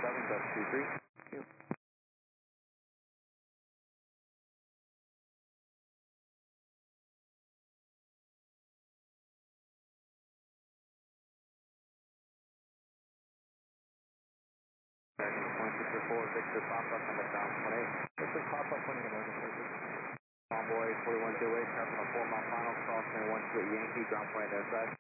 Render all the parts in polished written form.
723. American 164, Victor Papa, number down 28. Victor Papa, 20 emergency. Convoy 4108, traffic on 4 mile final, crossing 18 Yankee, ground point their side.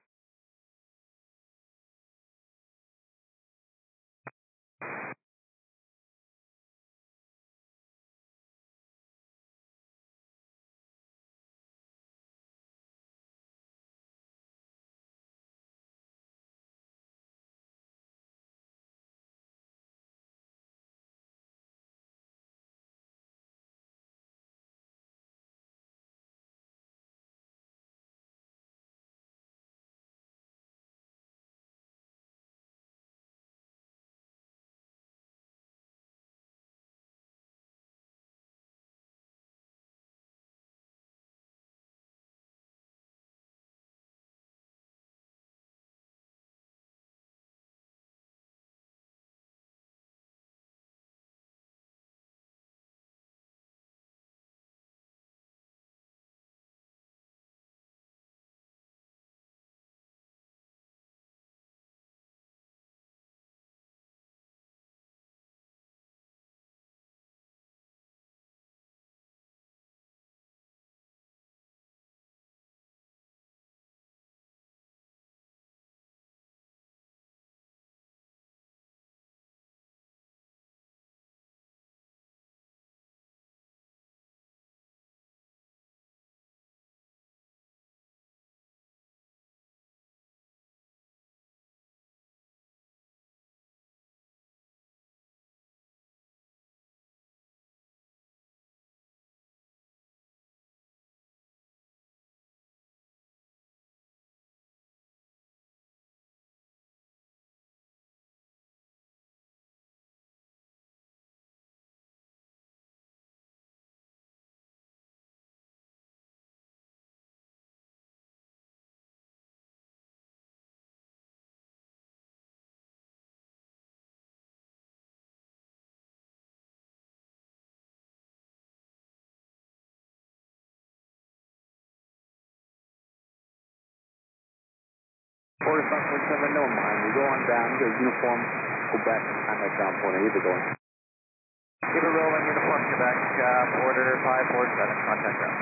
Order 547, no mind. You go on down, you get uniform, go back on that down point. You'll be going. Keep it rolling, uniform, Quebec, order 547, contact ground.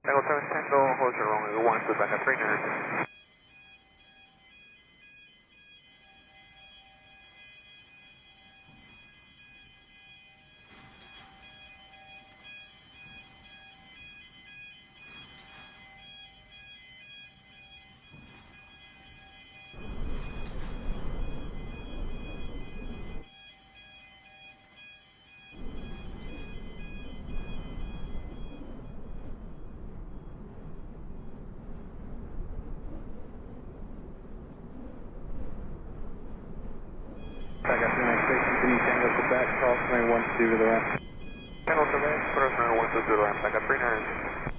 Tango 7 Tango, hold your runway 1 to back at 300. Takeoff 396, continue Tango Quebec, cross runway 12 to the ramp. Tango 7, cross runway 12 to the ramp, back at 300.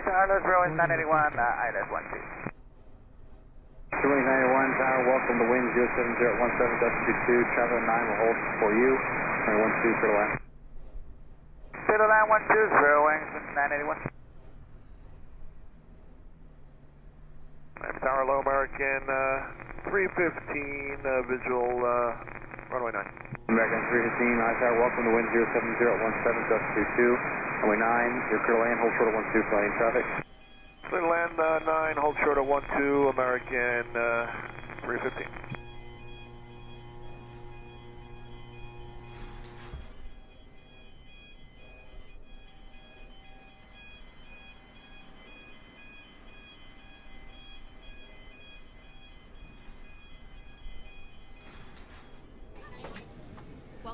Carlos, Rowan 981, ILS 12. 291 Tower, welcome to wind 07017, traveler 9 will hold for you, runway 12 for the land. Clear line 12, Rowan 981. Tower, low American 315, visual runway 9. American 315, high tower, welcome to wind 07017, runway 9, you're clear to land, hold short of 12 for lane traffic. Clear to land 9, hold short of 12, American 315.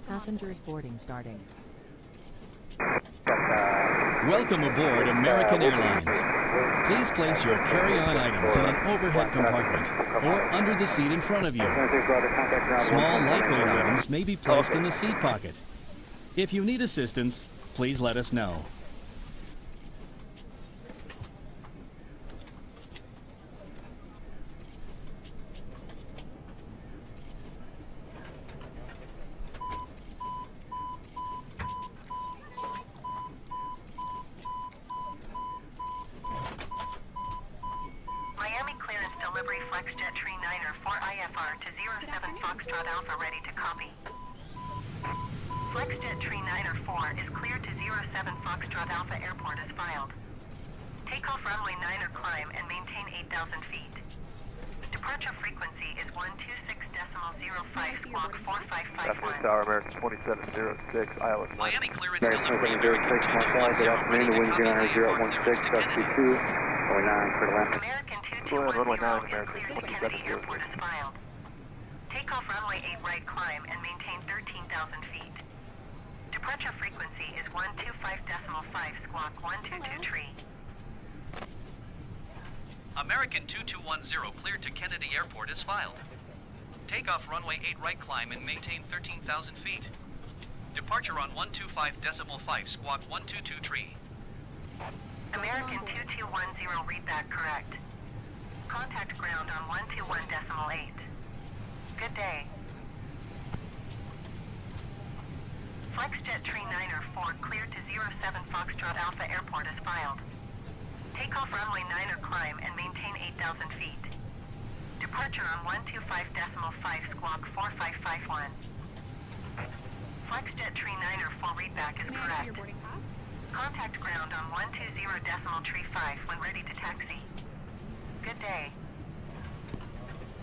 Passengers boarding starting. Welcome aboard American Airlines. Please place your carry-on items in an overhead compartment or under the seat in front of you. Small, lightweight items may be placed in the seat pocket. If you need assistance, please let us know. Miami clearance delivery FlexJet Tree 9er 4 IFR to 07 Foxtrot Alpha ready to copy. FlexJet Tree 9er 4 is cleared to 07 Foxtrot Alpha Airport as filed. Takeoff runway 9er climb and maintain 8,000 feet. Departure frequency is 126.05 squawk 4551. Tower, American 2706, ILS 1. Miami clearance delivery American 2210 ready to copy IFR clearance to Kennedy. Runway 9, clear to land. American Runway 9, 2210 American is cleared to Kennedy 2706. Airport as filed. Takeoff runway 8 right climb and maintain 13,000 feet. Departure frequency is 125.5 squawk 122 tree. American 2210 cleared to Kennedy Airport is filed. Takeoff runway 8 right climb and maintain 13,000 feet. Departure on 125.5 squawk 122 tree. American 2210 read back correct. Contact ground on 121.8. Good day. FlexJet Tree 9er 4 cleared to 07 Foxtrot Alpha Airport is filed. Takeoff runway 9er climb and maintain 8,000 feet. Departure on 125.5 squawk 4551. FlexJet Tree 9er 4 readback is correct. Your boarding pass? Contact ground on 120.5 when ready to taxi. Good day.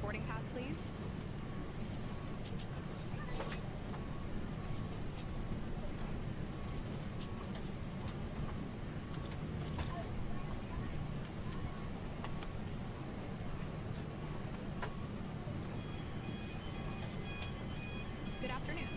Boarding pass, please. Good afternoon.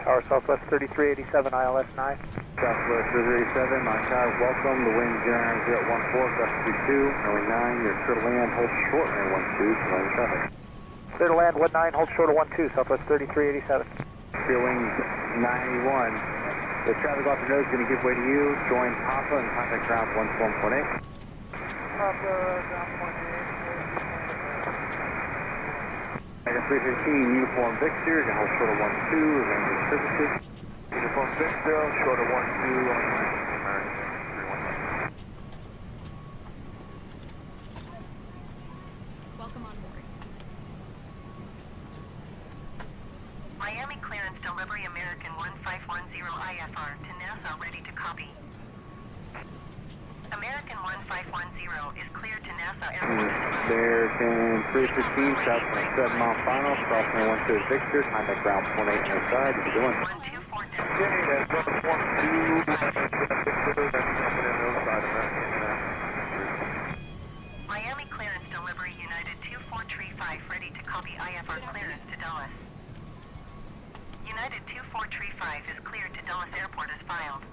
Tower Southwest 3387, ILS 9. Southwest 3387, my tower, welcome. The wind 09014, gust 22, runway 9, your clear to land, hold short, runway 12, runway traffic. Clear to land, 19, hold short of 12, Southwest 3387. Clear wings 91. The traffic off your nose is going to give way to you. Join Papa and contact ground 11.8. Papa, ground 1.8. Item 315, uniform Victor, you hold short of 12, remain in services. Uniform Victor, short of 12, on Welcome on board. Miami clearance delivery American 1510 IFR to NASA, ready to copy. American 1510 is cleared to NASA Airport. American 315, southwest 7 mile final, crossing 12 Victor, contact ground 18 on the side, how you doing? 124 Okay, that's 12, Miami clearance delivery United 2435, ready to copy IFR clearance to Dulles. United 2435 is cleared to Dulles Airport as filed.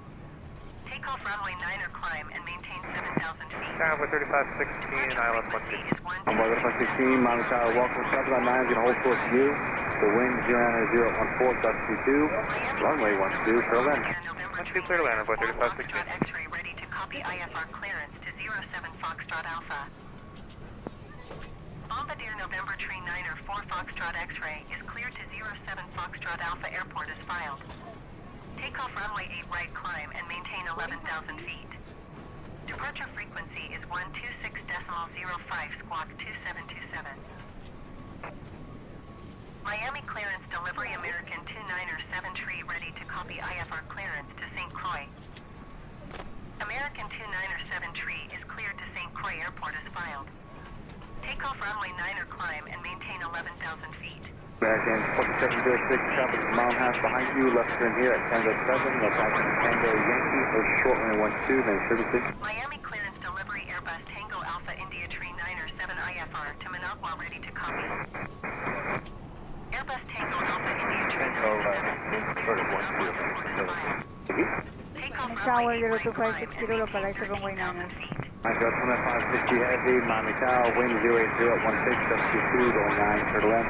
Takeoff runway 9 or climb and maintain 7,000 feet. Tower 3516, ILS 1. I'm Weather 116, Miami Tower, welcome. Traffic on 9 is going to hold short to you. The wind 09014, gust 22, runway 12, clear to land. 12, clear to land, runway 3516. X-ray ready to copy IFR clearance to 07 Foxtrot Alpha. Bombardier November Tree 9er 4 Foxtrot X-ray is cleared to 07 Foxtrot Alpha Airport as filed. Takeoff runway 8 right climb and maintain 11,000 feet. Departure frequency is 126.05 squawk 2727. Miami clearance delivery American 29er 7 tree ready to copy IFR clearance to St. Croix. American 29er 7 tree is cleared to St. Croix Airport as filed. Takeoff runway 9er climb and maintain 11,000 feet. American 4706, traffic is a mile and a half behind you, left turn here at Tango 7, no passing Tango Yankee, hold short runway 12, main services. Miami clearance delivery Airbus Tango Alpha India Tree 9er 7 IFR to Managua, ready to copy. Airbus Tango Alpha India Tree 9er 7 is cleared to Managua, airport as filed. Takeoff runway 8 right climb and maintain 17,000 feet. Tango 2560 heavy, Miami Tower, wind 080 at 16, gust 22, going 9, clear to land.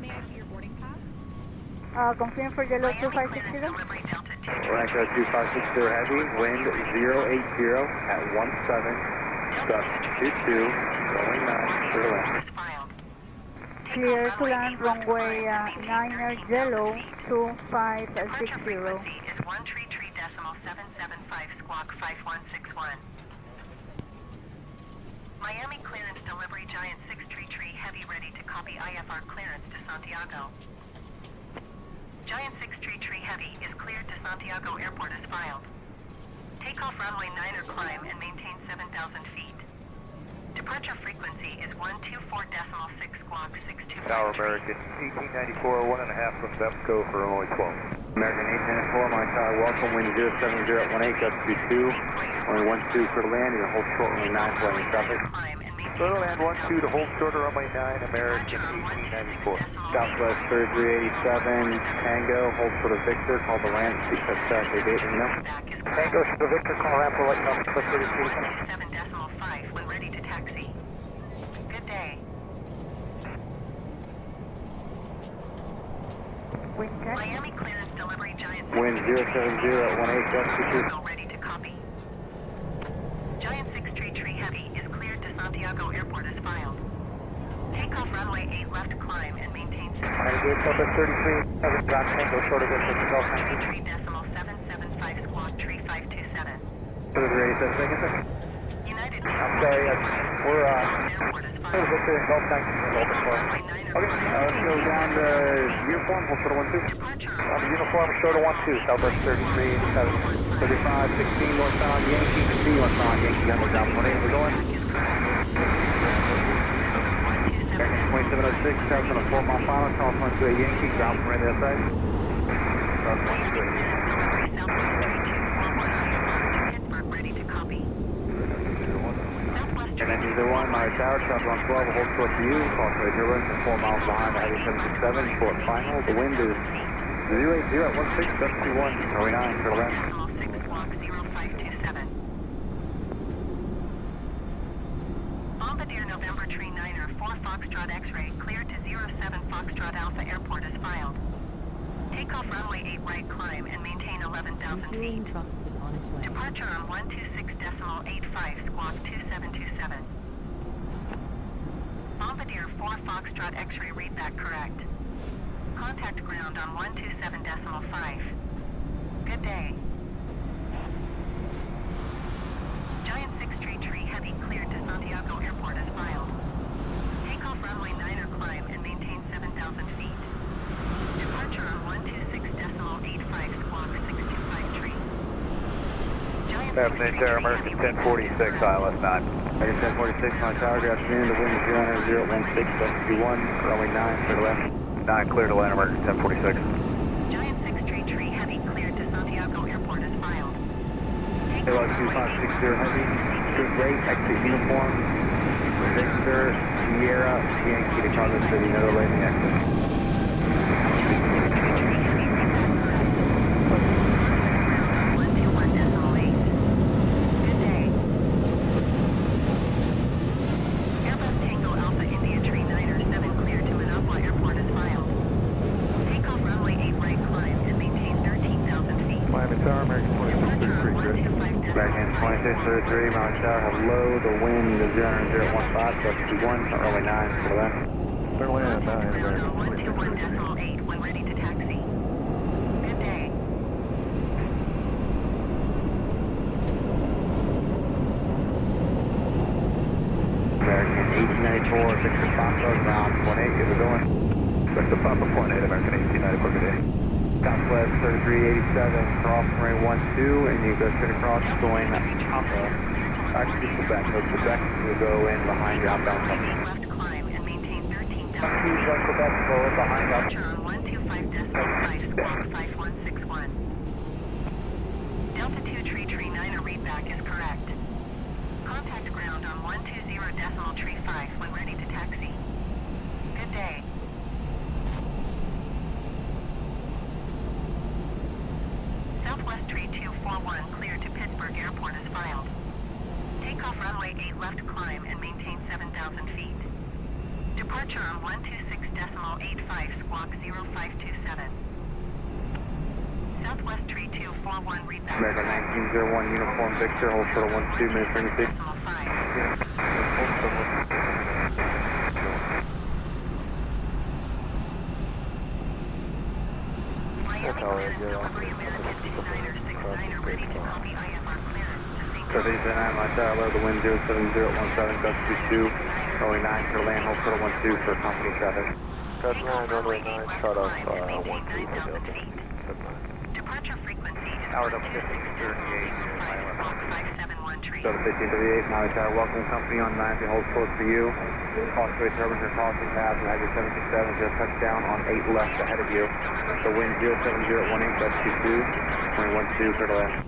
May I see your boarding pass? Confirm for yellow Miami clearance 2560. delivery Delta 2 Rancho 2560 heavy, wind 080 at 17, gust 22, going 9, clear to land. Clear to land, runway 9er yellow 2560. Departure frequency is 133.775 squawk 5161. Miami clearance delivery Giant 633 heavy ready to copy IFR clearance to Santiago. Giant 633 heavy is cleared to Santiago Airport as filed. Takeoff runway 9er climb and maintain 7,000 feet. Departure frequency is 124.6 squawk 625. Tower American 1894, 1.5 from Bepco for runway 12. American 894, my tower, welcome, wind 070 at 18, gust 22, only 12, clear to land, you're going to hold short runway 9, flying traffic. Clear to land 12 to hold short of runway 9, American 1894. Southwest 3387, Tango, hold for the Victor, call the land, speak to Saturday date, you know. Tango to the Victor, call ramp, we'll let you know for 33. 7.5 when ready to taxi. Good day. Wind check. Miami clearance delivery Giant Wind 070 at 18, gust 22. ready to copy. Giant 633 heavy is cleared to Santiago Airport as filed. Takeoff runway 8 left climb and maintain Renegade Southwest 33, heavy ground Tango short of Victor, 33.775 squawk 3527. 3387, seconds. United Okay, we're Airport as filed. Victor in Gulf 19, open for. Runway 9er Okay, let's go down the uniform, hold for the 12. departure On the uniform, short of 12, Southwest 3387. 3516 northbound Yankee, C northbound Yankee, number down 18, we're going. American 2706, traffic on a 4 mile final, call 12 Yankee, ground from right to the side. ready to copy. And then either one, my tower, traffic on 12, hold short to you, call 0 4 miles behind, heavy 767, short final, the wind is 080 at 16721, runway 9, clear to land. Decimal 6, squawk 0527. Bombardier November Tree 9er, 4 Foxtrot X-ray, cleared to 07 Foxtrot Alpha Airport is filed. Takeoff runway 8 right climb and maintain 11,000 Refueling feet. truck is on its way. Departure on 126.85, squawk 2727. Bombardier 4 Foxtrot X-ray, read that correct. Contact ground on 127.5. Good day. Giant 6 tree heavy cleared to Santiago Airport is filed. Takeoff runway 9er climb and maintain 7,000 feet. Departure on 126.85, squawk 625 tree. Giant 7 Tower, American 1046, ILS 9. American 1046 on tower, good afternoon. The wind is 090 016, 721, runway 9, clear to land. 9, clear to land, American 1046. Giant 6 tree heavy cleared to Santiago Airport is filed. Airlines 2560 Heavy, good rate, exit uniform, Victor, Sierra, Yankee to Carlos City, no landing exit. American 2633, Mileage Tower, hello, the wind is 09015, +21, runway 9, clear to land. Clear to land, 9, American 121.8 when ready to taxi. Good day. American 1894, Victor Papa, ground 18, get it going. Victor Papa, 18, American 1894, good day. Southwest 3387, cross runway 12, and you go straight across, going Papa. Actually, Pushback, no Pushback, you'll go in behind your outbound company. Left climb and maintain 13,000 Please let Quebec go in behind us. Departure on 125.5, squawk 5161. Delta 2 tree 9er readback is correct. Contact ground on 120.35 when ready to taxi. Good day. Southwest tree 241 clear to Pittsburgh Airport is filed. Takeoff runway 8 left climb and maintain 7,000 feet. Departure on 126.85, squawk 0527. Southwest tree 241 readback. American 1901, uniform Victor, hold short 12, minutes frequency. Decimal 5. Miami clearance delivery American 29er 69er ready to copy IFR clearance to St. So these are 9, Mileage Tower, hello, the wind 07017, gust 22, runway 9, clear to land, hold short 12 for company traffic. Gust 9, runway 9, shut off 12, Departure frequency is Tower double 1538, squawk 571 tree. Delta 1538, Mileage Tower, welcome company on 9, hold short for you. Crossway turbines are crossing paths, and Agri 767 is touchdown on 8 left ahead of you. The wind 07018, gust 22, 2012, clear to land.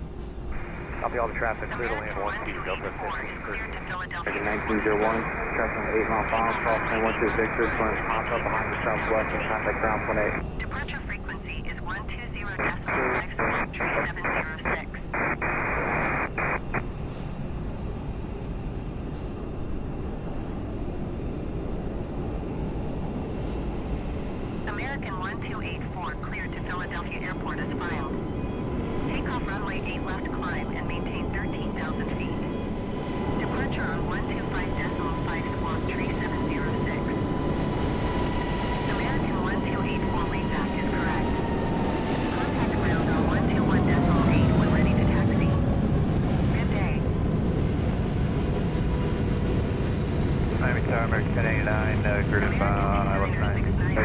Copy all the traffic, clear to land, 12, Delta 1538. 1901, traffic on 8 mile final, cross 112 Victor, going to pop up behind the southwest and contact ground 18. Departure frequency is 120.5, squawk tree 706. American 1284 cleared to Philadelphia Airport is filed. Takeoff runway 8 left climb and maintain 13,000 feet. Departure on 125.5, squawk tree 706. American 1284 readback is correct. Contact ground on 121.8 when ready to taxi. Good day. Miami Tower, American 1089, clear to ILS 9. 1046,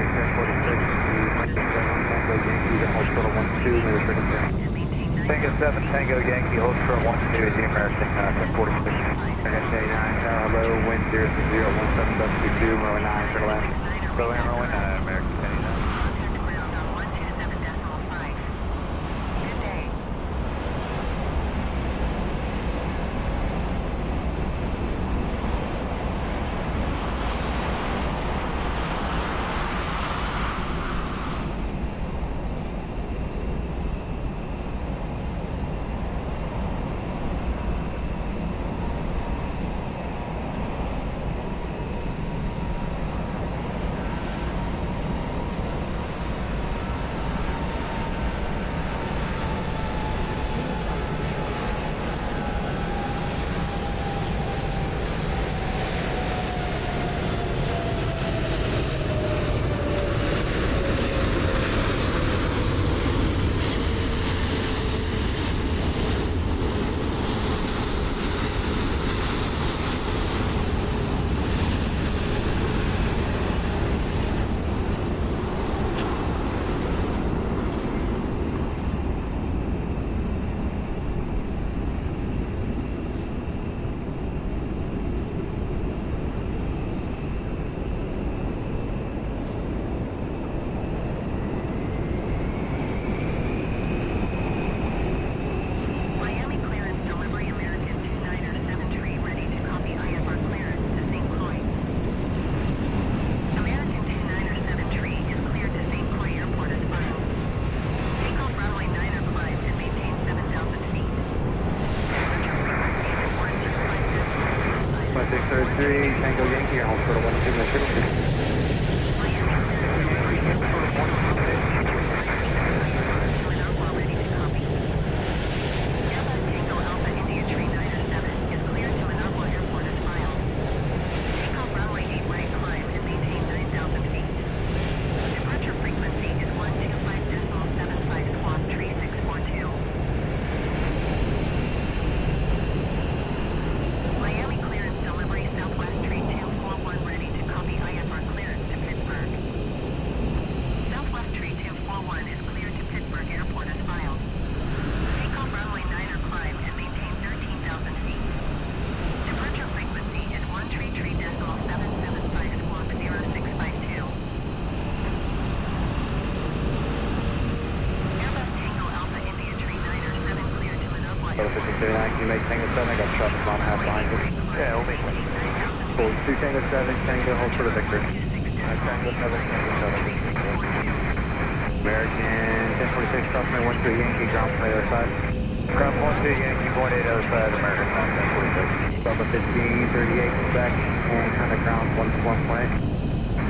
Tango Yankee, hold short 12, minutes frequency. Tango 7, Tango Yankee, hold short 12, is the American 1046. American 89, tower, hello, wind 02017, gust 22, runway 9, clear to land. Clear to land, runway 9, American 1089. Contact ground on 127.5. Good day. 633, Tango Yankee, you're home for the 1 signal 6. Can you make Tango 7? I got traffic on half behind you. Yeah, we'll make one. Cool. 2 Tango 7, Tango, hold for the Victor. Tango 7, Tango 7. American 1046, crossing 1 Yankee, ground from the other side. Ground 1 Yankee, point 8 other side, American 1046. Delta 1538, Quebec, and contact ground 1.8.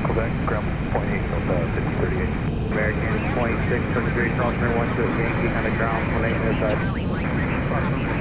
Quebec, ground point 8, Delta 1538. American 2633, crossing 1 Yankee, contact ground 1.8 on the other side. American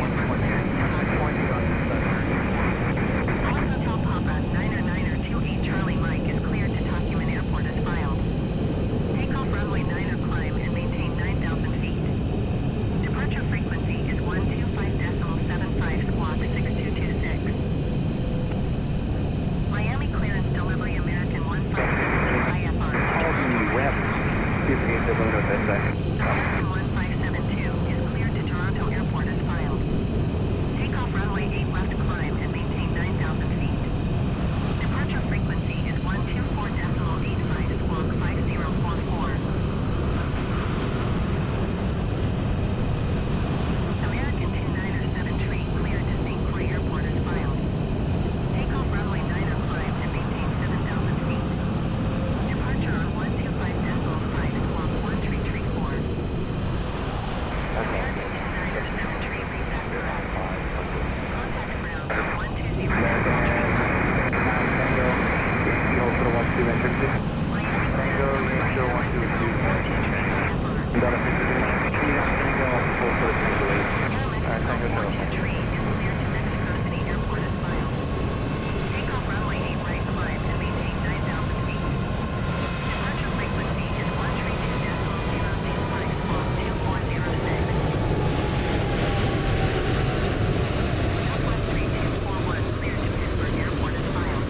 1572 is cleared to Toronto Airport as filed. Takeoff runway 8 left climb and maintain 9,000 feet. Departure frequency is 124.85 squawk 5044. American 29er 7 tree cleared to St. Croix Airport as filed. Takeoff runway 9er climb and maintain 7,000 feet. Departure on 125.5 squawk 1334. American 29er 7 tree reset correct. Contact ground on 120. Tango, Yankee, hold for the 1 entrance. Tango, Tango 123. Delta 1539, Tango, hold for the Tango 8. Tango 7. Tree is cleared to Mexico City Airport as filed. Takeoff runway 8 right climb and maintain 9,000 feet. Departure frequency is 132.065 squawk 2406. Southwest 3241 cleared to Pittsburgh Airport as filed.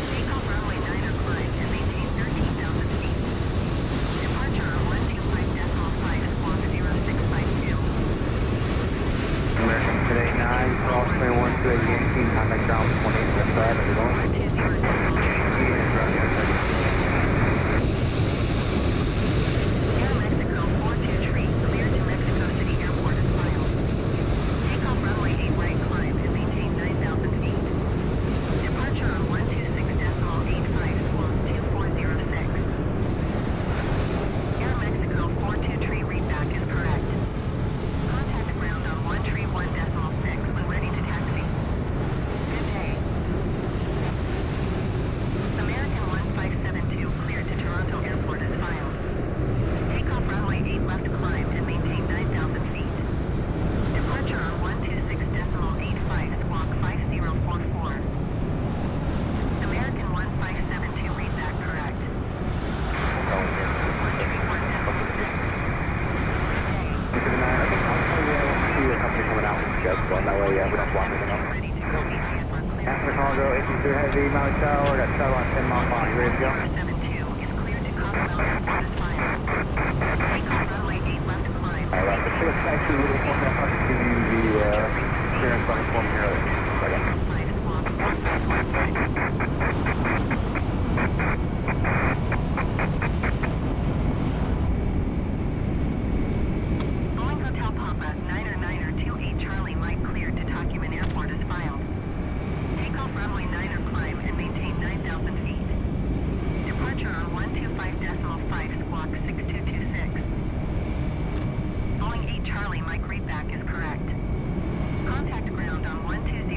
Takeoff runway 9er climb and maintain 13,000 feet. Departure on 125.5 squawk 0652. American today 9, crossing 1 Yankee, contact ground 1.8 on the side. How's it going? Air Mexico 42 cleared to Mexico City Airport as filed. Takeoff runway 8 right climb and maintain 9,000 feet. Departure on 126.85 squawk 2406. Air Mexico 42 readback is correct. Contact ground on 131.6 when ready to taxi. Good day. American 1572 cleared to Toronto Airport as filed. Takeoff runway 8 left climb and maintain 9,000 feet. Departure on 126.85 squawk 5044. American 1572 readback correct. 131.6. Good night. I think I'll see your company coming out and schedule on that way. Yeah, we don't block anything up. Ready to go IFR clear. After Congo, 82 Heavy, Maui Tower, got shuttle on 10 mile line. You ready to go? 72 is cleared to Cozumel Airport as filed. Takeoff runway 8 left climb. Alright, the ship's actually a little form. I'll just give you the clearance on the form here. Second. 5 squawk 1516. Boeing Hotel Papa 9er 28 Mike cleared to Tacumen Airport as filed. Takeoff runway 9er climb and maintain 9,000 feet. Departure on 125.5 squawk 6226. Boeing 8 Mike readback is correct. Contact ground on 120.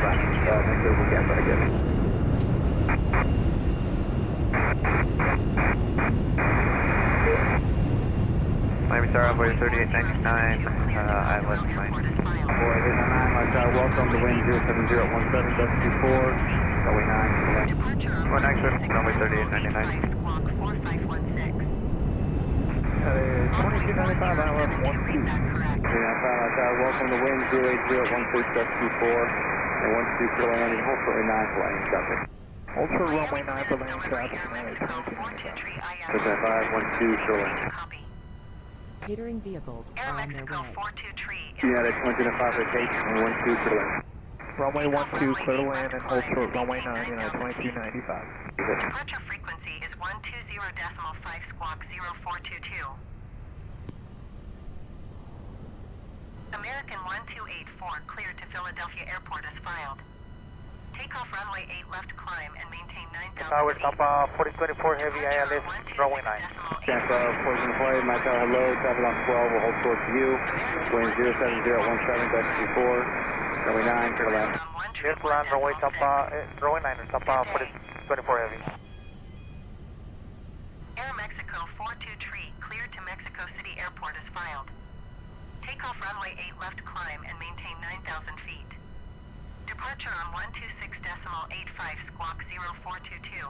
back. Next we'll get very good. Miami Star Runway 3899, ILS 9. Boy, 899, welcome to wind 07017, Dutch 24, runway 9. One action, runway 3899. Squawk 4516. 2295, ILS 12. Correct. Welcome to wind 08016, Dutch 24, and 12 for landing, hold shortly 9 for landing traffic. Hold for runway 9 for landing traffic, Air Mexico 423 IS. 12 for landing. Copy. Catering vehicles Air are on their Mexico way. 423 is United 2295 for take, and 12 for landing. Runway 12, clear to land and hold short runway 9, United 2295. Departure frequency is 120.5 squawk 0422. American 1284 cleared to Philadelphia Airport as filed. Takeoff runway 8 left climb and maintain 9,000 Tower, feet. stop 4024 heavy ILS, runway 9. Tampa, Poison Play, my tower, hello, traffic on 12, we'll hold short to you. Wind 07017, Dutch 24, runway 9, clear to land. Clear to land, runway Tampa, runway 9, Tampa 4024 heavy. Air Mexico 423 cleared to Mexico City Airport as filed. Takeoff runway 8 left climb and maintain 9,000 feet. Departure on 126.85 squawk 0422.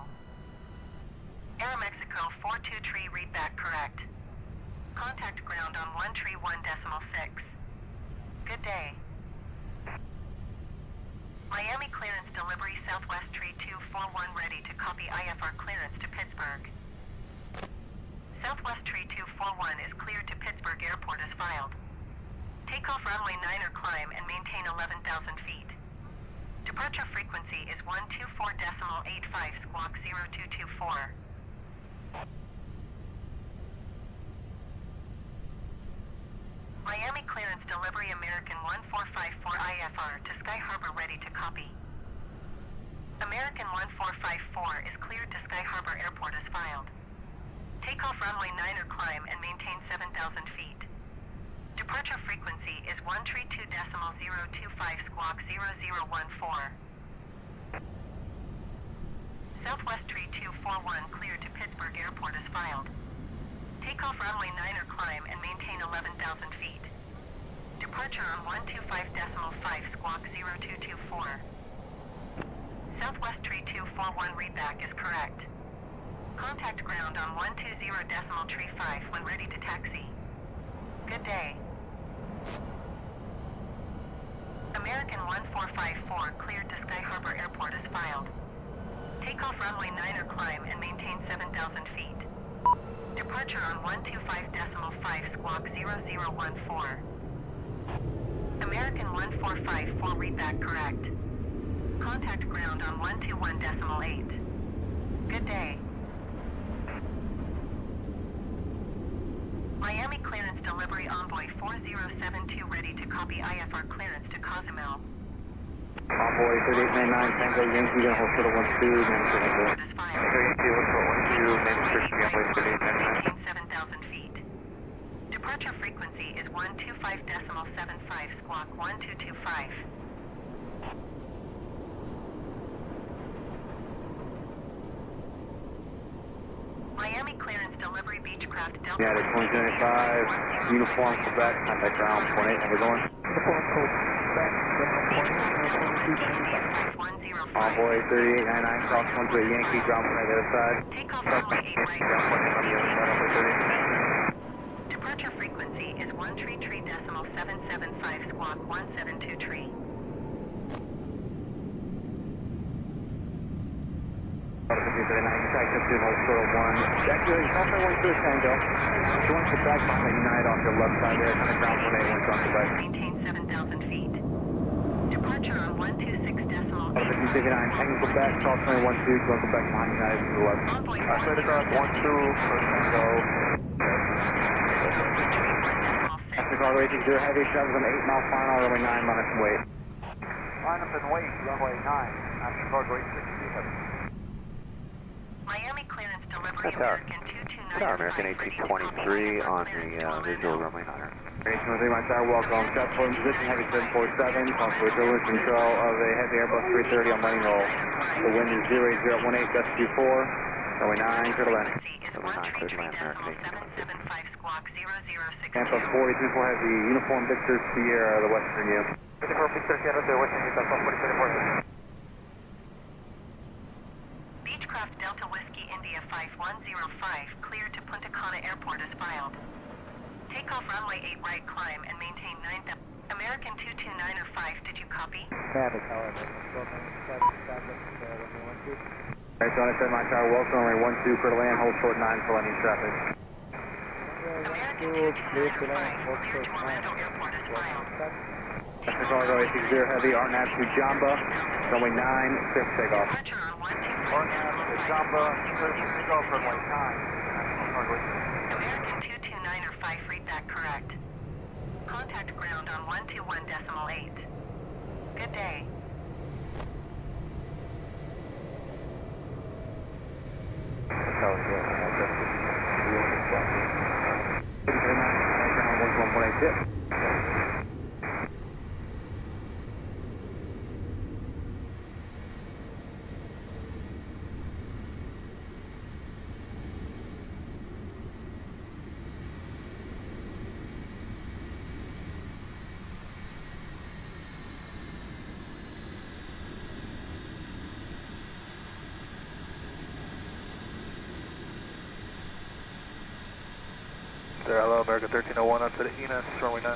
Air Mexico 423 read back correct. Contact ground on 131.6. Good day. Miami clearance delivery Southwest Tree 241 ready to copy IFR clearance to Pittsburgh. Southwest Tree 241 is cleared to Pittsburgh Airport as filed. Takeoff runway 9 or climb and maintain 11,000 feet. Departure frequency is 124.85 squawk 0224. Miami clearance delivery American 1454 IFR to Sky Harbor ready to copy. American 1454 is cleared to Sky Harbor Airport as filed. Takeoff runway 9 or climb and maintain 7,000 feet. Departure frequency is 132.025 squawk 0014. Southwest Tree 241 cleared to Pittsburgh Airport as filed. Takeoff runway 9 or climb and maintain 11,000 feet. Departure on 125.5 squawk 0224. Southwest Tree 241 readback is correct. Contact ground on 120.35 when ready to taxi. Good day. American 1454 cleared to Sky Harbor Airport as filed. Takeoff runway 9 or climb and maintain 7,000 feet. Departure on 125.5 squawk 0014. American 1454 readback correct. Contact ground on 121.8. Good day. Miami clearance delivery envoy 4072 ready to copy IFR clearance to Cozumel. Envoy 3899, Tango Yankee, then hold short 12, Airport is filed. Maintain 7,000 feet. Departure frequency is 125.75 squawk 1225. Miami clearance delivery Beechcraft Delta. United 2295, uniform Quebec, contact ground, 0.8, and we're going. Envoy 3899, cross 13 Yankee, ground 0.8 the other side. Takeoff runway 8 right. on the other side, runway 38. Departure frequency is 133.775 squawk 1723. Actually, Southwest 12 Tango. She wants to back behind the United off your left side there, kind of ground 0.8, wants on Quebec. Maintain 7,000 feet. Departure on 126.85. 5259, Tango Quebec, cross 12, going Quebec behind United to the left. Envoy I said across 12, first Tango. Chicago 860 heavy, traffic on 8 mile final, runway 9, minus some weight. Line up and wait, runway 9, Chicago 860 heavy. Miami clearance delivery Tower. American 229. Tower, American 1823 on the visual runway 9er. 1823, my tower, welcome. South Florida position, heavy 747. Possible turbulence control of a heavy Airbus 330 on landing roll. The wind is 08018, gust 24. Runway 9, clear to land. Runway 9, clear to land, American 1823. Tampa 40, 24 has the uniform Victor Sierra, the Western U. 24 Victor Sierra, the Western U, Tampa 40, 24. Beechcraft Delta Whiskey India 5105, cleared to Punta Cana Airport as filed. Takeoff runway 8 right, climb and maintain 9,000. American 229 or 5, did you copy? Traffic, however. Alright, so I said my tower, welcome, runway 12, clear to land, hold short 9 for landing traffic. American 229 or 5, cleared to Orlando Airport as filed. Chicago 860 heavy, RNAV to Jamba, runway 9, clear for takeoff. Departure on 125. RNAV to Jamba, clear for takeoff, runway 9. American 229 or 5, read that correct. Contact ground on 121.8. Good day. Hello, American 1301 up to the Enos, runway 9.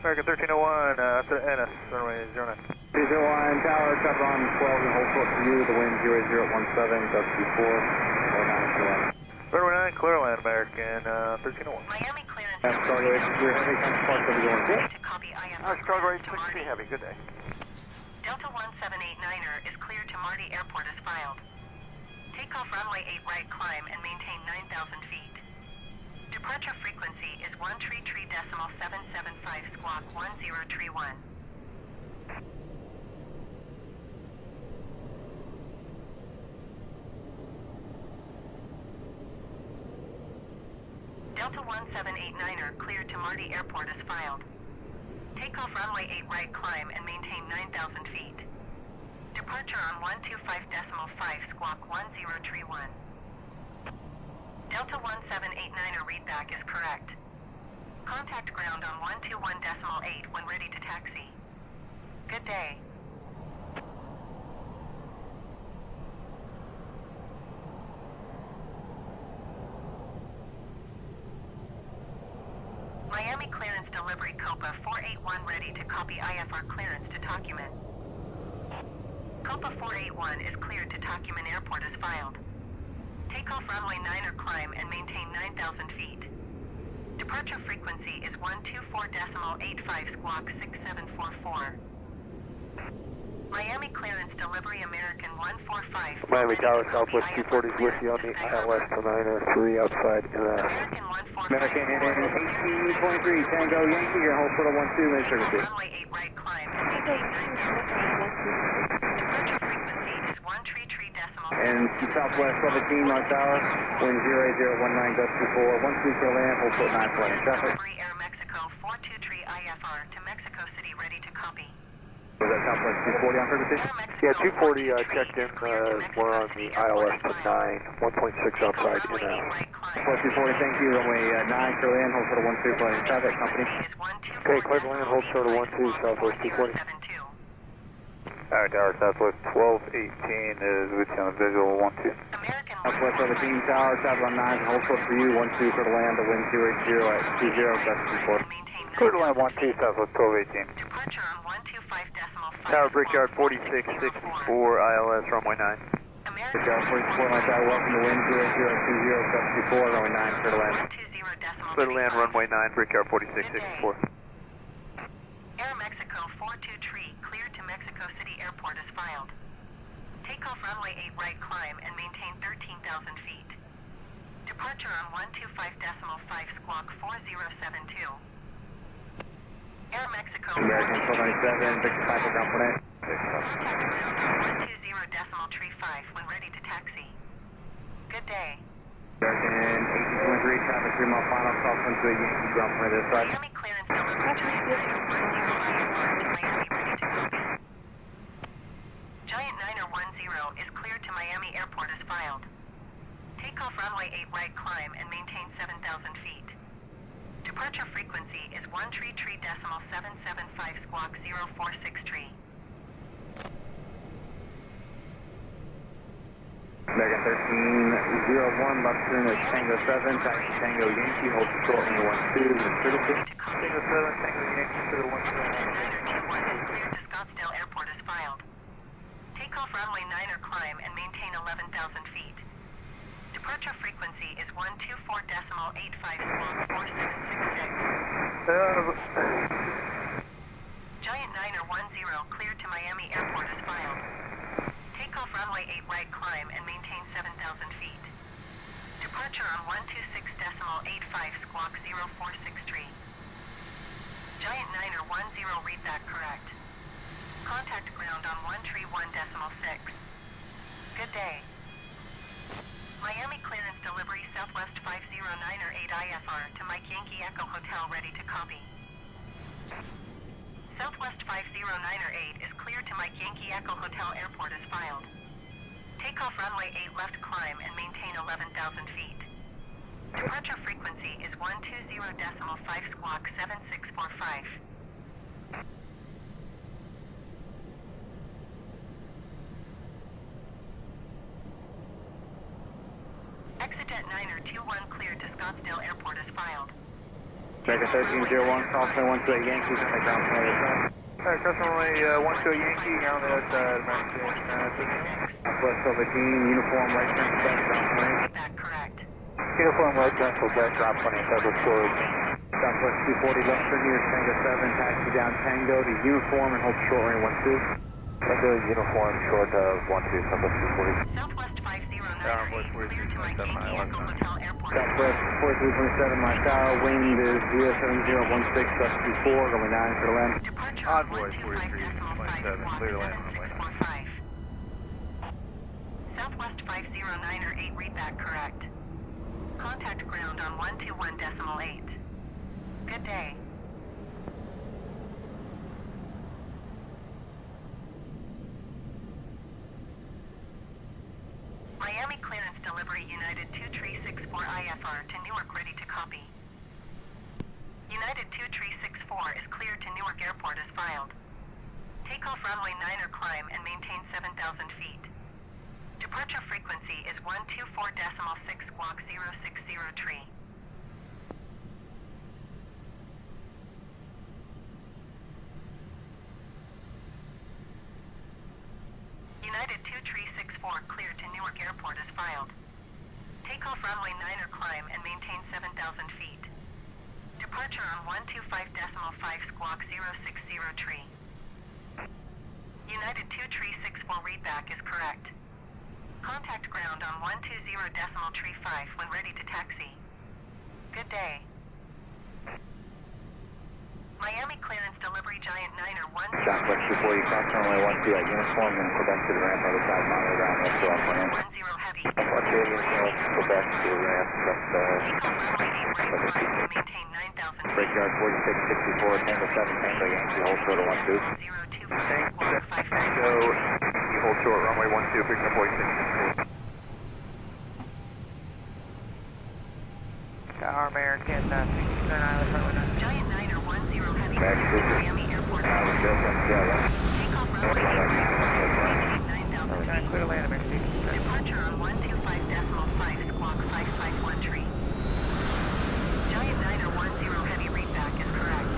American 1301 up to the Enos, runway 09. 301 tower, traffic on 12 and hold short for you, the wind 08017, gust 24, runway 9, Runway 9, clear land, American 1301. Miami clearance. Chicago 860 heavy, counterpart to the going good. To copy IFR. Chicago 860 heavy, good day. Delta 1789er is cleared to Marty Airport as filed. Takeoff runway 8 right, climb and maintain 9,000 feet. Departure frequency is 133.775 squawk 1031. Delta 1789er cleared to Marty Airport as filed. Takeoff runway 8 right, climb and maintain 9,000 feet. Departure on 125.5 squawk 1031. Delta 1789er readback is correct. Contact ground on 121.8 when ready to taxi. Good day. Miami clearance delivery Copa 481 ready to copy IFR clearance to Tocumen. Copa 481 is cleared to Tocumen Airport as filed. Takeoff runway 9er climb and maintain 9,000 feet. Departure frequency is 124.85 squawk 6744. Miami clearance delivery American 145. Miami Tower, Southwest 240 is with you on the ILS to 903 outside in American 145. American 1823, Tango Yankee, your hold short of 12, make sure to see. Runway 8 right climb and maintain 9,000 feet. Departure frequency is 133.5. And Southwest 17, my tower, wind 08019, gust 24, 12 clear land, hold short 9 for landing traffic. Delivery Air Mexico 423 IFR to Mexico City ready to copy. Was that Southwest 240 on frequency? Air Mexico Yeah, 240 checked in, cleared to Mexico we're on City the ILS to filed. 9, 1.6 outside in Runway 8 right climb. Southwest 240, thank you, runway 9 clear land, hold short of 12 for landing traffic, company. Okay, clear to land, hold short of 12, Southwest 240. Alright, Tower, Southwest 1218 is with you on the visual 12. Southwest 17 tower, traffic on 9, hold short for you, 12 clear to land, the wind 080 at 20, gust 24. Clear to land 12, Southwest 1218. Departure on 125.5. Tower, Brickyard 4664, ILS, runway 9. Brickyard 44, my tower, welcome to wind 080 at 20, gust 24, runway 9 clear to land. Clear to land, runway 9, Brickyard 4664. Air Mexico 423 cleared to Mexico City Airport as filed. Takeoff runway 8 right climb and maintain 13,000 feet. Departure on 125.5 squawk 4072. Air Mexico American 497, Victor Papa Company. 120.35 when ready to taxi. Good day. American 1823, traffic 3 mile final, crosswind to a Yankee ground for this side. Miami clearance delivery Giant 910 IFR to Miami ready to copy. Giant 910 is cleared to Miami Airport as filed. Takeoff runway 8 right climb and maintain 7,000 feet. Departure frequency is 133.775 squawk 046 tree. American 1301, left turn is Tango 7, taxi Tango Yankee, hold short in 12, is critical. Tango 7, Tango Yankee to the 1 921 is cleared to Scottsdale Airport as filed. Takeoff runway 9 or climb and maintain 11,000 feet. Departure frequency is 124.85 squawk 4766. Giant 910 cleared to Miami Airport as filed. Takeoff runway 8 right climb and maintain 7,000 feet. Departure on 126.85 squawk 046 Giant 910 read that correct. Contact ground on 131.6. Good day. Miami clearance delivery Southwest 509er 8 IFR to Mike Yankee Echo Hotel ready to copy. Southwest 509er 8 is cleared to Mike Yankee Echo Hotel Airport as filed. Takeoff runway 8 left climb and maintain 11,000 feet. Departure frequency is 120.5 squawk 7645. Exit 9er21 cleared to Scottsdale Airport as filed. American 1301, crosswind 128 Yankee, take ground from the other side. Crosswind 128 Yankee, on the other side, American 15. Southwest 1218, uniform right turn to back ground from the Read that correct. Uniform right turn to back ground 20, Federal Storage. Southwest 240, left turn here is Tango 7, taxi down Tango to uniform and hold short lane 12. Tango uniform short of 12, Southwest 240. Southwest 509er 8 cleared to Mike Yankee Echo Hotel Airport. Southwest 4327 mile hour, wind is 07016, left 24, going 9 for the land. Departure Envoy 125.5 squawk clear to land. 7645. Southwest 509er 8 read that correct. Contact ground on 121.8. Good day. Miami clearance delivery United 2364 IFR to Newark ready to copy. United 2364 is cleared to Newark Airport as filed. Takeoff runway 9 or climb and maintain 7,000 feet. Departure frequency is 124.6 squawk 060 tree. United 2364 cleared to Newark Airport as filed. Takeoff runway 9 or climb and maintain 7,000 feet. Departure on 125.5 squawk 060 tree. United 2364 readback is correct. Contact ground on 120.35 when ready to taxi. Good day. Miami clearance delivery Giant 9er 10. Southwest 240, cross runway 12 at uniform and go back to the ramp other side, monitor ground, left to off land. 10 heavy. Go back to the ramp, left Takeoff runway 8 right climb and maintain 9,000 feet. Brickyard 4664, Tango 7, Tango Yankee, hold short of 12. 025 squawk 55. Tango, you hold short, runway 12, picking up 4664. Tower American 69 Giant 9er 10 heavy. Back to the- Miami Airport. Now we're good, yeah. Takeoff runway 8 maintain 9,000 feet. clear land, American 16. Departure on 125.5 squawk 551 tree. Giant 9er 10 heavy readback is correct.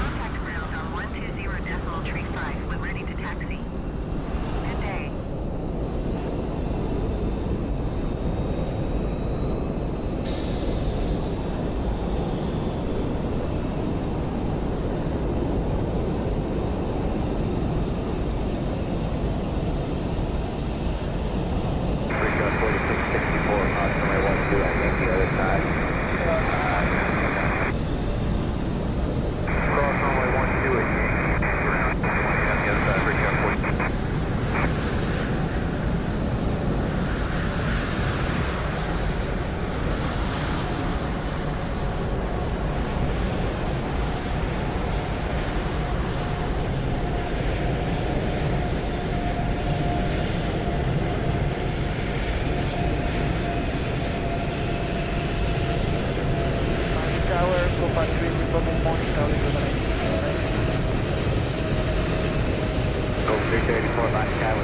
Contact ground on 120.35 when ready to taxi. Good day.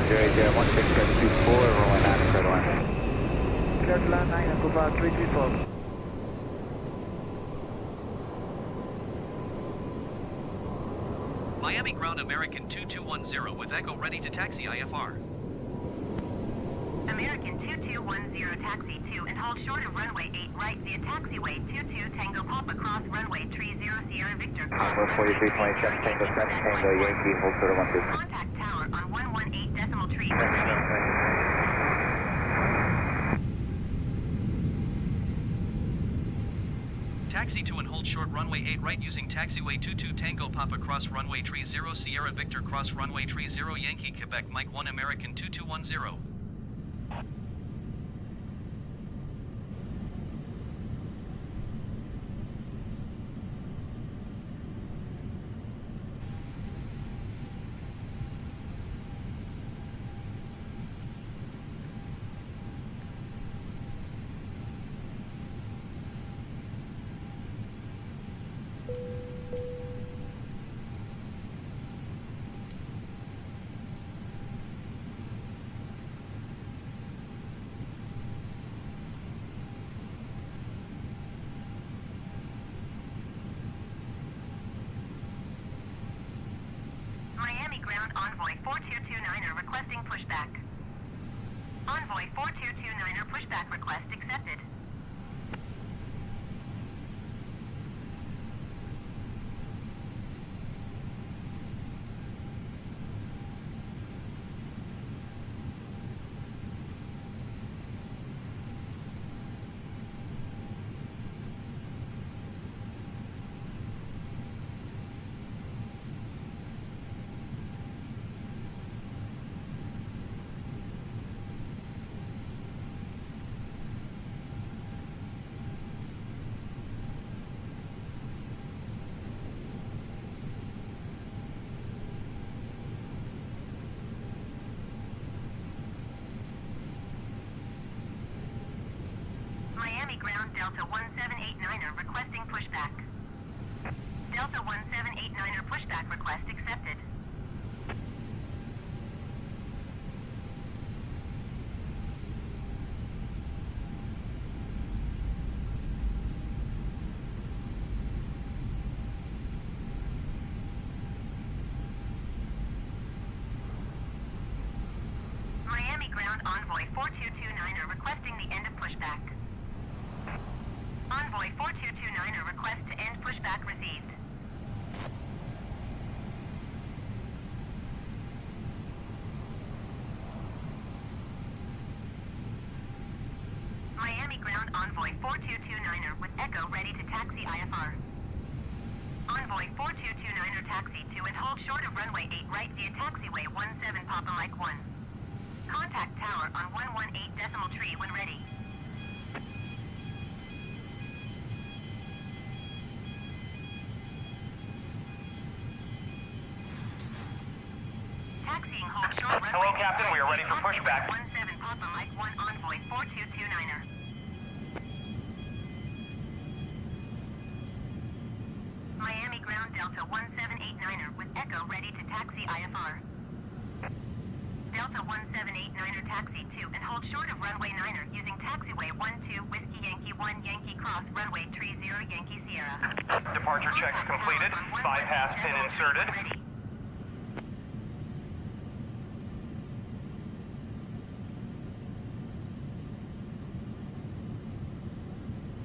16724, runway 9 clear to land. Clear to land 9, Cuba 3312. Miami ground American 2210 with Echo ready to taxi IFR. American 2210 taxi 2 and hold short of runway 8 right via taxiway 22 Tango Papa cross runway 30 Sierra Victor. 4327 Tango 7 Tango Yankee, hold short of 12. Contact tower on 118.3. Taxi to and hold short runway 8 right using taxiway 22 Tango Papa cross runway 30 Sierra Victor cross runway 30 Yankee Quebec Mike 1 American 2210. Miami ground envoy 4229er requesting pushback. Envoy 4229er pushback request accepted. Miami ground Delta 1789er requesting pushback. Delta 1789er pushback request accepted. Miami ground envoy 4229er requesting the end of pushback. Envoy 4229er request to end pushback received. Miami ground envoy 4229er with Echo ready to taxi IFR. Envoy 4229er taxi to and hold short of runway 8 right via taxiway 17 Papa Mike 1. Contact tower on 118.3 when ready. Taxiing hold short runway. Hello, Captain. We are ready for pushback. 17 Papa Mike 1 envoy 4229er. Miami ground Delta 1789er with Echo ready to taxi IFR. Delta 1789er taxi 2 and hold short of runway 9er using taxiway 12 Whiskey Yankee 1 Yankee cross runway 30 Yankee Sierra. Departure checks completed. Bypass pin inserted.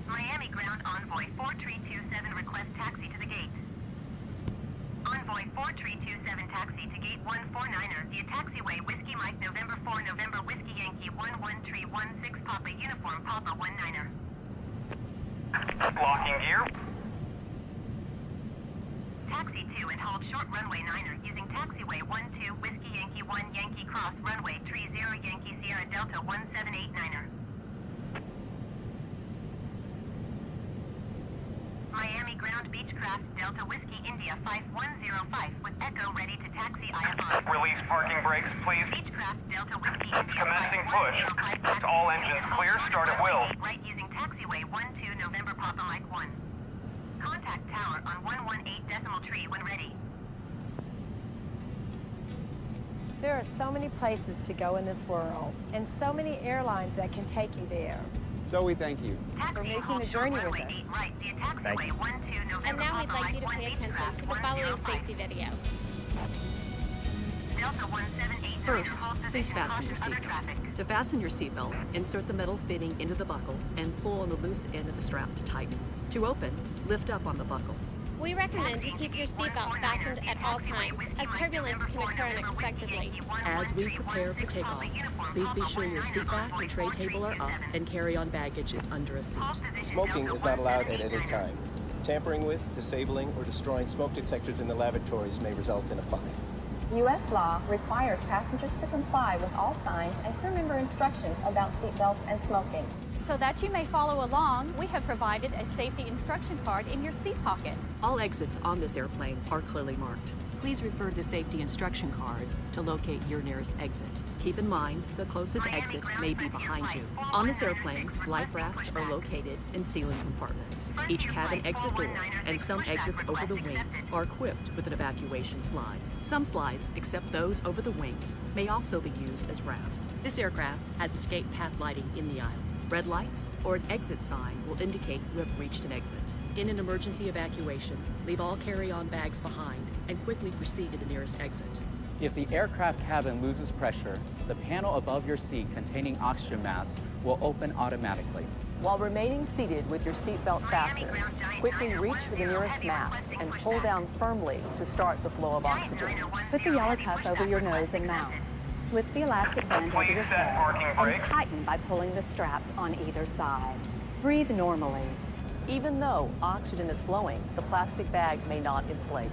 Miami ground envoy 4327 request taxi to the gate. Envoy 4327 taxi to gate 149er via taxiway Whiskey Mike November 4 November Whiskey Yankee 11316 Papa Uniform Papa 19er. Locking gear. Taxi 2 and hold short runway 9er using taxiway 12 Whiskey Yankee 1 Yankee cross runway 30 Yankee Sierra Delta 1789er. Miami ground Beechcraft Delta Whiskey India 5105 with Echo ready to taxi IFR. Release parking brakes, please. Beechcraft Delta Whiskey India Commencing push. All engines clear. Start at will. Right using taxiway 12 November Papa Mike 1. Contact tower on 118.3 when ready. There are are so many places to go in this world, and so many airlines that can take you there. So we thank you for making the journey with us. Thank you. And now we'd like you to pay attention to the following safety video. First, please fasten your seatbelt. To fasten your seatbelt, insert the metal fitting into the buckle and pull on the loose end of the strap to tighten. To open, lift up on the buckle. We recommend you keep your seatbelt fastened at all times, as turbulence can occur unexpectedly. As we prepare for takeoff, please be sure your seat back and tray table are up and carry-on baggage is under a seat. Smoking is not allowed at any time. Tampering with, disabling, or destroying smoke detectors in the lavatories may result in a fine. U.S. law requires passengers to comply with all signs and crew member instructions about seatbelts and smoking. So that you may follow along, we have provided a safety instruction card in your seat pocket. All exits on this airplane are clearly marked. Please refer to the safety instruction card to locate your nearest exit. Keep in mind, the closest exit may be behind you. On this airplane, life rafts are located in ceiling compartments. Each cabin exit door and some exits over the wings are equipped with an evacuation slide. Some slides, except those over the wings, may also be used as rafts. This aircraft has escape path lighting in the aisle. Red lights or an exit sign will indicate you have reached an exit. In an emergency evacuation, leave all carry-on bags behind and quickly proceed to the nearest exit. If the aircraft cabin loses pressure, the panel above your seat containing oxygen masks will open automatically. While remaining seated with your seatbelt fastened, quickly reach for the nearest mask and pull down firmly to start the flow of oxygen. Put the yellow cuff over your nose and mouth. Slip the elastic band over your head and tighten by pulling the straps on either side. Breathe normally. Even though oxygen is flowing, the plastic bag may not inflate.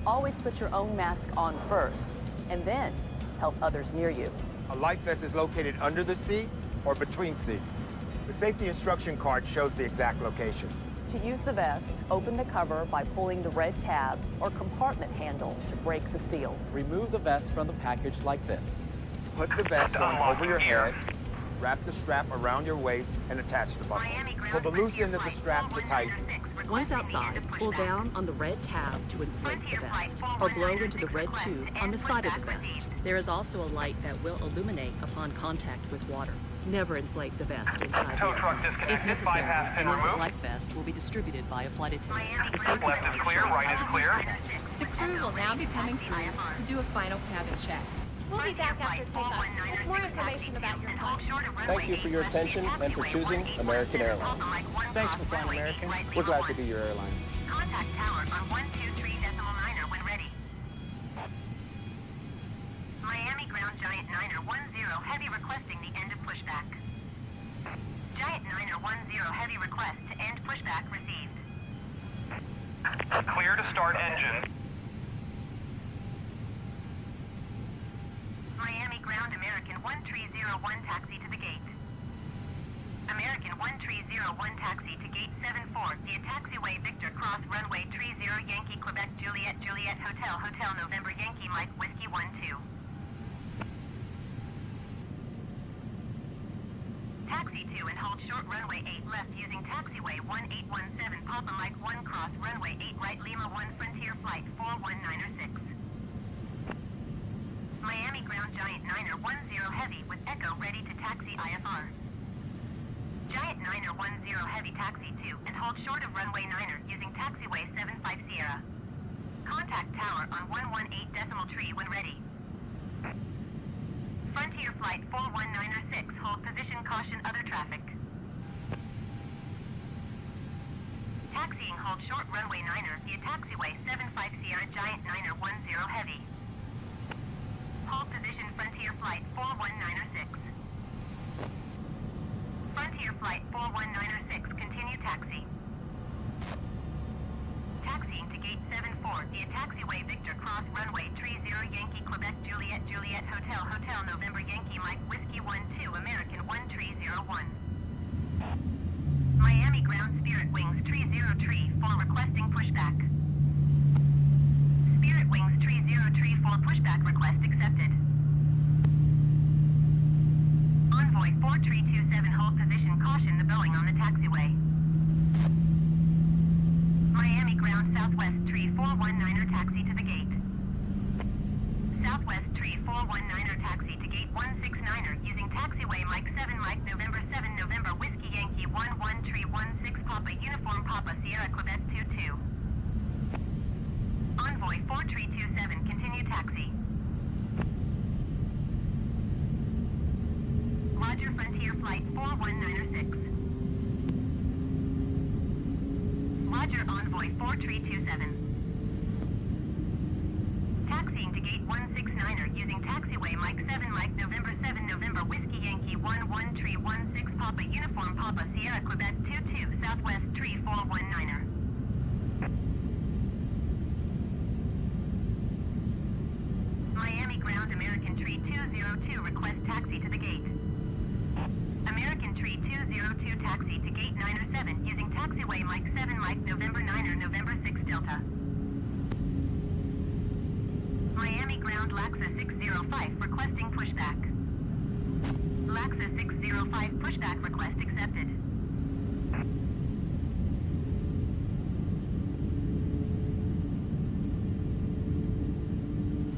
Always put your own mask on first, and then help others near you. A life vest is located under the seat or between seats. The safety instruction card shows the exact location. To use the vest, open the cover by pulling the red tab or compartment handle to break the seal. Remove the vest from the package like this. Put the vest on over your head, wrap the strap around your waist, and attach the buckle. Pull the loose end of the strap to tighten. Once outside, pull down on the red tab to inflate the vest, or blow into the red tube on the side of the vest. There is also a light that will illuminate upon contact with water. Never inflate the vest inside the aircraft. If necessary, an infant life vest will be distributed by a flight attendant. The safety card shows how to use the vest. The crew will now be coming through to do a final cabin check. We'll be back after takeoff with more information about your flight. Thank you for your attention and for choosing American Airlines. Thanks for flying American. We're glad to be your airline. Contact tower on 123.9 when ready. Miami ground Giant Niner 10 heavy requesting the end of pushback. Giant Niner 10 heavy request to end pushback received. Clear to start engine. Miami ground American 1301 taxi to the gate. American 1301 taxi to gate 74 via taxiway Victor Cross runway 30 Yankee Quebec Juliet Juliet Hotel Hotel November Yankee Mike Whiskey 12. Taxi 2 and hold short runway 8 left using taxiway 1817 Papa Mike 1 cross runway 8 right Lima 1 Frontier flight 41906. Miami ground Giant Niner 10 heavy with Echo ready to taxi IFR. Giant Niner 10 heavy taxi 2 and hold short of runway 9er using taxiway 75 Sierra. Contact tower on 118.3 when ready. Frontier flight 41906 hold position caution other traffic. Taxiing hold short runway 9er via taxiway 75 Sierra Giant Niner 10 heavy. Hold position Frontier flight 41906. Frontier flight 41906 continue taxi. Taxiing to gate 74 via taxiway Victor Cross runway 30 Yankee Quebec Juliet Juliet Hotel Hotel November Yankee Mike Whiskey 12 American 1301. Miami ground Spirit Wings 303 for requesting pushback. Spirit Wings 303 for pushback request accepted. Envoy 4327 hold position caution the Boeing on the taxiway. Miami ground Southwest 3419er taxi to the gate. Southwest 3419 419er taxi to gate 169er using taxiway Mike 7 Mike November 7 November Whiskey Yankee 11316 Papa Uniform Papa Sierra Quebec 22. Envoy 4327 continue taxi. Roger Frontier Flight 41906. Roger Envoy 4327. Taxiing to gate 169er using taxiway Mike 7 Mike November 7 November Whiskey Yankee 11316 Papa Uniform Papa Sierra Quebec 22 Southwest Tree 419er. Miami Ground American Tree 202 request taxi to the gate. American Tree 202 taxi to gate 907 using taxiway Mike 7 Mike November 9er November 6 Delta. Miami Ground Laxa 605 requesting pushback. Laxa 605 pushback request accepted.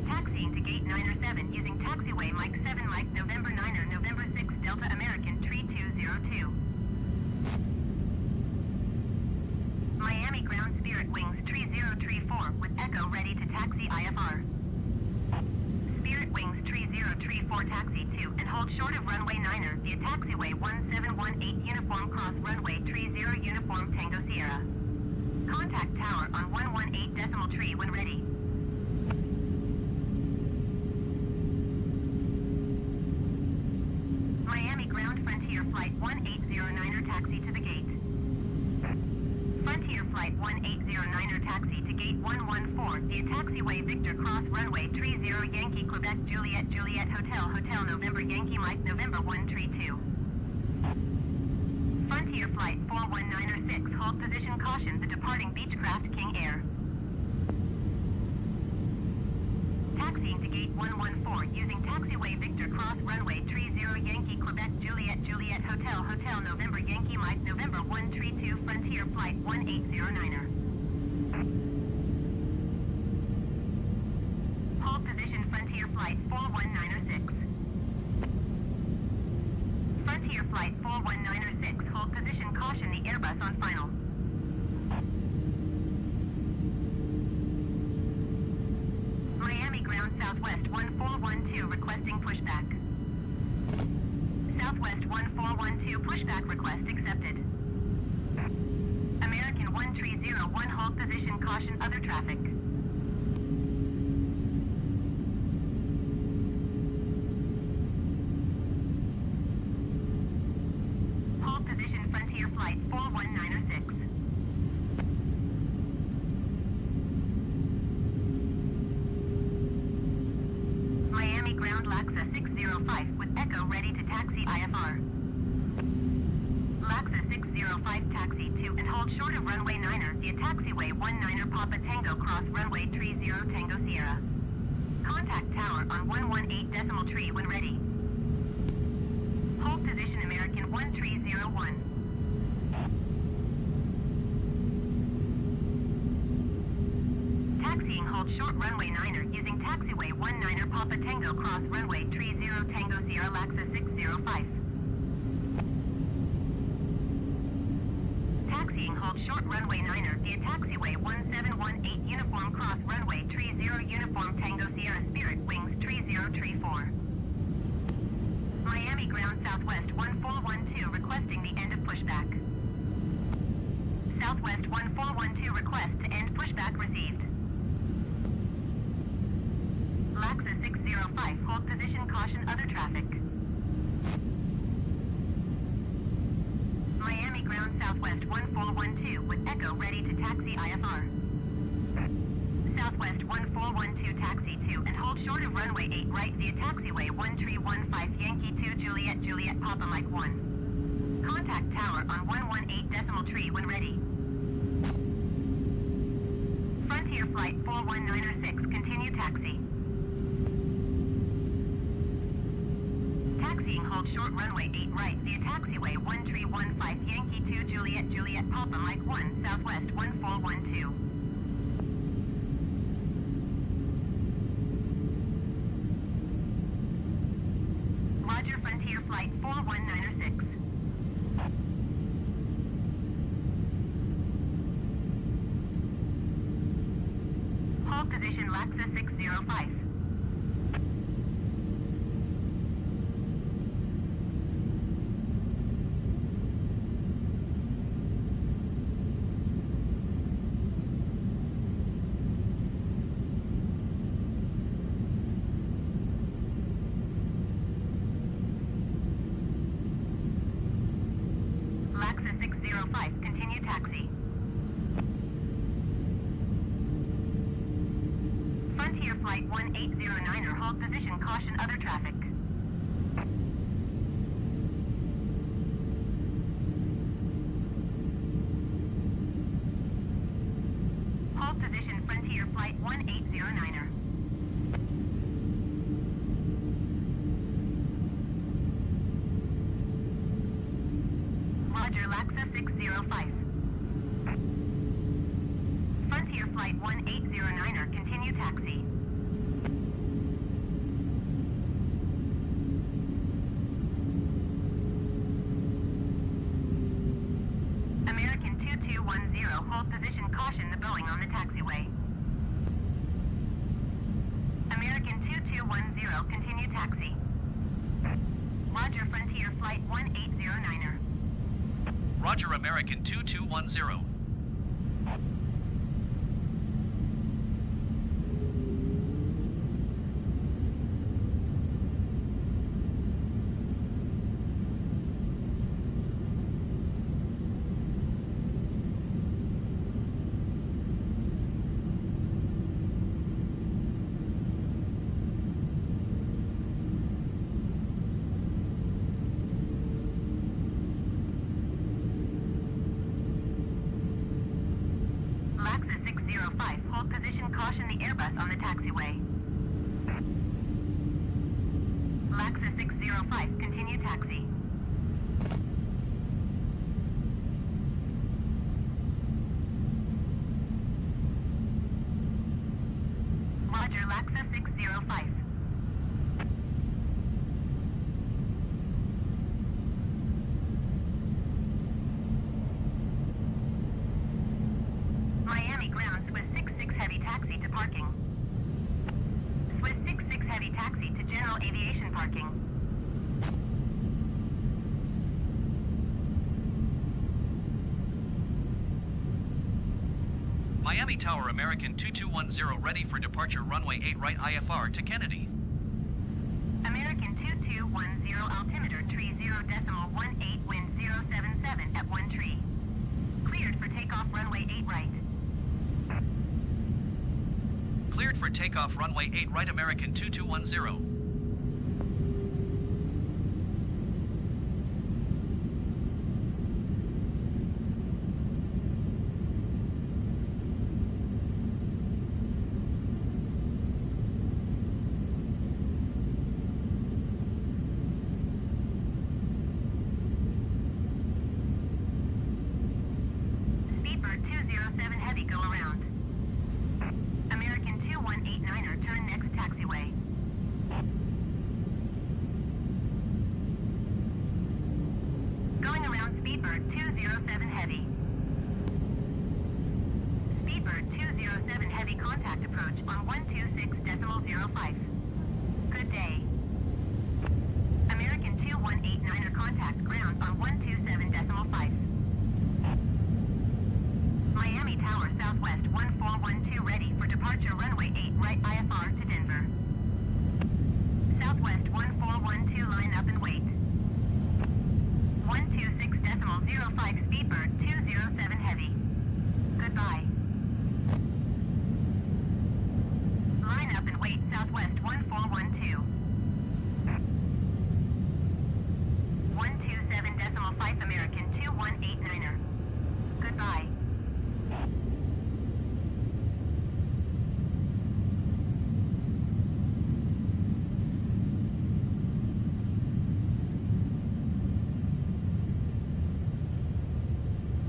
Taxiing to gate 907 using taxiway Mike 7 Mike November 9er November 6 Delta American Tree 202. Miami Ground Spirit Wings Tree 034 with Echo ready to taxi IFR. Spirit Wings Tree 034 taxi 2 and hold short of runway 9er via taxiway 1718 uniform cross runway Tree 0 uniform Tango Sierra. Contact tower on 118.3 when ready. Miami Ground Frontier Flight 1809er taxi to the gate. Frontier Flight 1809er taxi to gate 114 via taxiway Victor Cross runway Tree 0 Yankee Quebec Juliet Juliet Hotel Hotel November Yankee Mike November 132. Frontier Flight 419er 6 hold position caution the departing Beechcraft King Air. Taxiing to gate 114 using taxiway Victor Cross runway Tree 0 Yankee Quebec Juliet Juliet Hotel Hotel November Yankee Mike November 132 Frontier Flight 1809er. Hold position Frontier Flight 419er 6. Frontier Flight 419er 6 hold position caution the Airbus on final. Miami Ground Southwest 1412 requesting pushback. Southwest 1412 pushback request accepted. American 1301 hold position caution other traffic. Hold position Frontier Flight 419er 6. Miami Ground Laxa 605 with Echo ready to taxi IFR. Laxa 605 taxi 2 and hold short of runway 9er via taxiway 19er Papa Tango cross runway 30 Tango Sierra. Contact tower on 118.3 when ready. Hold position American 1301. Taxiing hold short runway 9er using taxiway 19er Papa Tango cross runway 30 Tango Sierra Laxa 605. Taxiing hold short runway 9er via taxiway 1718 uniform cross runway 30 uniform Tango Sierra Spirit Wings 3034. Miami Ground Southwest 1412 requesting the end of pushback. Southwest 1412 request to end pushback received. Laxa 605 hold position caution other traffic. Miami Ground Southwest 1412 with Echo ready to taxi IFR. Southwest 1412 taxi 2 and hold short of runway 8 right via taxiway 1315 Yankee 2 Juliet Juliet Papa Mike 1. Contact tower on 118.3 when ready. Frontier Flight 419er 6 continue taxi. Taxiing hold short runway 8 right via taxiway 1315 Yankee 2 Juliet Juliet Papa Mike 1 Southwest 1412. flight 4196. Hold position Laxa 605. Laxa 605, continue taxi. Frontier flight 1809er, hold position, caution other traffic. Hold position, Frontier flight 1809er. Roger, Laxa 605. Frontier flight 1809er, continue taxi. American 2210, hold position, caution the Boeing on the taxiway. American 2210, continue taxi. Roger, Frontier flight 1809er. Roger, American 2210. Laxa 605, hold position, caution the Airbus on the taxiway. Laxa 605, continue taxi. Roger, Laxa 605. Miami ground, Swiss 66 heavy taxi to parking. Swiss 66 heavy taxi to general aviation parking. Miami Tower, American 2210, ready for departure runway 8 right IFR to Kennedy. American 2210, altimeter tree 0.18, wind 077 at 1 tree. Cleared for takeoff runway 8 right. Cleared for takeoff runway 8 right, American 2210. Speedbird 207 heavy, go around. American 2189er, turn next taxiway. Going around Speedbird 207 heavy. Speedbird 207 heavy, contact approach on 126.05. Good day. American 2189er, contact ground on 127.5. Miami Tower, Southwest 1412, ready for departure runway 8 right IFR to Denver. Southwest 1412, line up and wait. 126.05, Speedbird 207 heavy. Goodbye. Line up and wait, Southwest 1412. 127.5, American 2189er. Goodbye.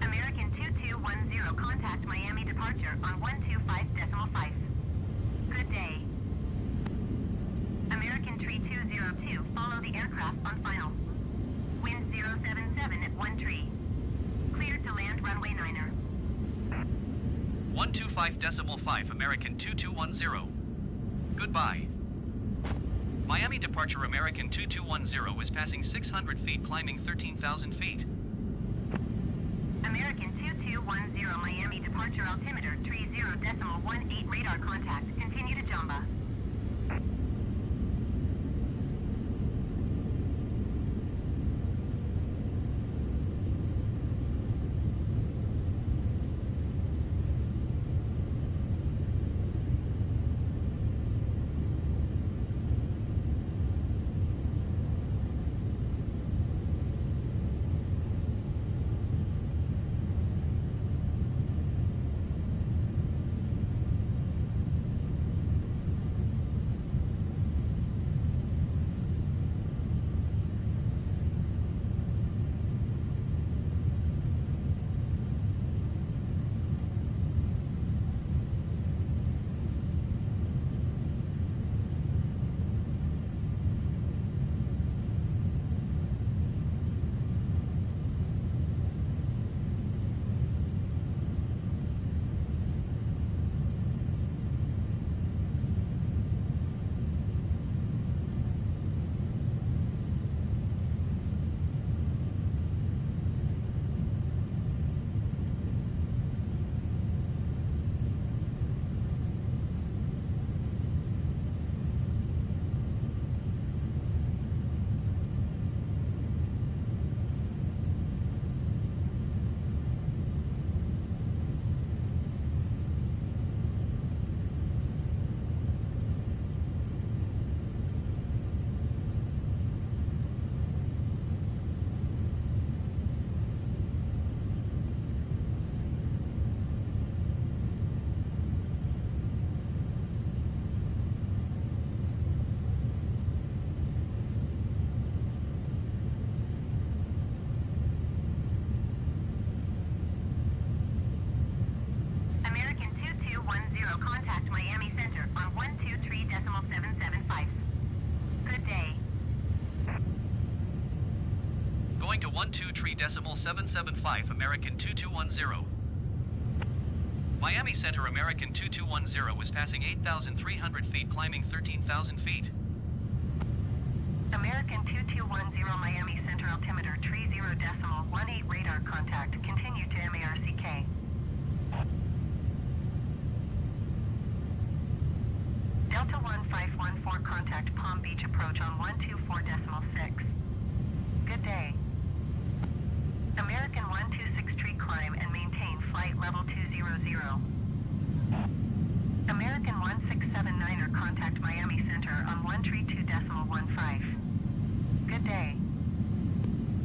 American 2210, contact Miami departure on 125.5. Good day. American Tree 202, follow the aircraft on final. Wind 077 at 1 tree. Cleared to land runway 9er. 125.5 American 2210. Goodbye. Miami departure American 2210 is passing 600 feet, climbing 13,000 feet. American 2210 Miami departure altimeter 30.18 radar contact. Continue to Jamba. Contact Miami Center on 123.775. Good day. Going to 123.775 American 2210. Miami Center American 2210 is passing 8,300 feet, climbing 13,000 feet. American 2210 Miami Center altimeter 30.18 radar contact. Continue to MARCK. Delta 1514 contact Palm Beach approach on 124.6. Good day. American 126 tree climb and maintain flight level 200. American 1679er contact Miami Center on 132.15. Good day.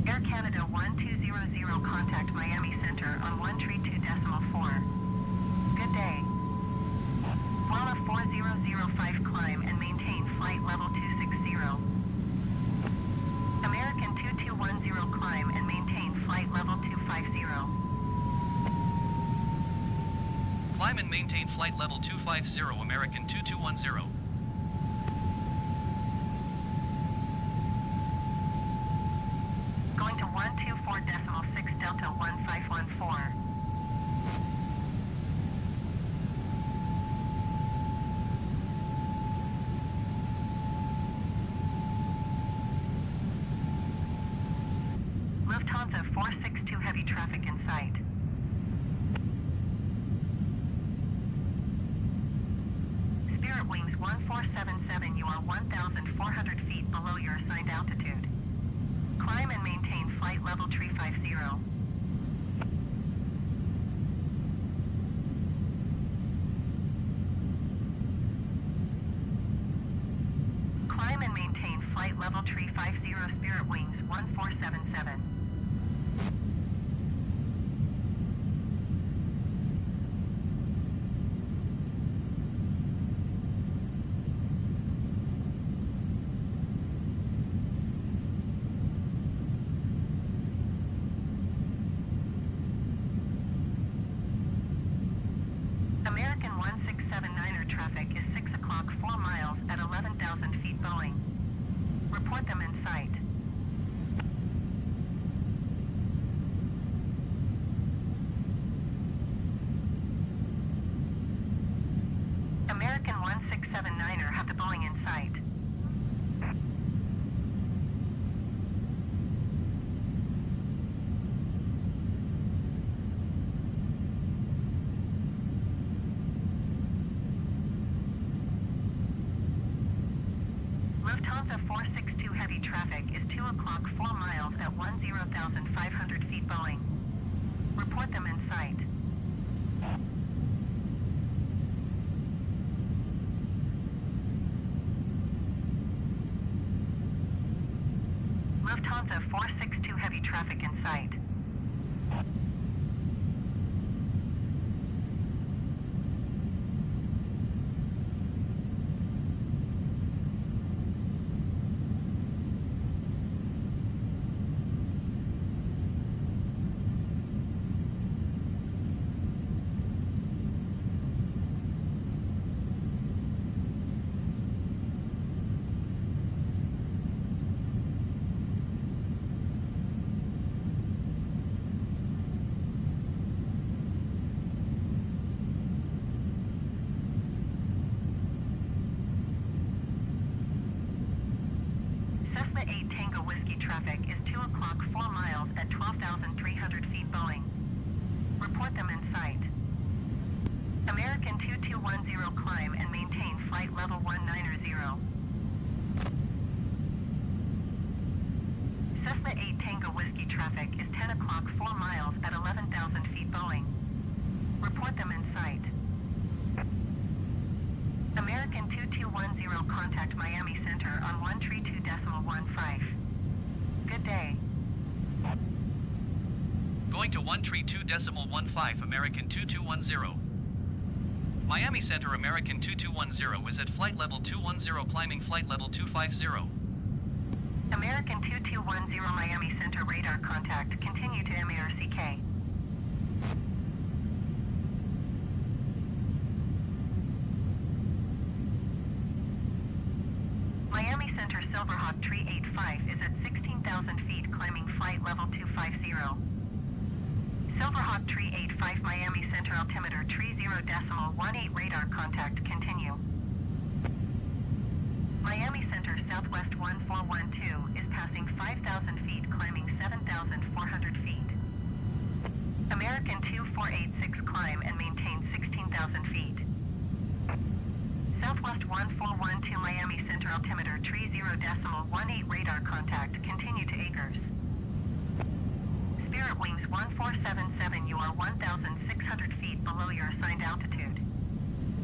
Air Canada 1200 contact Miami Center on 132.4. Good day. Walla 4005 climb and maintain flight level 260. American 2210 climb and maintain flight level 250. Climb and maintain flight level 250 American 2210. Going to 124.6 Delta 1514. Lufthansa 462 heavy traffic in sight. Spirit Wings 1477, you are 1,400 feet below your assigned altitude. Climb and maintain flight level 350. Climb and maintain flight level 350 Spirit Wings 1477. American 1679er traffic is 6 o'clock 4 miles at 11,000 feet Boeing. Report them in sight. Lufthansa 462 heavy traffic is 2 o'clock 4 miles at 10,500 feet Boeing. Report them in sight. Lufthansa 462 heavy traffic in sight. Cessna 8 Tango Whiskey traffic is 2 o'clock 4 miles at 12,300 feet Boeing. Report them in sight. American 2210 climb and maintain flight level 190. Cessna 8 Tango Whiskey traffic is 10 o'clock 4 miles at 11,000 feet Boeing. Report them in sight. American 2210 contact Miami Center on 132.15. Good day. Going to 132.15 American 2210. Miami Center American 2210 is at flight level 210 climbing flight level 250. American 2210 Miami Center radar contact. Continue to MERCK. Miami Center Silverhawk Tree 85 is at 16,000 feet climbing flight level 250. Silverhawk Tree 85 Miami Center altimeter tree 0.18 radar contact. Continue. Miami Center Southwest 1412 is passing 5,000 feet climbing 7,400 feet. American 2486 climb and maintain 16,000 feet. Southwest 1412 Miami Center altimeter tree 0.18 radar contact. Continue to Acres. Spirit Wings 1477, you are 1,600 feet below your assigned altitude.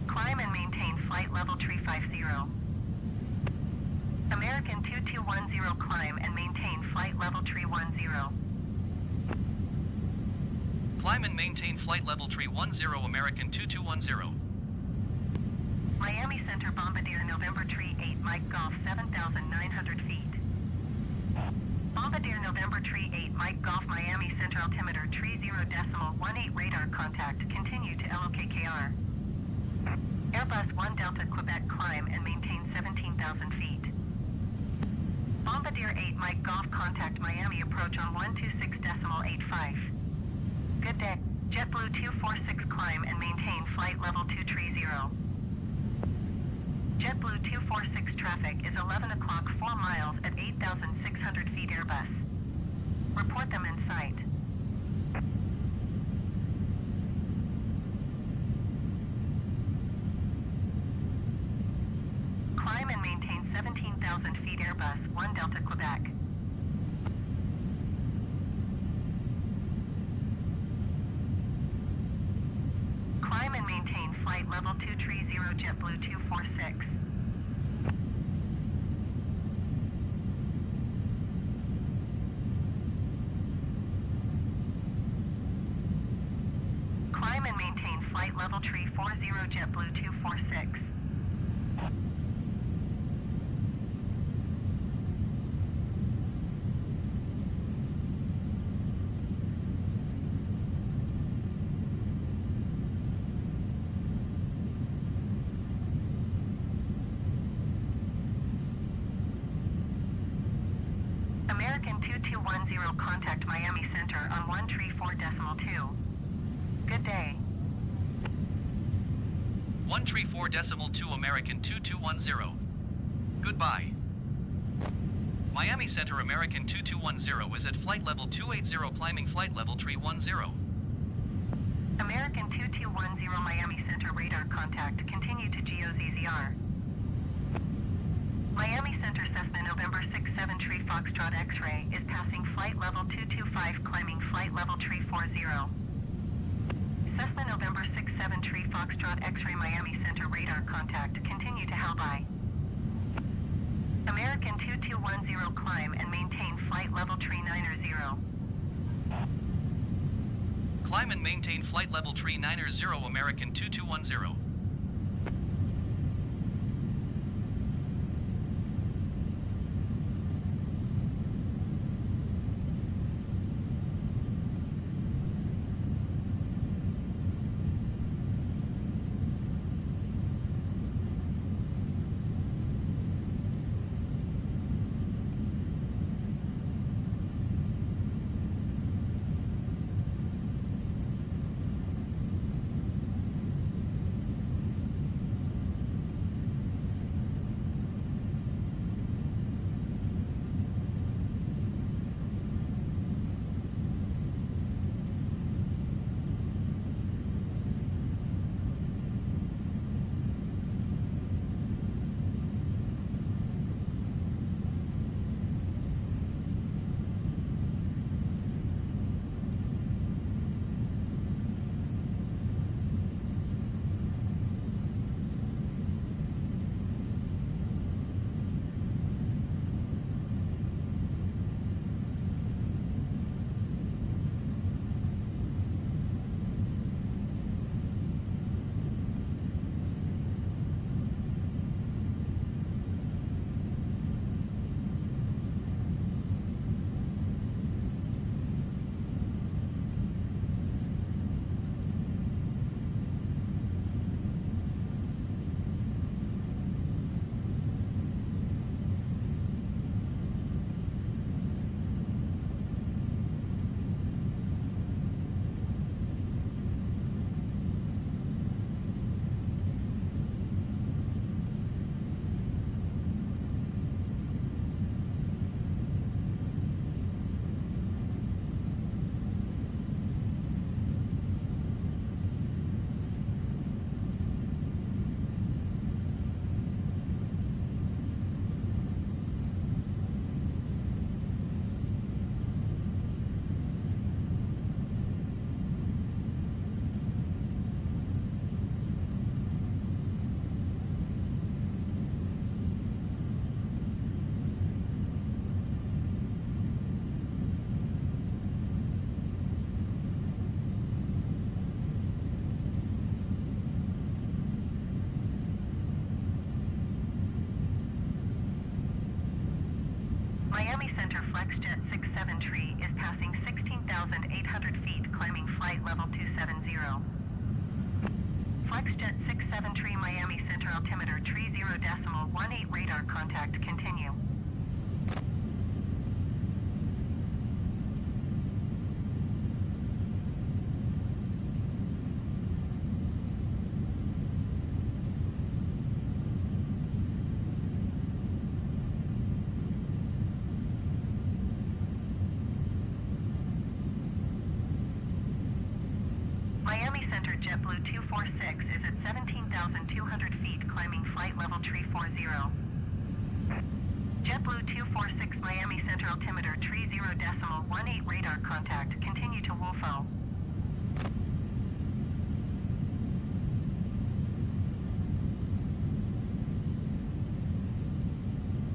Climb and maintain flight level 350. American 2210 climb and maintain flight level 310. Climb and maintain flight level 310 American 2210. Miami Center Bombardier November Tree 8 Mike Golf 7,900 feet. Bombardier November Tree 8 Mike Golf Miami Center altimeter tree 0.18 radar contact. Continue to LOKKR. Airbus 1 Delta Quebec climb and maintain 17,000 feet. Bombardier 8 Mike Golf contact Miami approach on 126.85. Good day. JetBlue 246 climb and maintain flight level 230. JetBlue 246 traffic is 11 o'clock 4 miles at 8,600 feet Airbus. Report them in sight. Climb and maintain 17,000 feet Airbus 1 Delta Quebec. Climb and maintain flight level 230 JetBlue 246. Climb and maintain flight level 340 JetBlue 246. American 2210 contact Miami Center on 134.2. Good day. 134.2 American 2210. Goodbye. Miami Center American 2210 is at flight level 280 climbing flight level 310. American 2210 Miami Center radar contact. Continue to GOZZR. Miami Center Foxtrot X-ray is passing flight level 225, climbing flight level 340. Cessna November 67 Tree Foxtrot X-ray Miami Center radar contact. Continue to Halby. American 2210 climb and maintain flight level 390. Climb and maintain flight level 390 American 2210. Miami Center FlexJet 67 Tree is passing 16,800 feet, climbing flight level 270. FlexJet 67 Tree Miami Center altimeter 30.18 radar contact. Continue. Miami Center JetBlue 246 is at 17,200 feet, climbing flight level 340. JetBlue 246 Miami Center altimeter 30.18 radar contact. Continue to Wolfo.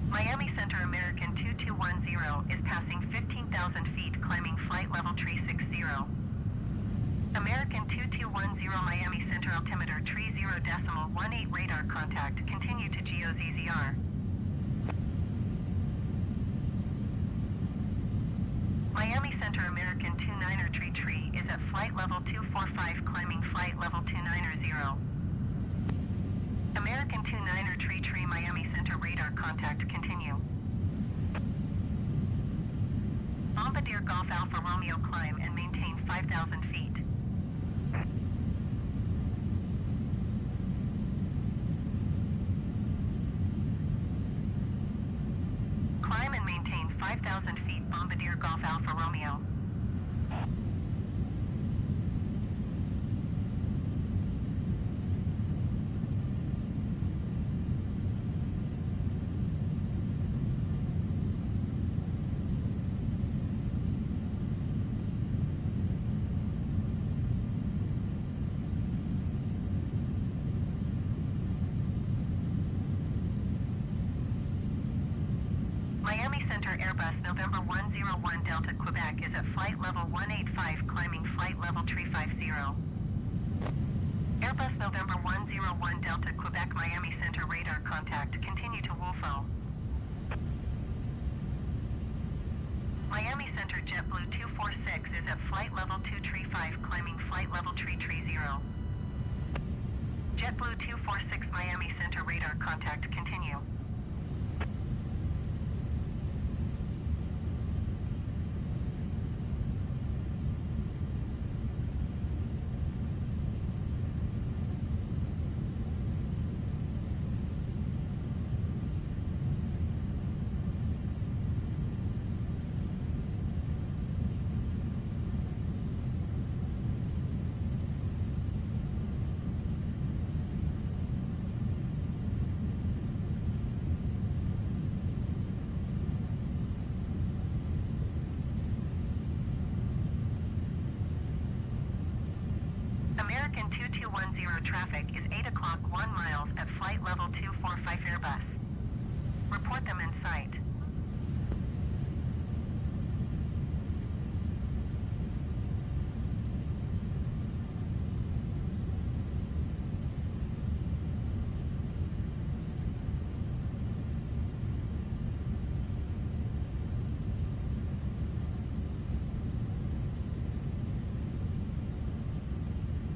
Miami Center American 2210 is passing 15,000 feet, climbing flight level 360. American 2210 Miami Center altimeter 30.18 radar contact. Continue to GOZZR. Miami Center American 293 Tree is at flight level 245, climbing flight level 290. American 293 Tree Miami Center radar contact. Continue. Bombardier Golf Alpha Romeo climb and maintain 5,000 feet. Climb and maintain 5,000 feet, Bombardier Golf Alpha Romeo. departure Airbus November 101 Delta Quebec is at flight level 185, climbing flight level 350. Airbus November 101 Delta Quebec Miami Center radar contact. Continue to WUFO. Miami Center JetBlue 246 is at flight level 235, climbing flight level 330. JetBlue 246 Miami Center radar contact. Continue. American 2210 traffic is 8 o'clock 1 miles at flight level 245 Airbus. Report them in sight.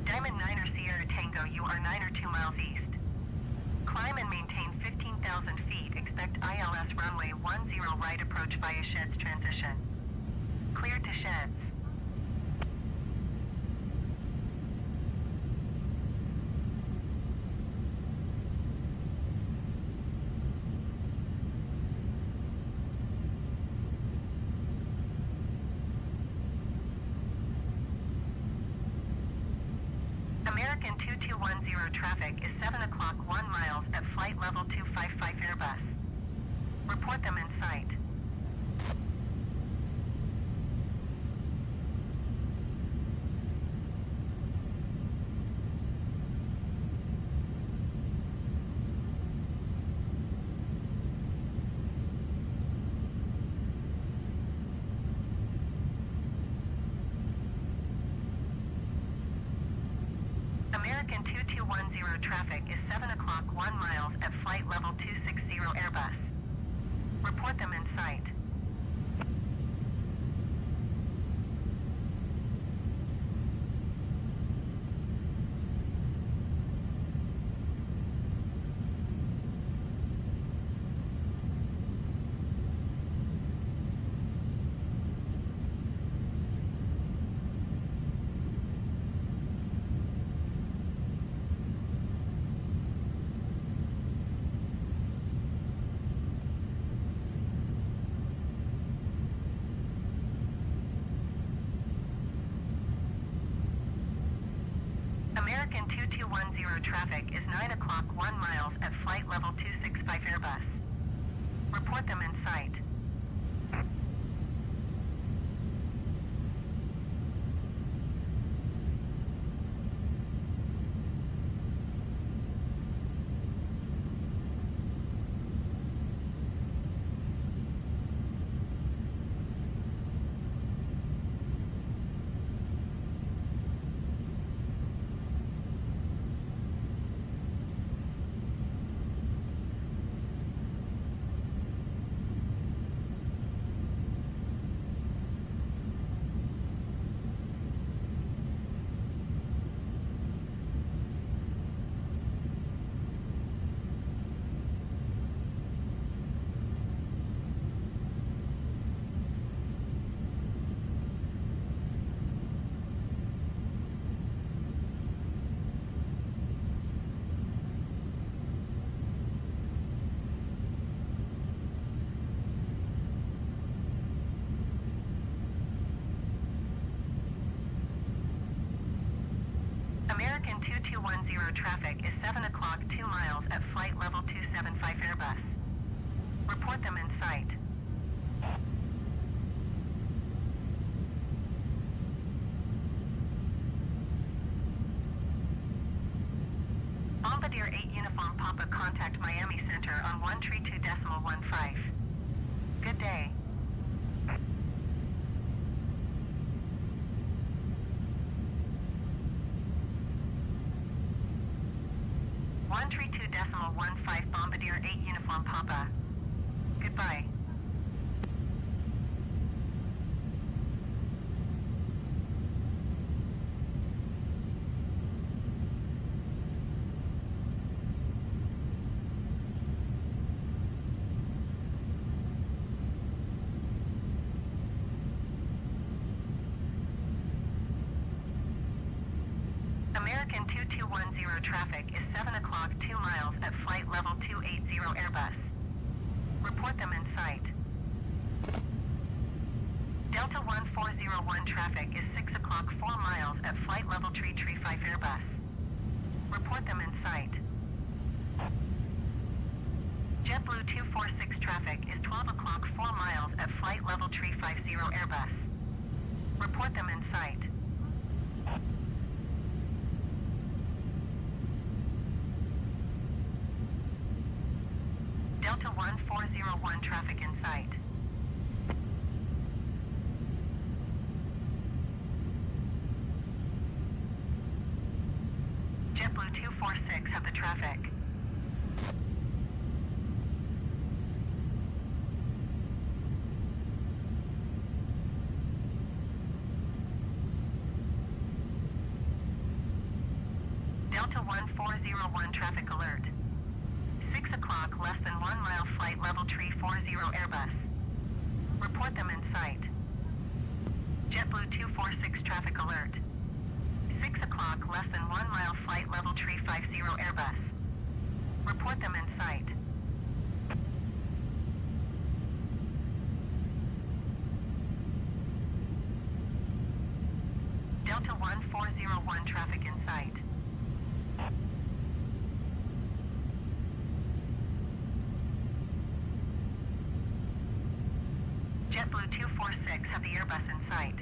Diamond 9er Sierra Tango, you are 9 or 2 miles east. Climb and maintain 15,000 feet. Expect ILS runway 10 right approach via Sheds transition. Clear to Sheds. American 2210 traffic is 7 o'clock 1 miles at flight level 255 Airbus. Report them in sight. American 2210 traffic is 7 o'clock 1 miles at flight level 260 Airbus. Report them in sight. American 2210 traffic is 9 o'clock 1 miles at flight level 265 Airbus. Report them in sight. American 2210 traffic is 7 o'clock 2 miles at flight level 275 Airbus. Report them in sight. Bombardier 8 Uniform Papa contact Miami Center on 132.15. Good day. 15 Bombardier 8 Uniform Papa. Goodbye. American 2210 traffic is 7 o'clock 2 miles at flight level 280 Airbus. Report them in sight. Delta 1401 traffic is 6 o'clock 4 miles at flight level 335 Airbus. Report them in sight. JetBlue 246 traffic is 12 o'clock 4 miles at flight level 350 Airbus. Report them in sight. Delta 1401 traffic in sight. JetBlue 246 have the traffic. Delta 1401 traffic alert. 6 o'clock, less than 1 mile flight level 340 Airbus. Report them in sight. JetBlue 246 traffic alert. 6 o'clock, less than 1 mile flight level 350 Airbus. Report them in sight. Delta 1401 traffic in sight. JetBlue 246 have the Airbus in sight.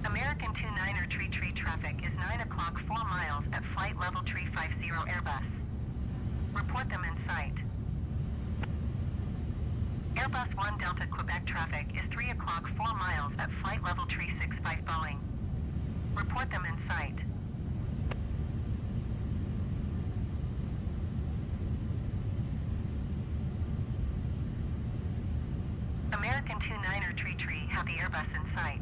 American 29er tree traffic is 9 o'clock 4 miles at flight level 350 Airbus. Report them in sight. Airbus 1 Delta Quebec traffic is 3 o'clock 4 miles at flight level 365 Boeing. Report them in sight. American 29er tree have the Airbus in sight.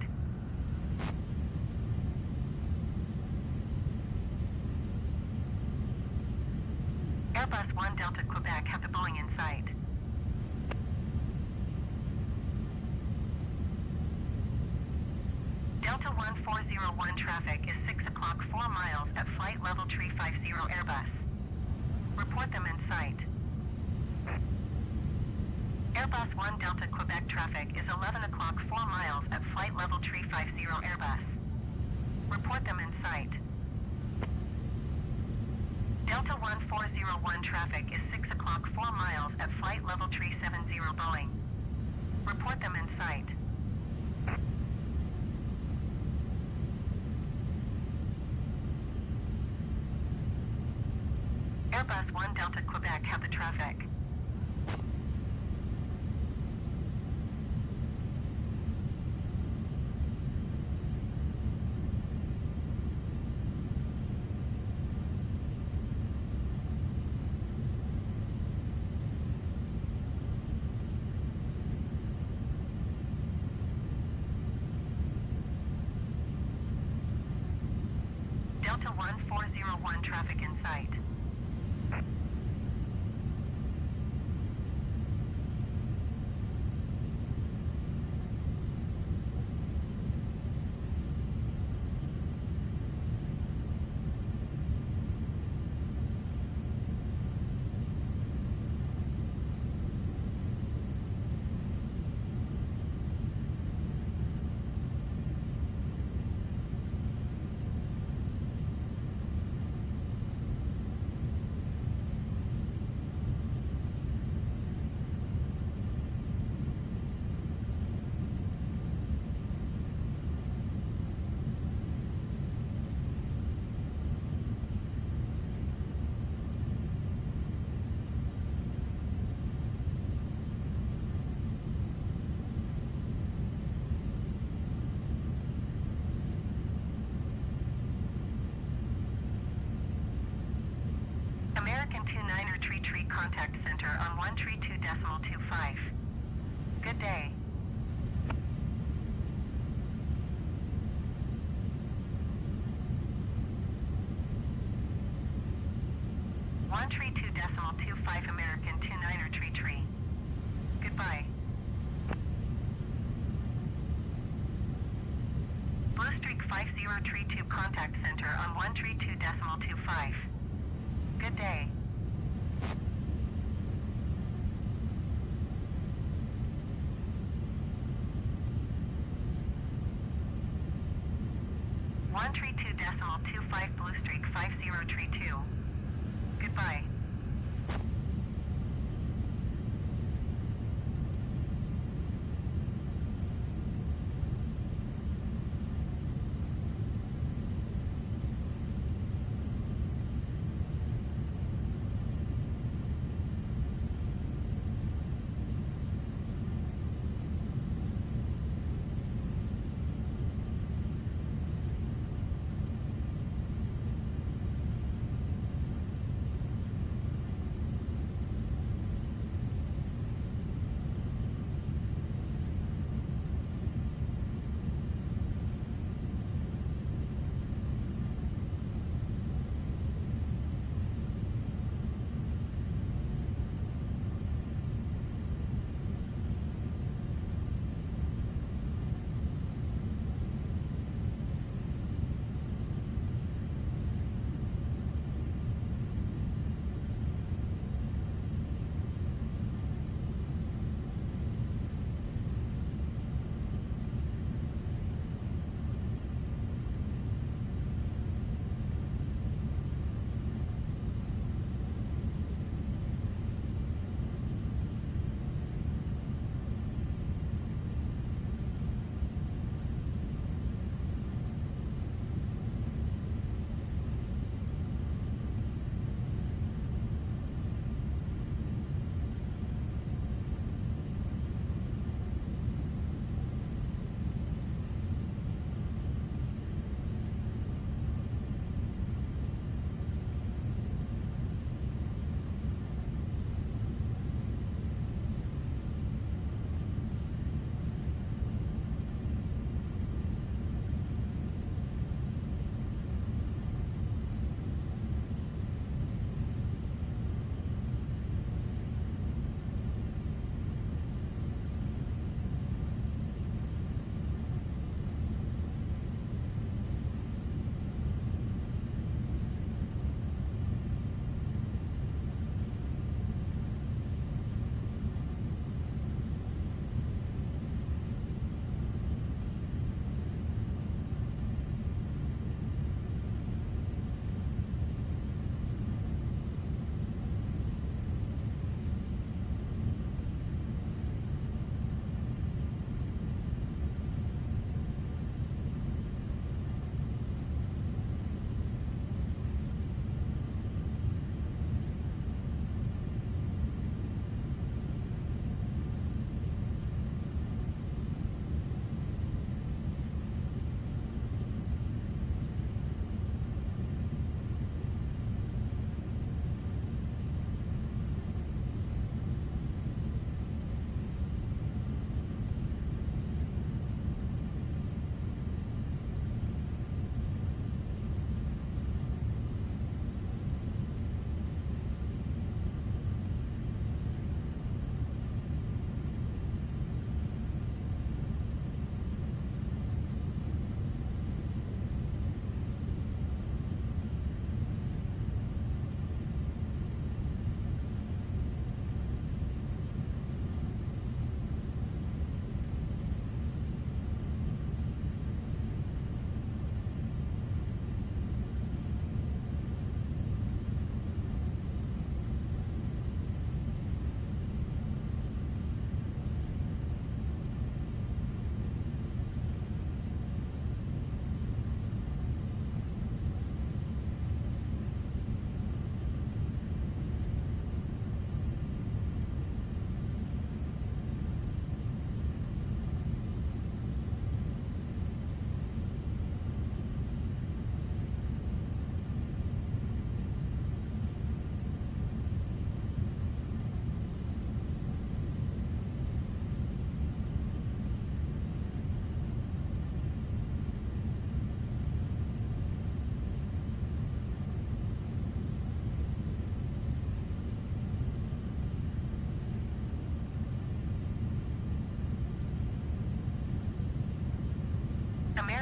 Airbus 1 Delta Quebec have the Boeing in sight. Delta 1401 traffic is 6 o'clock 4 miles at flight level 350 Airbus. Report them in sight. Airbus 1 Delta Quebec traffic is 11 o'clock 4 miles at flight level 350 Airbus. Report them in sight. Delta 1401 traffic is 6 o'clock 4 miles at flight level 370 Boeing. Report them in sight. Airbus 1 Delta Quebec have the traffic. Delta 1401 traffic in sight. American 29er Tree Contact Center on 132.25. Good day. One 132.25 American 29er Tree. Goodbye. Blue Streak 5032 Contact Center on 132.25. Good day. One 132.25 Blue Streak 5032. Goodbye.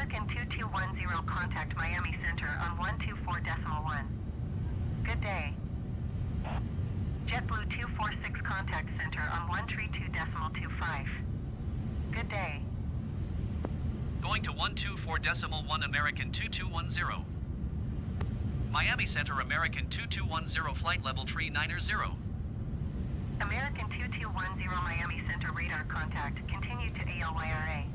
American 2210, contact Miami Center on 124.1. Good day. JetBlue 246, contact Center on 132.25. Good day. Going to 124.1 American 2210. Miami Center American 2210 flight level 390. American 2210 Miami Center radar contact. Continue to ALYRA.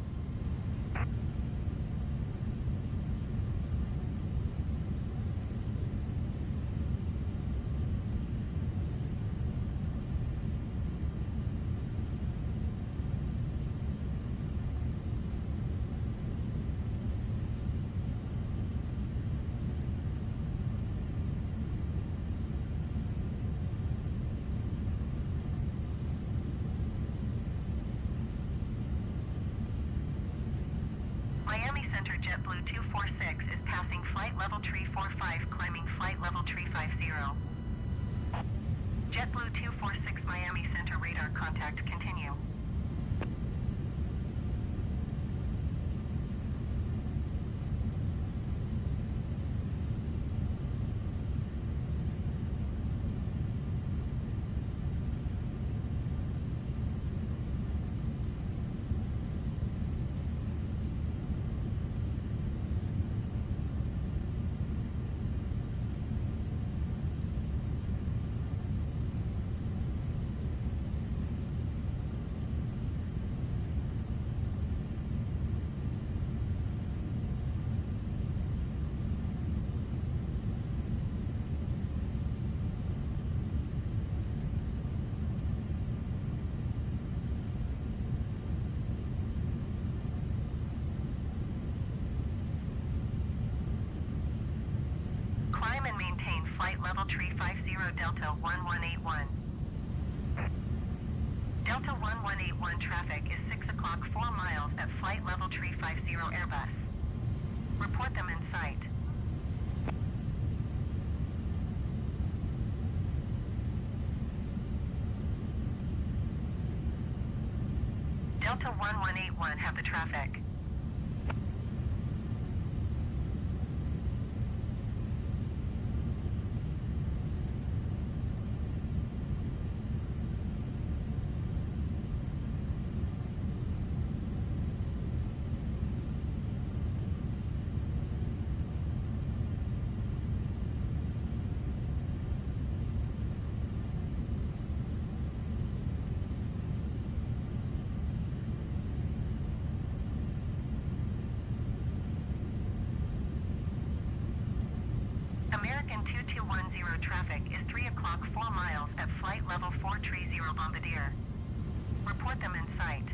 Miami Center JetBlue 246 is passing flight level 345, climbing flight level 350. JetBlue 246 Miami Center radar contact. Continue. Climb and maintain flight level 350 Delta 1181. Delta 1181 traffic is 6 o'clock 4 miles at flight level 350 Airbus. Report them in sight. Delta 1181 have the traffic. American 2210 traffic is 3 o'clock 4 miles at flight level 430 Bombardier. Report them in sight.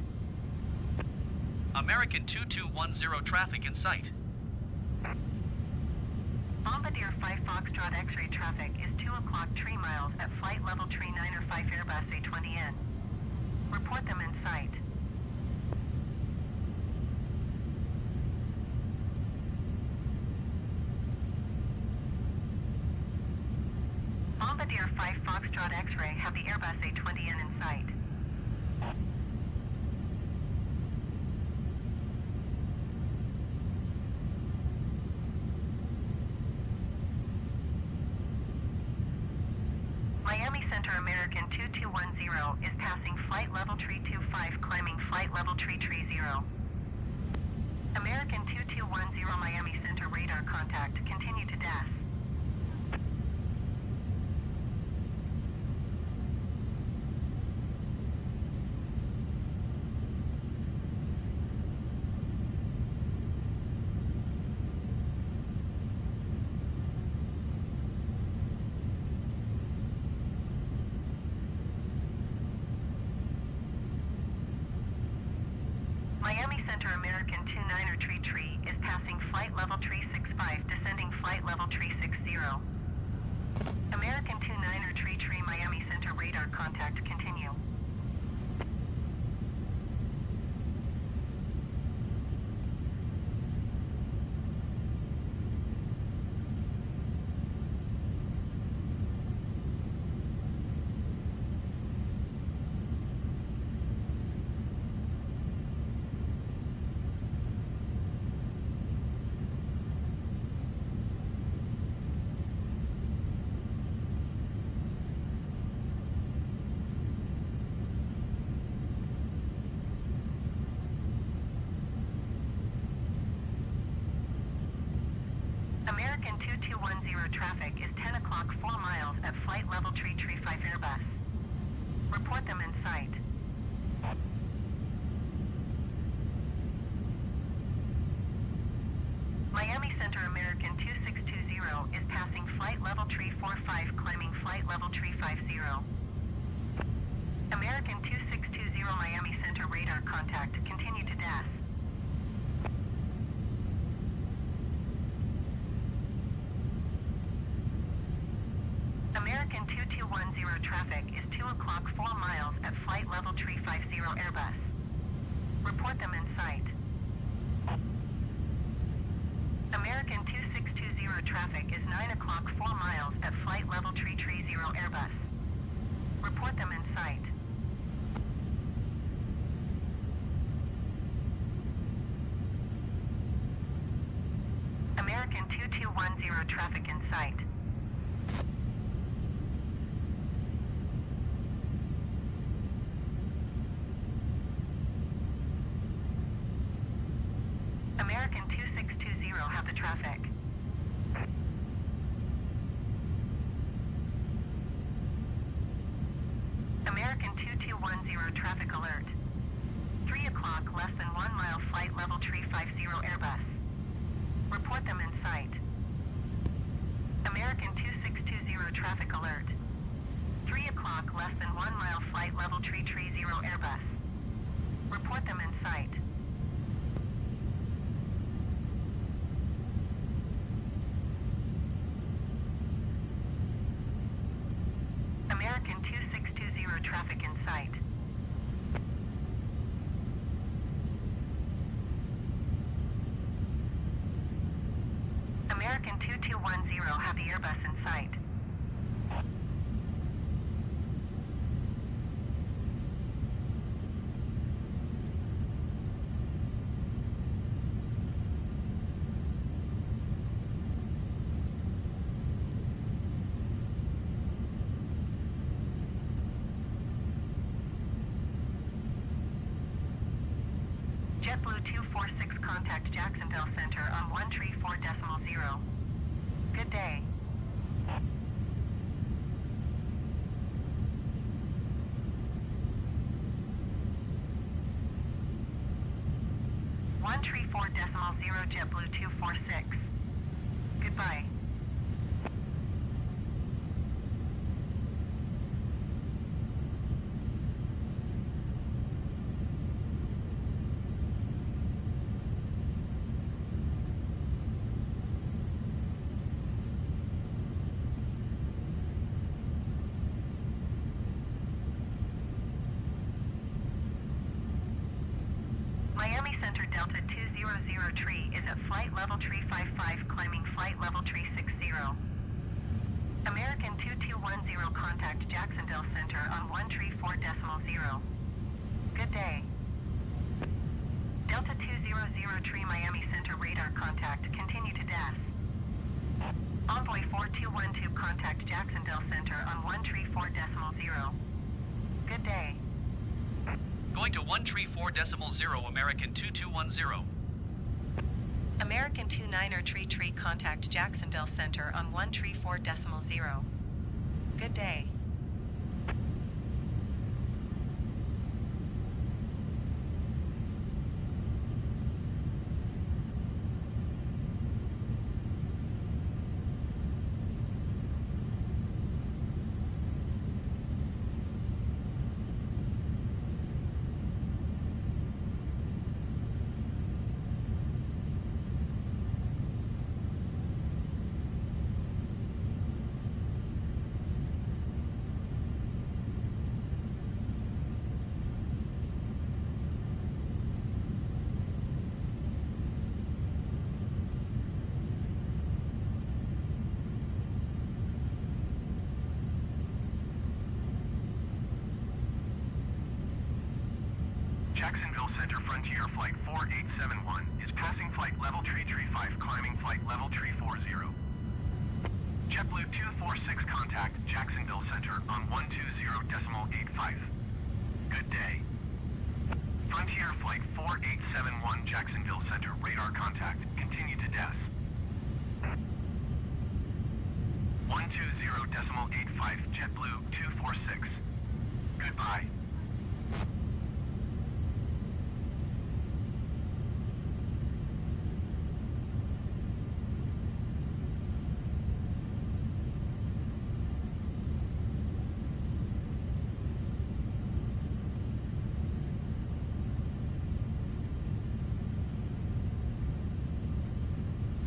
American 2210 traffic in sight. Bombardier 5 Foxtrot X-ray traffic is 2 o'clock 3 miles at flight level 395 Airbus A20N. Report them in sight. Bombardier 5 Foxtrot X-ray have the Airbus A20N in sight. Miami Center American 2210 is passing flight level 325, climbing flight level 330. American 2210 Miami Center radar contact. Continue to DAS. Miami Center American 2933 is passing flight level 365, descending flight level 360. American 2933 Miami Center radar contact. Continue. 2210 traffic is 10 o'clock 4 miles at flight level 335 Airbus. Report them in sight. Miami Center American 2620 is passing flight level 345, climbing flight level 350. American 2620 Miami Center radar contact, continue to DAS. American 2210 traffic is 2 o'clock 4 miles at flight level 350 Airbus. Report them in sight. American 2620 traffic is 9 o'clock 4 miles at flight level 330 Airbus. Report them in sight. American 2210 traffic in sight. American 2620 have the traffic. American 2210 traffic alert. 3 o'clock less than 1 mile flight level 350 Airbus. Report them in sight. American 2620 traffic alert. 3 o'clock less than 1 mile flight level 330 Airbus. Report them in sight. American 2620 traffic in sight. American 2210 have the Airbus in sight. JetBlue 246 contact Jacksonville Center on 134.0. Good day. One 134.0 JetBlue 246. Goodbye. Miami Center Delta 200 is at flight level 355, climbing flight level 360. American 2210 contact Jacksonville Center on 134.0. Good day. Delta 200 Miami Center radar contact, continue to DAS. Envoy 4212 contact Jacksonville Center on 134.0. Good day. Going to 134.0 American 2210. American 2933 contact Jacksonville Center on 134.0. Good day. Jacksonville Center Frontier Flight 4871 is passing flight level 335, climbing flight level 340. JetBlue 246 contact Jacksonville Center on 120.85. Good day. Frontier Flight 4871 Jacksonville Center radar contact. Continue to DES. 120.85, JetBlue 246. Goodbye.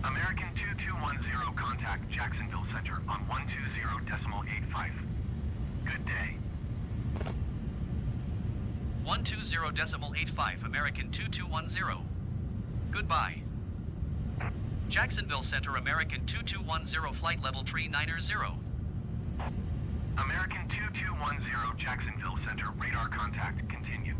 American 2210, contact Jacksonville Center on 120.85. Good day. 120.85, American 2210. Goodbye. Jacksonville Center, American 2210, flight level 390. American 2210, Jacksonville Center, radar contact, continue.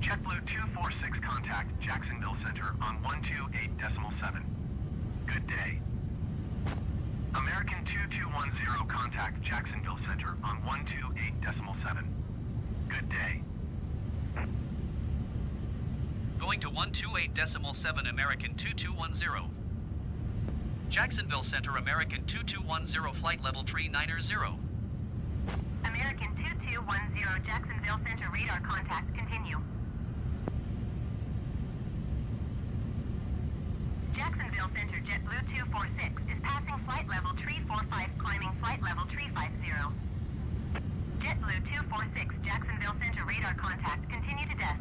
JetBlue 246, contact Jacksonville Center on 128.7. Good day. American 2210, contact Jacksonville Center on 128.7. Good day. Going to 128.7, American 2210. Jacksonville Center, American 2210, flight level 390. American 2210, Jacksonville Center, radar contact, continue. Jacksonville Center, JetBlue 246 is passing flight level 345, climbing flight level 350. JetBlue 246, Jacksonville Center, radar contact, continue to Des.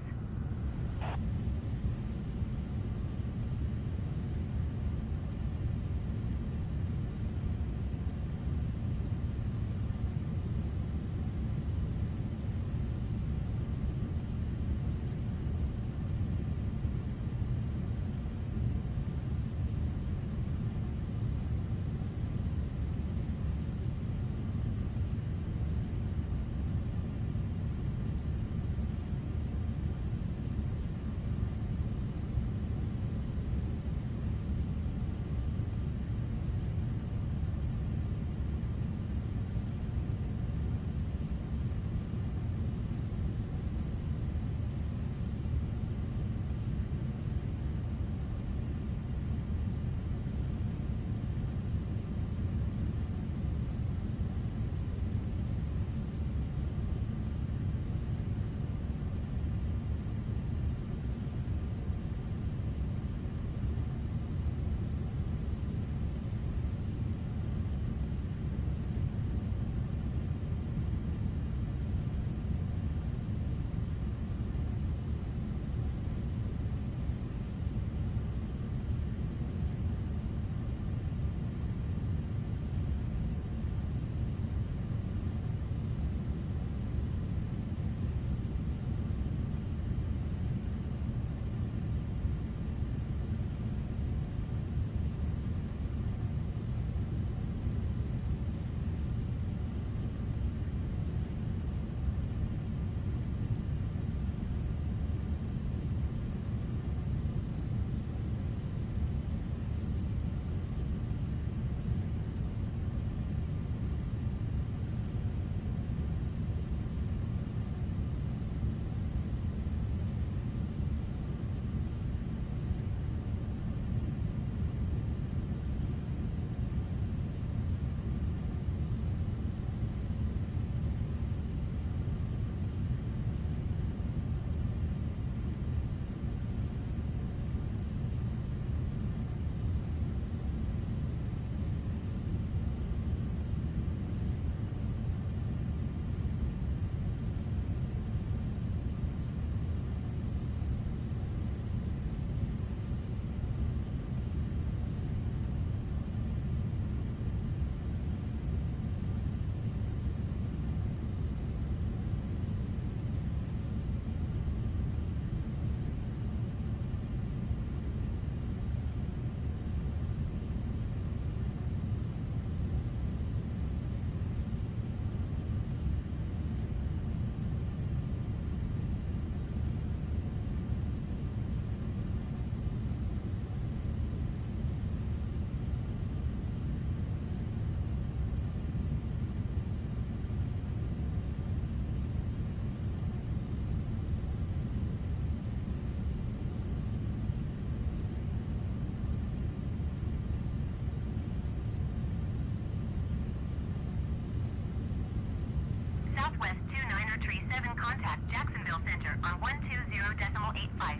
contact Jacksonville Center on 120.85.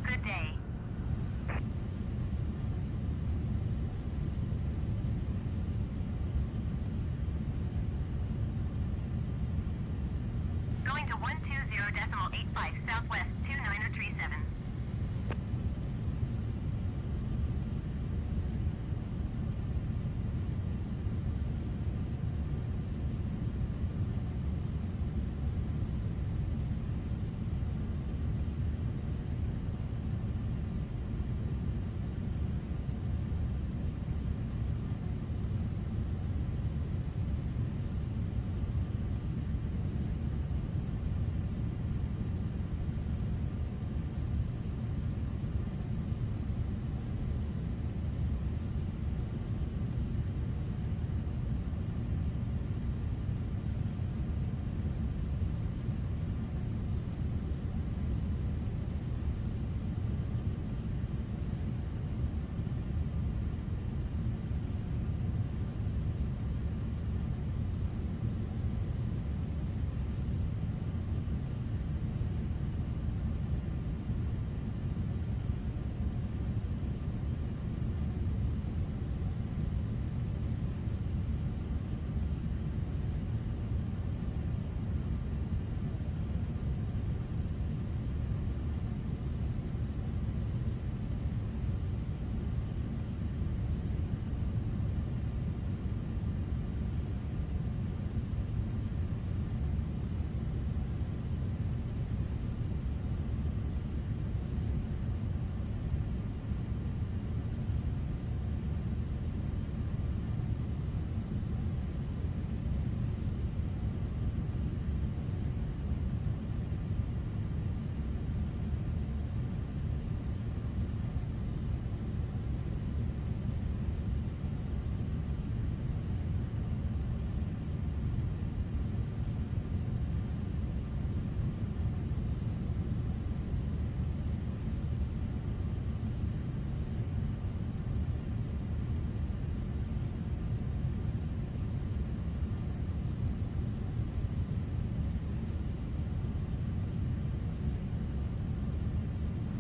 Good day. Going to 120.85 Southwest 2937.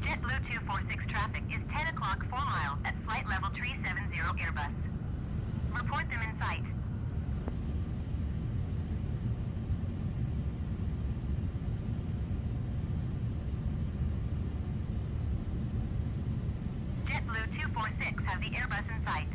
JetBlue 246 traffic is 10 o'clock 4 miles at flight level 370 Airbus. Report them in sight. JetBlue 246 have the Airbus in sight.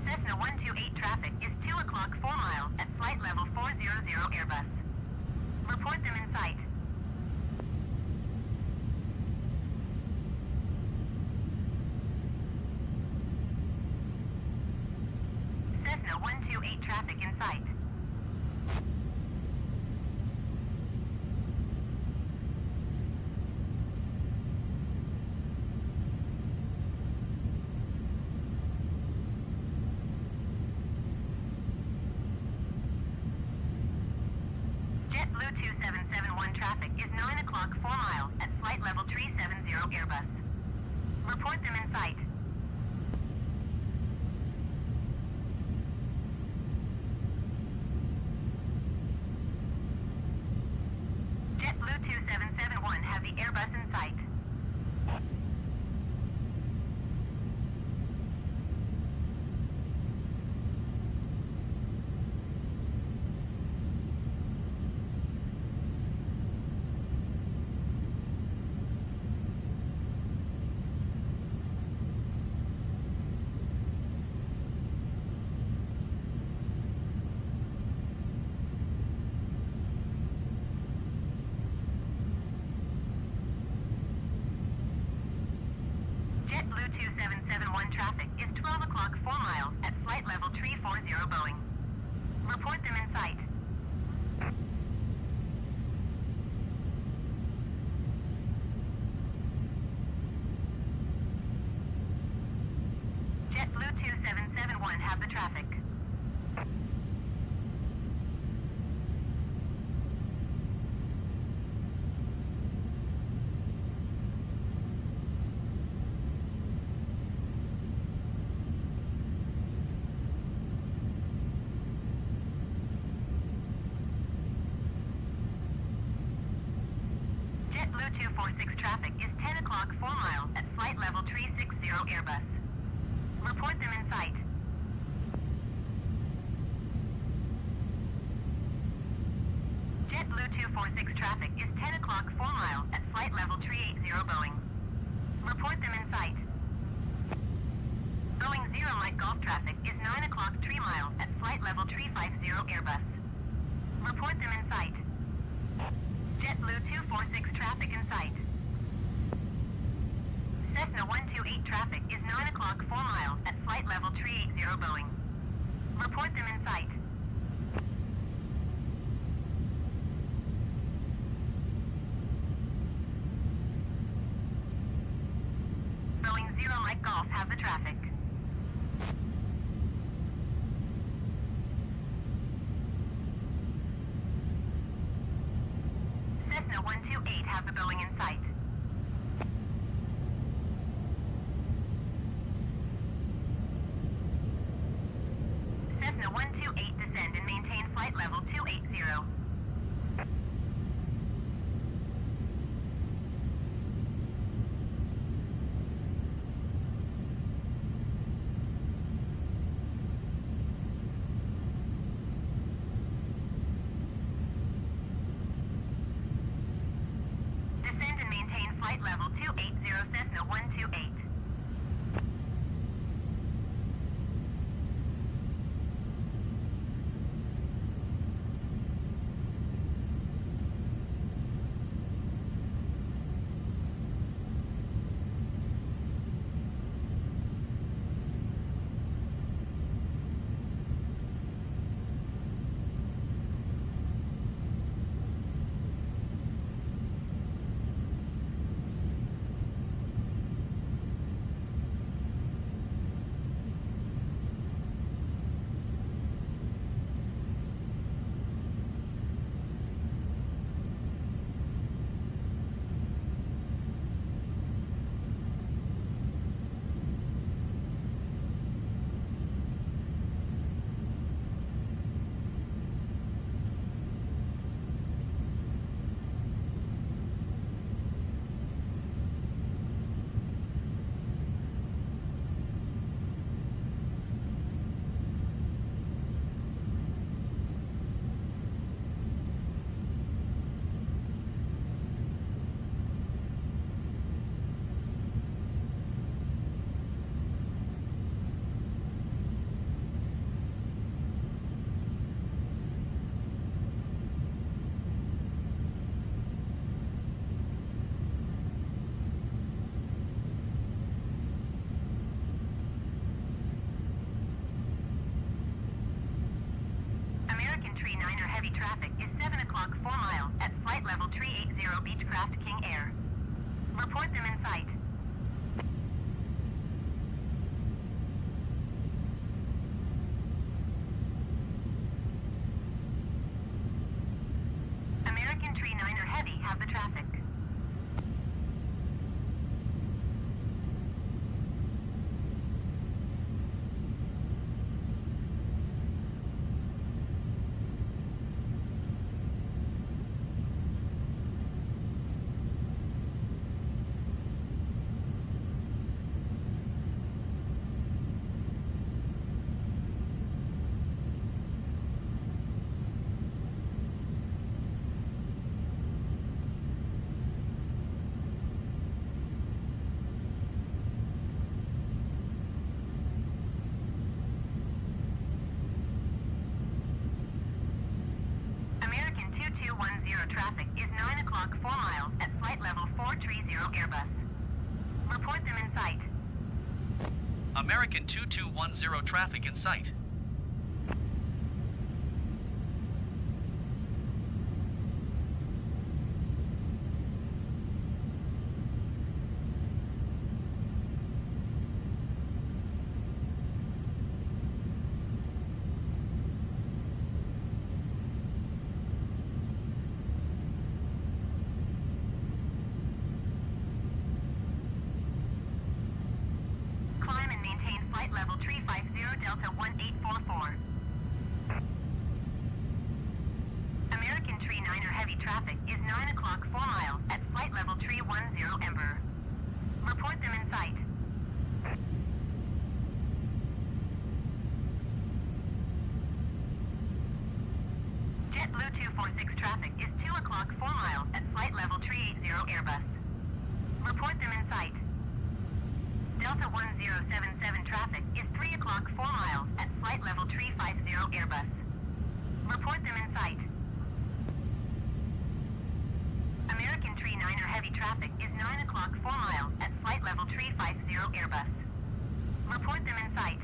Cessna 128 traffic is 2 o'clock 4 miles at flight level 400 Airbus. Report them in sight. Cessna 128 traffic in sight. JetBlue 2771 traffic is 9 o'clock 4 miles at flight level 370 Airbus. Report them in sight. JetBlue 2771 have the Airbus in sight. JetBlue 2771 traffic is 12 o'clock 4 miles at flight level 340 Boeing. Report them in sight. JetBlue 2771 have the traffic. JetBlue 246 traffic is 10 o'clock 4 miles at flight level 360 Airbus. Report them in sight. JetBlue 246 traffic is 10 o'clock 4 miles at flight level 380 Boeing. Report them in sight. Boeing 0 Mike Golf traffic is 9 o'clock 3 miles at flight level 350 Airbus. Report them in sight. JetBlue 246 traffic in sight. Cessna 128 traffic is 9 o'clock 4 miles at flight level 380 Boeing. Report them in sight. Boeing 0 Mike Golf have the traffic. Cessna 128 have the Boeing in sight. Cessna 128 descend and maintain flight level 280. Descend and maintain flight level 280 Cessna 128. Heavy traffic is 7 o'clock 4 miles at flight level 380 Beechcraft King Air. Report them in sight. American Tree 9er Heavy have the traffic. Traffic is 9 o'clock 4 miles at flight level 430 Airbus. Report them in sight. American 2210 traffic in sight. Flight level 350 Delta 1844. American 39er heavy traffic is 9 o'clock 4 miles at flight level 310 Ember. Report them in sight. JetBlue 246 traffic is 2 o'clock 4 miles at flight level 380 Airbus. Report them in sight. Delta 1077 traffic is 3 o'clock 4 miles at flight level 350 Airbus. Report them in sight. American 39er heavy traffic is 9 o'clock 4 miles at flight level 350 Airbus. Report them in sight.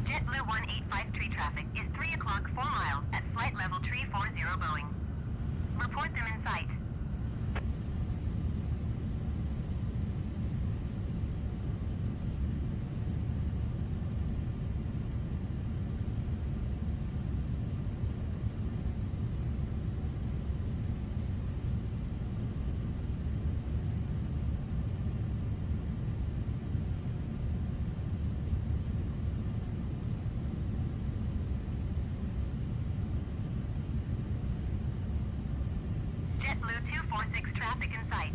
JetBlue 1853 traffic is 3 o'clock 4 miles at flight level 340 Boeing. Report them in sight. JetBlue 246 traffic in sight.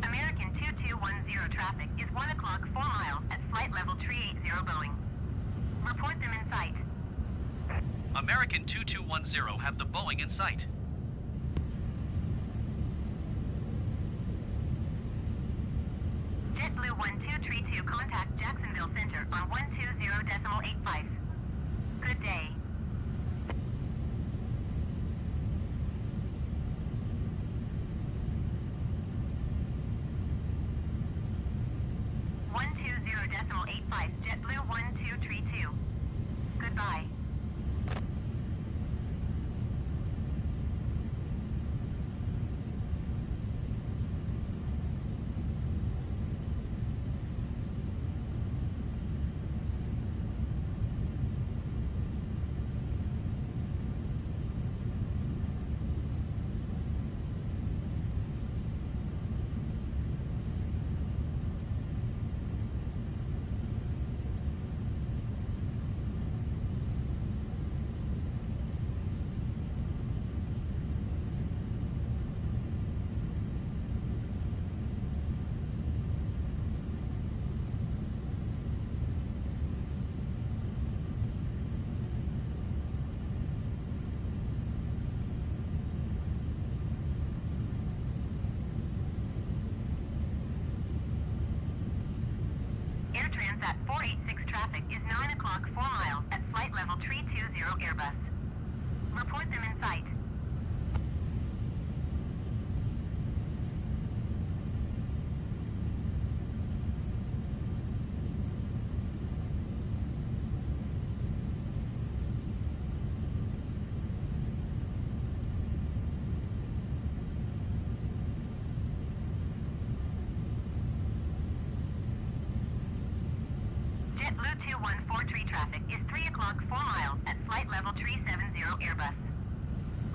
American 2210 traffic is 1 o'clock 4 miles at flight level 380 Boeing. Report them in sight. American 2210 have the Boeing in sight. JetBlue 1232 contact Jacksonville Center on 120.85. Good day. JetBlue 1232. Goodbye. At 486 traffic is 9 o'clock 4 miles at flight level 320 Airbus. Report them in sight. JetBlue 2143 traffic is 3 o'clock 4 miles at flight level 370 Airbus.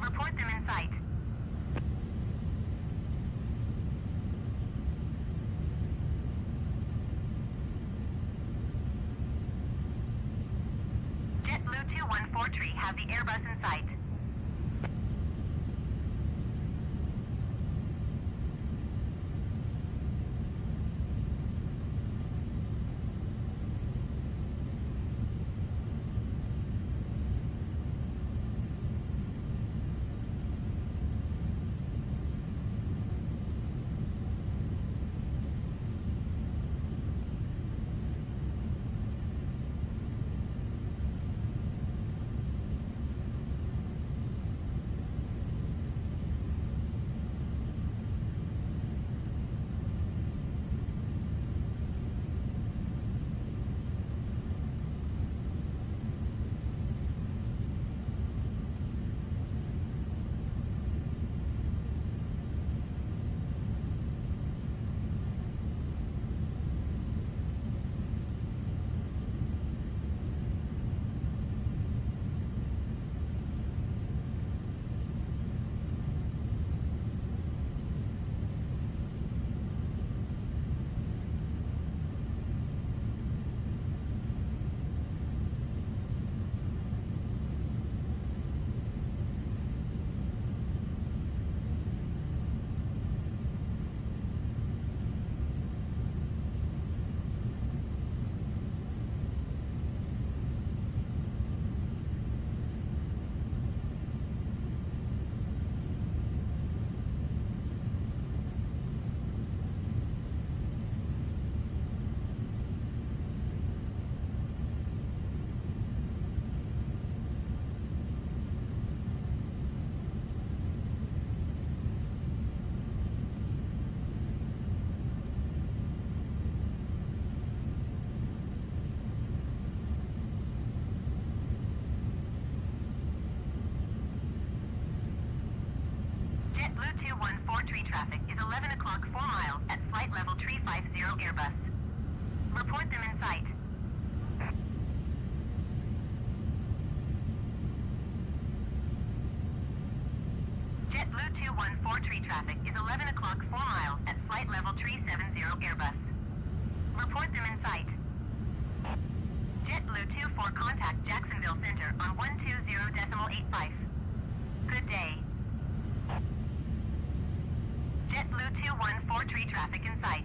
Report them in sight. JetBlue 2143 have the Airbus in sight. traffic is 11 o'clock 4 miles at flight level 350 Airbus. Report them in sight. JetBlue 2143 traffic is 11 o'clock 4 miles at flight level 370 Airbus. Report them in sight. JetBlue 24 contact Jacksonville Center on 120.85. Good day. JetBlue 2143 traffic in sight.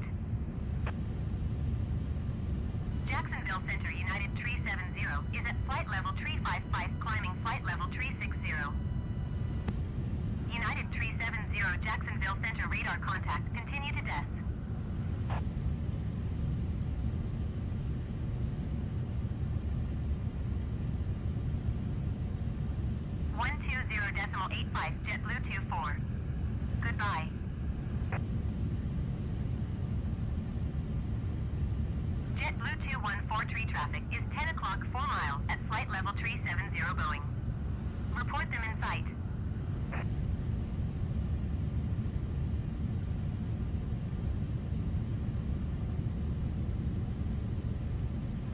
Jacksonville Center United 370 is at flight level 355 climbing flight level 360. United 370 Jacksonville Center radar contact. Continue to desk. .85 JetBlue 24. Goodbye. JetBlue 2143 traffic is 10 o'clock 4 miles at flight level 370 Boeing. Report them in sight.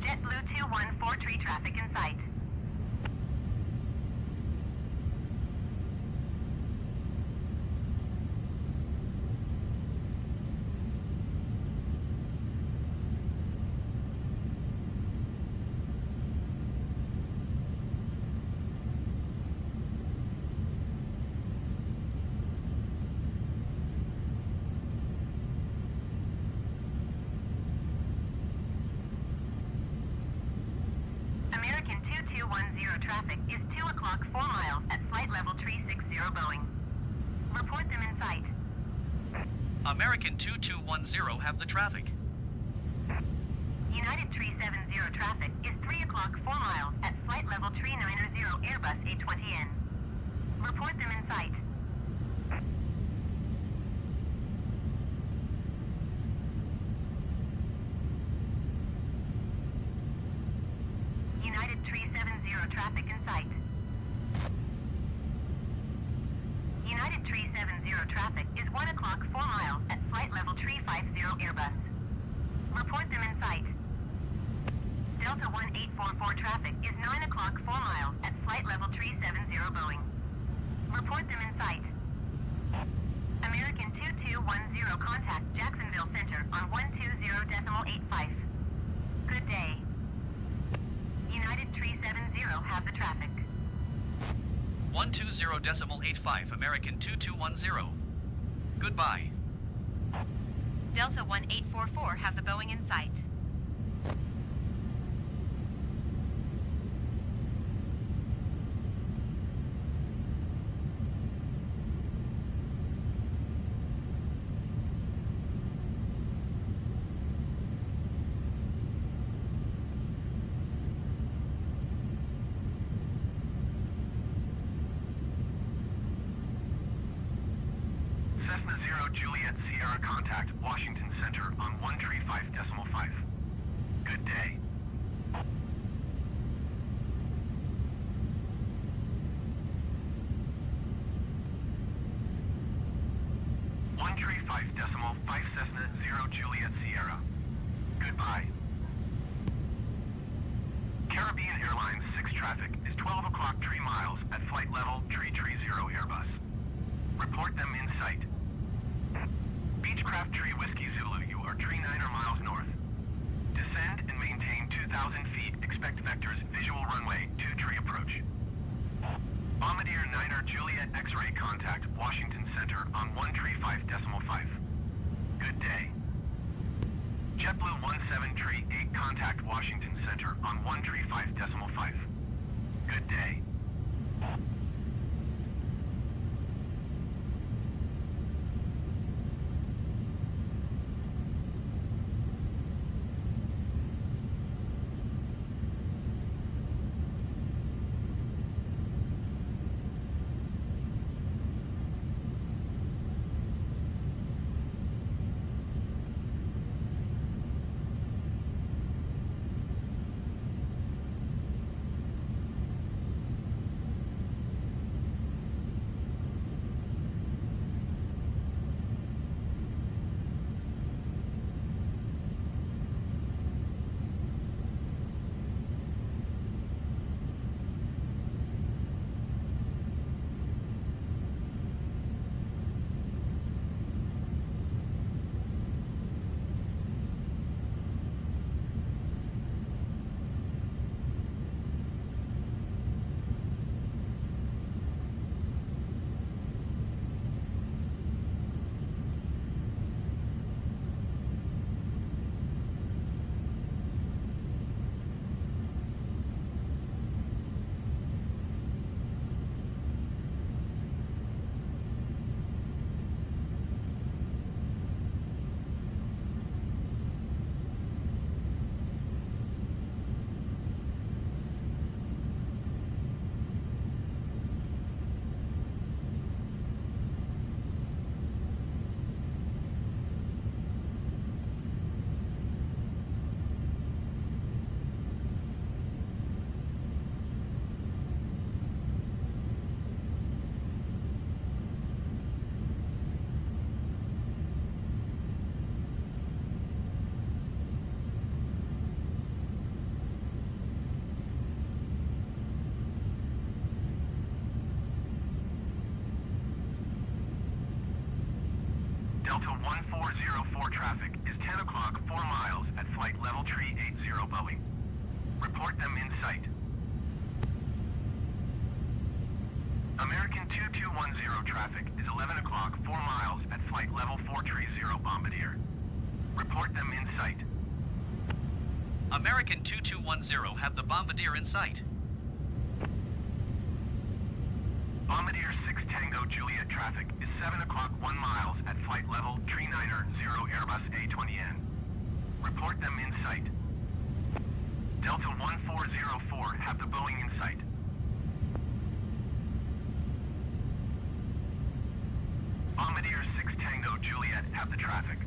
JetBlue 2143 traffic in sight. American 2210 traffic is 2 o'clock 4 miles at flight level 360 Boeing. Report them in sight. American 2210 have the traffic. United 370 traffic is 3 o'clock 4 miles at flight level 390 Airbus A20N. Report them in sight. United 370 traffic in sight. United 370 traffic is 1 o'clock 4 miles at flight level 350 Airbus. Report them in sight. Delta 1844 traffic is 9 o'clock 4 miles at flight level 370 Boeing. Report them in sight. American 2210 contact Jacksonville Center on 120.85. Good day. United 370 have the traffic. 120.85 American 2210. Goodbye. Delta 1844 have the Boeing in sight. Cessna 0 Juliet Sierra contact Washington Center on 135.5. Good day. One tree 5.5 Cessna 0 Juliet Sierra. Goodbye. Caribbean Airlines 6 traffic is 12 o'clock 3 miles at flight level 330 Airbus. Report them in sight. Beechcraft Tree Whiskey Zulu, you are tree 9 miles north. Descend and maintain 2,000 feet. Expect vectors visual runway 2 tree approach. Bombardier 9 Juliet X-ray contact Washington Center on 135.5. Good day. JetBlue 17 tree 8 contact Washington Center on 135.5. Good day. Delta 1404 traffic is 10 o'clock, 4 miles at flight level tree 80 Boeing. Report them in sight. American 2210 traffic is 11 o'clock, 4 miles at flight level 430 Bombardier. Report them in sight. American 2210, have the Bombardier in sight. Bombardier 6 Tango Juliet traffic is 7 o'clock, 1 miles at flight level tree 90 Airbus A20N. Report them in sight. Delta 1404, have the Boeing in sight. Bombardier 6 Tango Juliet, have the traffic.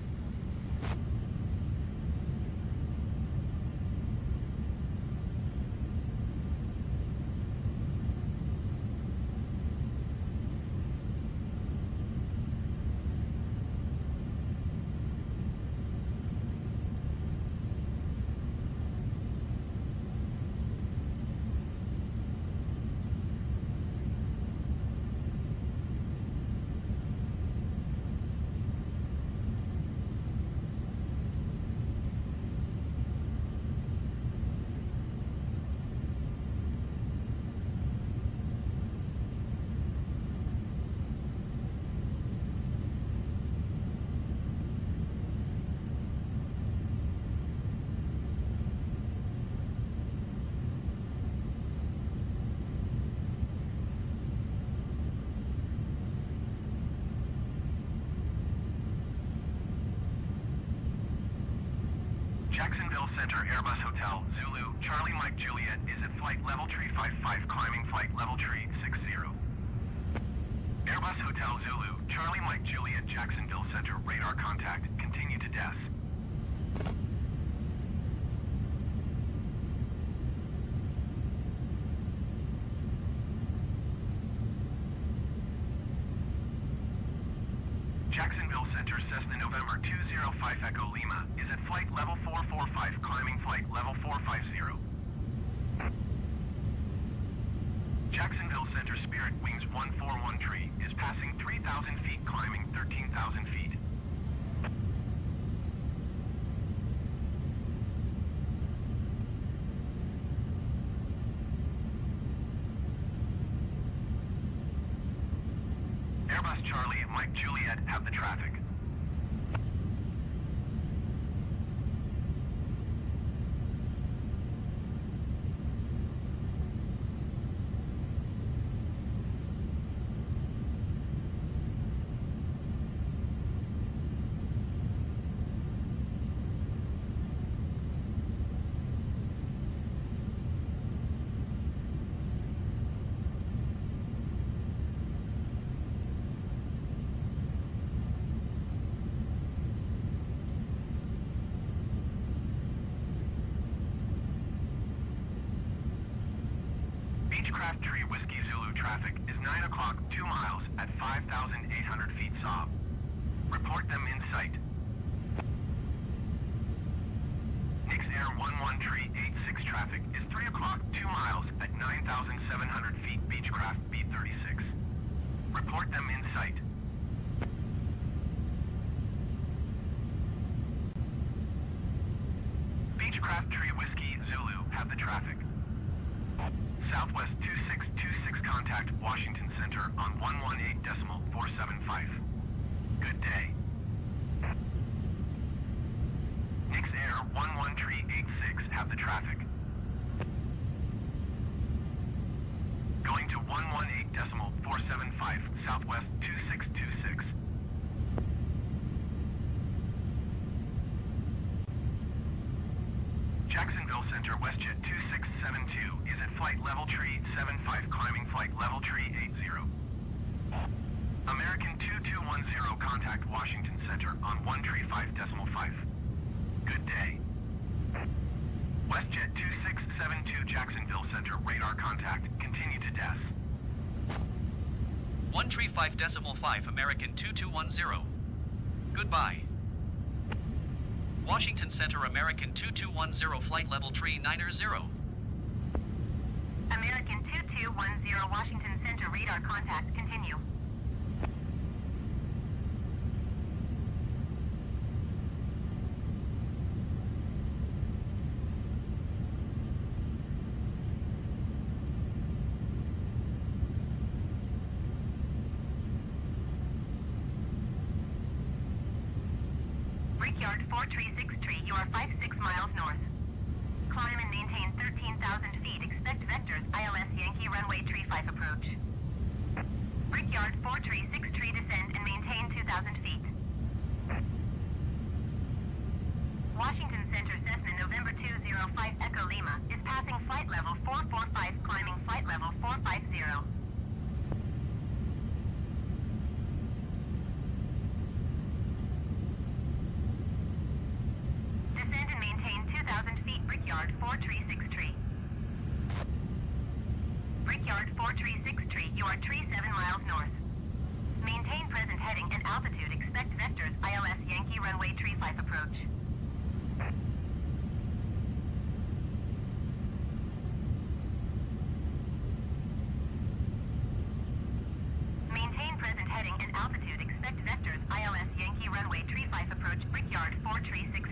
Jacksonville Center Airbus Hotel, Zulu, Charlie Mike Juliet is at flight level tree 55, climbing flight level tree 60. Airbus Hotel Zulu, Charlie Mike Juliet, Jacksonville Center, radar contact, continue to desk. Jacksonville Center, Cessna November 205 Echo Lima is at flight level 445, climbing flight level 450. Jacksonville Center Spirit Wings 141 tree is passing 3,000 feet, climbing 13,000 feet. Airbus Charlie, Mike Juliet, have the traffic. Beechcraft Tree Whiskey Zulu traffic is 9 o'clock, 2 miles at 5,800 feet SOB. Report them in sight. Nix Air 11 Tree 86 traffic is 3 o'clock, 2 miles at 9,700 feet, Beechcraft B36. Report them in sight. Beechcraft Tree Whiskey Zulu, have the traffic. Southwest 2626 contact Washington Center on 118.475. Good day. Nix Air 11 Tree 86, have the traffic. Going to 118.475, Southwest 2626. Jacksonville Center WestJet 2672 is at flight level tree 75, climbing flight level tree 80. American 2210 contact Washington Center on 135.5. Good day. WestJet 2672 Jacksonville Center, radar contact, continue to desk. 135.5, American 2210. Goodbye. Washington Center, American 2210, flight level tree 90. American 2210, Washington Center, radar contact, continue. Brickyard 436 you are 56 miles north. Climb and maintain 13,000 feet. Expect vectors, ILS Yankee runway 35 approach. Brickyard 436 descend and maintain 2,000 feet. Washington Center Cessna November 205 Echo Lima is passing flight level 445, climbing flight level 450. Descend and maintain 2,000 feet. Brickyard 436 Brickyard 436 you are 37 miles north. Maintain present heading and altitude. Expect vectors, ILS Yankee runway 35 approach. Maintain present heading and altitude. Expect vectors, ILS Yankee runway 35 approach. Brickyard 436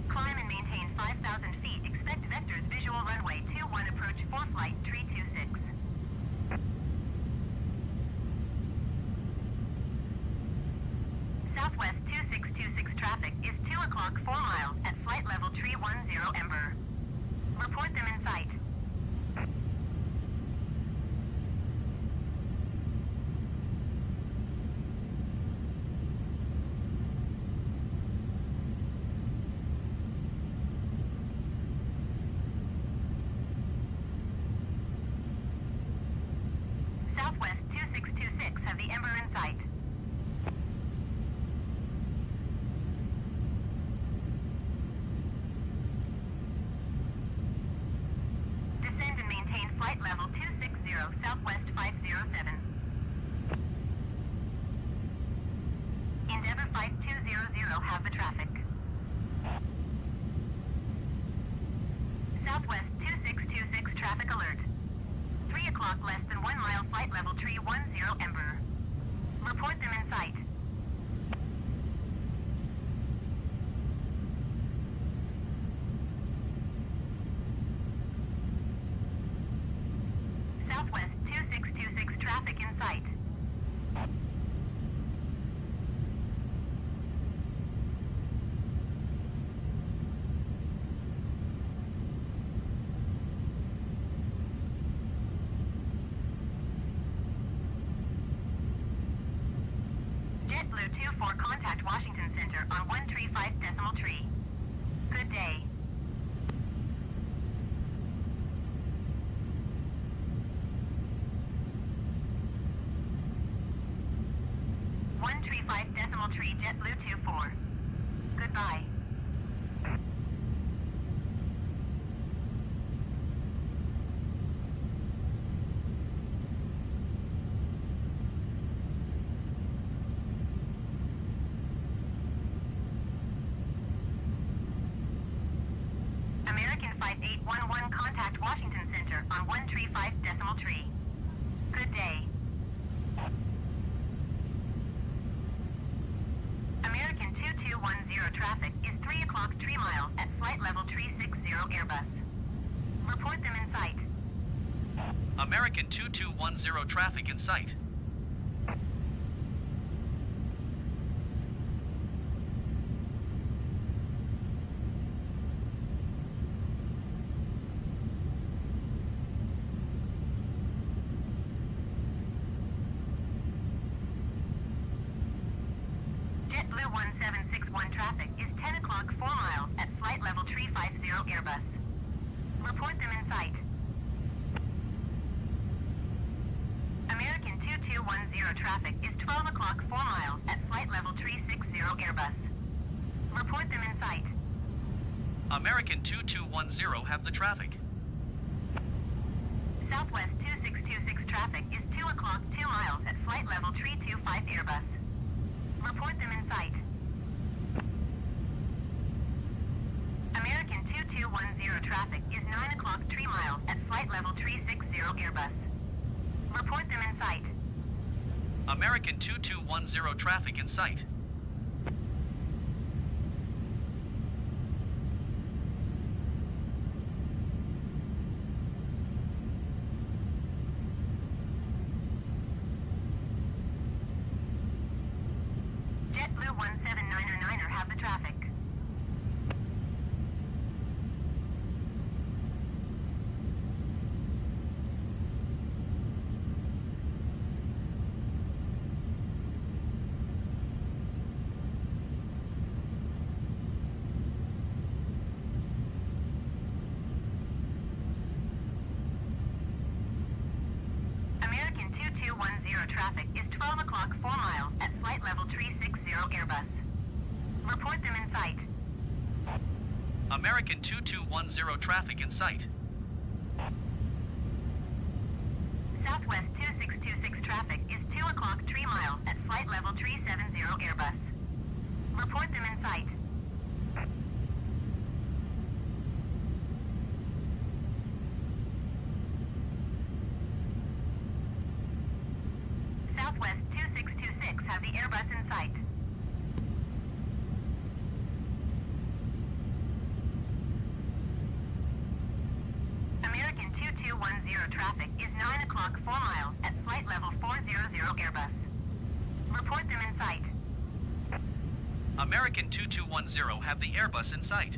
Climb and maintain 5,000 feet. Expect vectors, visual runway 21 approach for flight 326. Southwest 2626 traffic is 2 o'clock 4 miles at flight level 310 Ember. Report them in sight. Southwest 2626 have the Ember in sight. Descend and maintain flight level 260, Southwest 507. Endeavor 5200 have the traffic. Southwest 2626 traffic alert. 3 o'clock less than 1 mile flight level 310 Ember. Report them in sight. Southwest 2626 traffic in sight. JetBlue 24 contact Washington Center on 135.3. Good day. JetBlue 24. Goodbye. American 5811 contact Washington Center on 135.3. Good day. American 2210 traffic is 3 o'clock 3 miles at flight level 360 Airbus. Report them in sight. American 2210 traffic in sight. JetBlue 1761 traffic is 10 o'clock 4 miles at flight level 350 Airbus. Report them in sight. American 2210 traffic is 12 o'clock 4 miles at flight level 360 Airbus. Report them in sight. American 2210 have the traffic. Southwest 2626 traffic is 2 o'clock 2 miles at flight level 325 Airbus. Report them in sight. American 2210 traffic is 9 o'clock 3 miles at flight level 360 Airbus. Report them in sight. American 2210 traffic in sight. JetBlue 1799er have the traffic. American 2210 traffic is 12 o'clock 4 miles at flight level 360 Airbus. Report them in sight. American 2210 traffic in sight. Southwest 2626 traffic is 2 o'clock 3 miles at flight level 370 Airbus. Report them in sight. Southwest 2626 have the Airbus in sight. American 2210 traffic is 9 o'clock 4 miles at flight level 400 Airbus. Report them in sight. American 2210 have the Airbus in sight.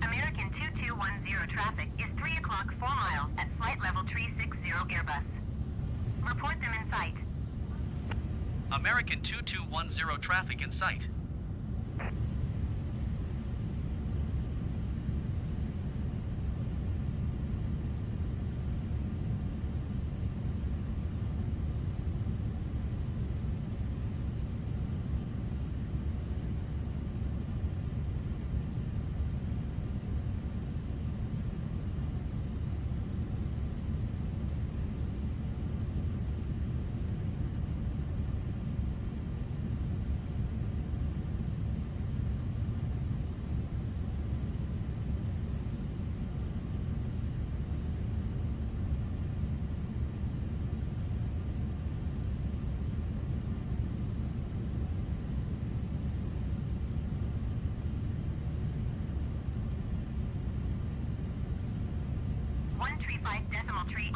American 2210 traffic is 3 o'clock 4 miles at flight level 360 Airbus. Report them in sight. American 2210 traffic in sight.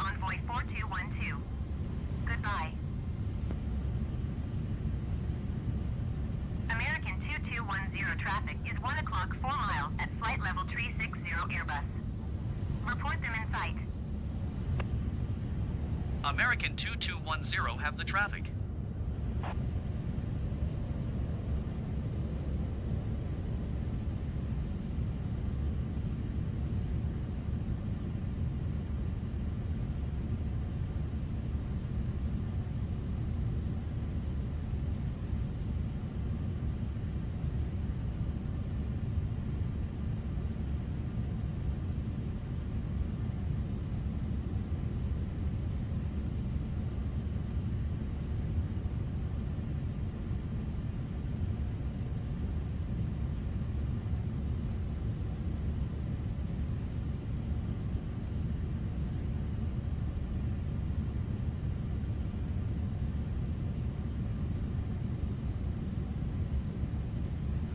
Envoy 4212. Goodbye. American 2210 traffic is 1 o'clock 4 miles at flight level 360 Airbus. Report them in sight. American 2210 have the traffic.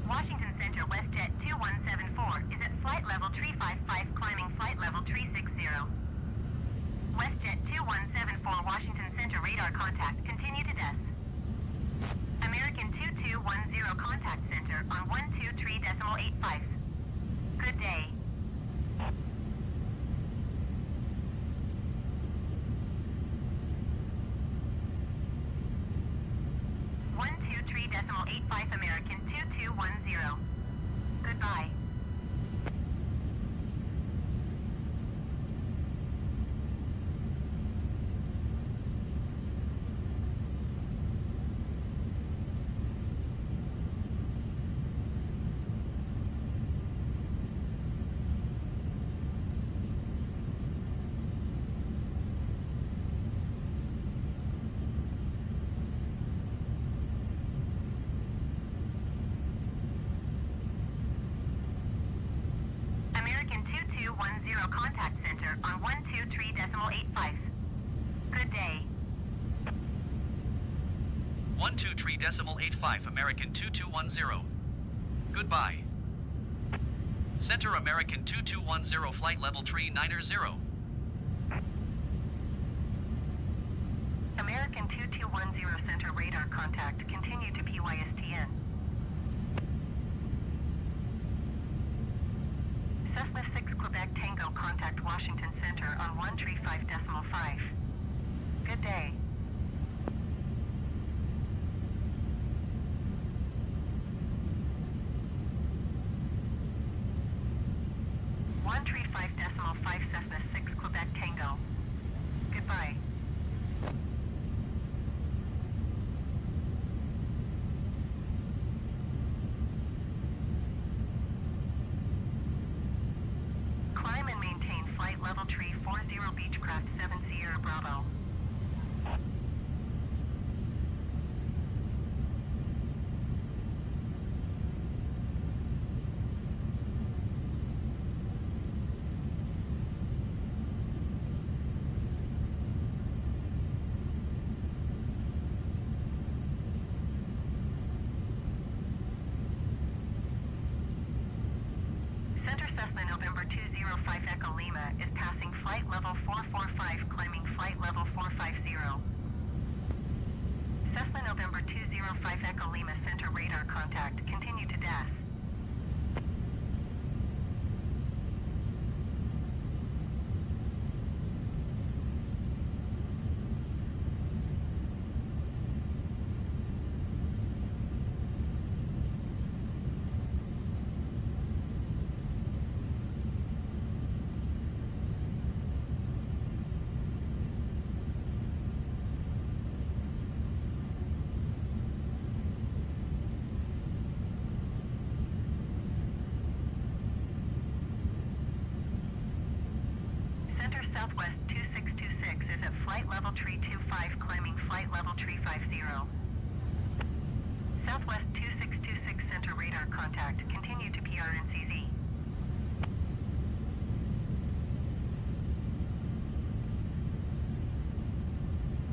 Washington Center WestJet 2174 is at flight level 355 climbing flight level 360. WestJet 2174 Washington Center radar contact continue to desk. American 2210 contact center on 123.85. Good day. 5 American 2210. Goodbye. American 2210 contact center on 123.85. Good day. 123.85 American 2210. Goodbye. Center American 2210 flight level tree 90. American 2210 center radar contact. Continue to PYSTN. Cessna 6 Quebec Tango contact Washington Center on 135.5. Good day. One 135.5 Cessna 6 Quebec Tango. Goodbye. Climb and maintain flight level tree 40 Beechcraft 7 Sierra Bravo. Center Cessna November 205 Echo Lima is passing flight level 445, climbing flight level 450. Cessna November 205 Echo Lima Center radar contact. Continue to DAS. Center Southwest 2626 is at flight level tree 25, climbing flight level tree 50. Southwest 2626 Center radar contact. Continue to PRNCZ.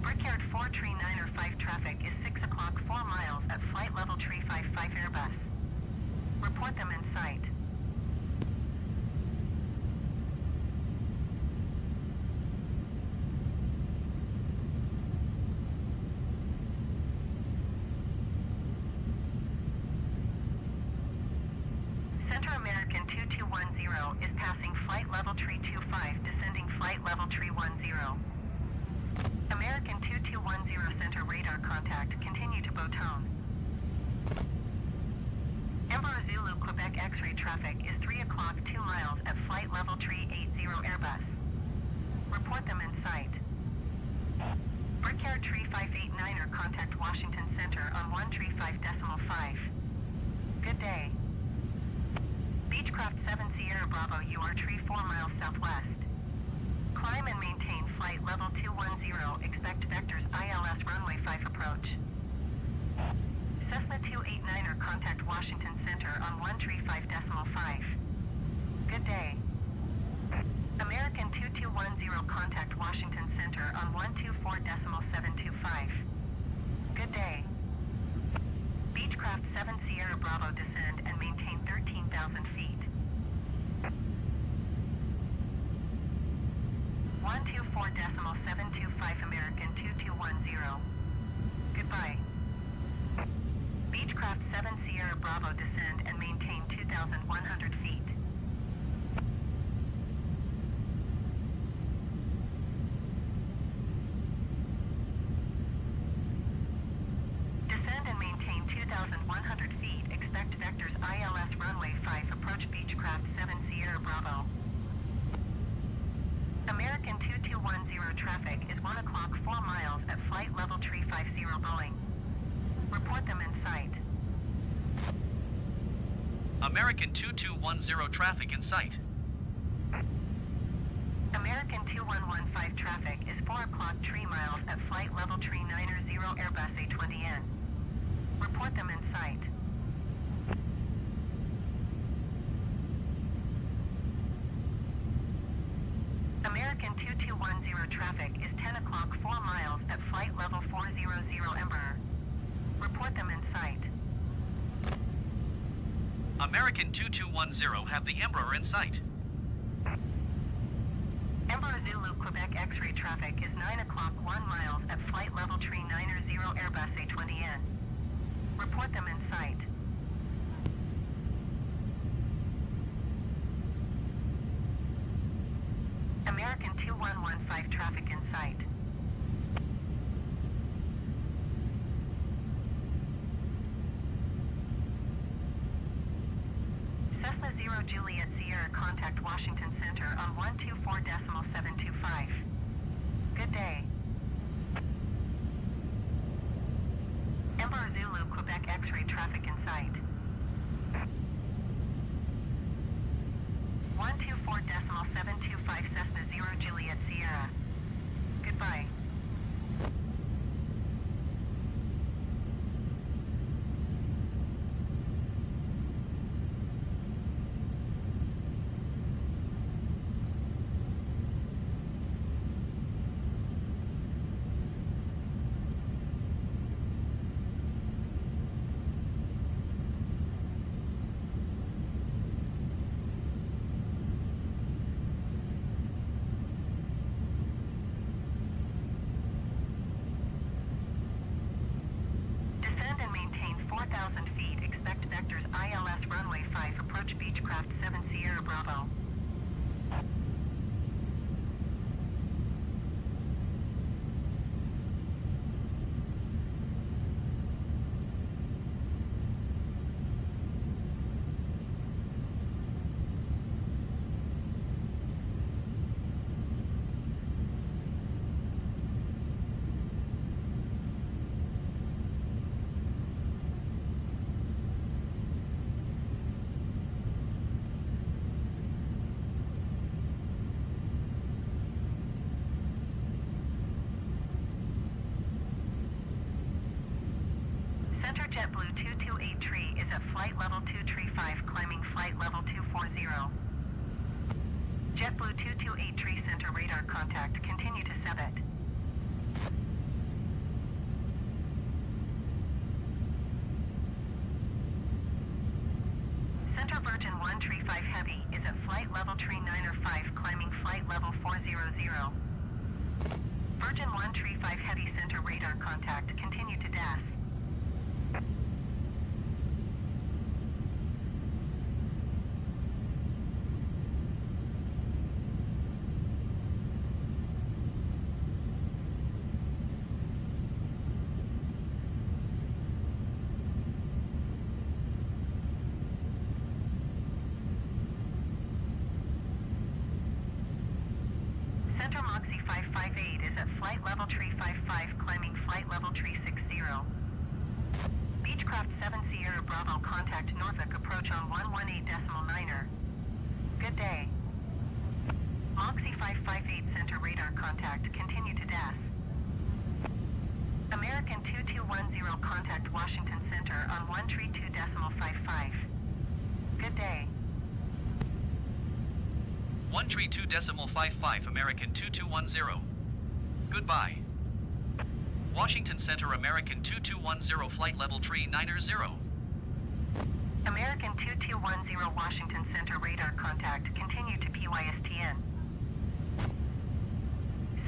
Brickyard 4 tree 905 traffic is 6 o'clock 4 miles at flight level tree 55 Airbus. Report them in sight. Center American 2210 is passing flight level tree 25, descending flight level tree 10. American 2210 center radar contact. Continue to Botone. Emperor Zulu Quebec X-ray traffic is 3 o'clock 2 miles at flight level tree 80 Airbus. Report them in sight. Brickyard tree 589er contact Washington Center on 135.5. Good day. Beechcraft 7 Sierra Bravo, you are tree 4 miles southwest. Climb and maintain flight level 210, expect vectors ILS runway 5 approach. Cessna 289er contact Washington Center on 135.5. Good day. American 2210 contact Washington Center on 124.725. Good day. Beechcraft 7 Sierra Bravo, descend and maintain 13,000 feet. 124.725 American 2210. Goodbye. Beechcraft 7 Sierra Bravo, descend and maintain 2,100 feet. Descend and maintain 2,100 ILS runway 5, approach Beechcraft 7 Sierra Bravo. American 2210 traffic is 1 o'clock 4 miles at flight level 350 Boeing. Report them in sight. American 2210 traffic in sight. American 2115 traffic is 4 o'clock 3 miles at flight level 390 Airbus A20N. Report them in sight. American 2210 traffic is 10 o'clock 4 miles at flight level 400 Emperor. Report them in sight. American 2210 have the Emperor in sight. Emperor Zulu Quebec X-ray traffic is 9 o'clock 1 miles at flight level 390 Airbus A20N. Report them in sight. American 2115 traffic in sight. Cessna 0 Juliet Sierra contact Washington Center on 124.725. Good day. Emperor Zulu Quebec X-ray traffic in sight. 124.725 Cessna 0 Juliet Sierra. Goodbye. Descend and maintain 4,000 feet. Expect vectors ILS runway 5. Approach Beechcraft 7 Sierra Bravo. Center JetBlue 2283 is at flight level 235, climbing flight level 240. JetBlue 2283 center radar contact. Continue to Sebit. Center Virgin 135 Heavy is at flight level 395, climbing flight level 400. Virgin 135 Heavy center radar contact. Continue to DAS. Center Moxie 558 is at flight level 355, climbing flight level 360. Beechcraft 7 Sierra Bravo contact Norfolk approach on 118.9er. Good day. Moxie 558 center radar contact. Continue to DAS. American 2210 contact Washington Center on 132.55. Good day. 132.55 American 2210. Goodbye. Washington Center American 2210 flight level 390. American 2210 Washington Center radar contact. Continue to PYSTN.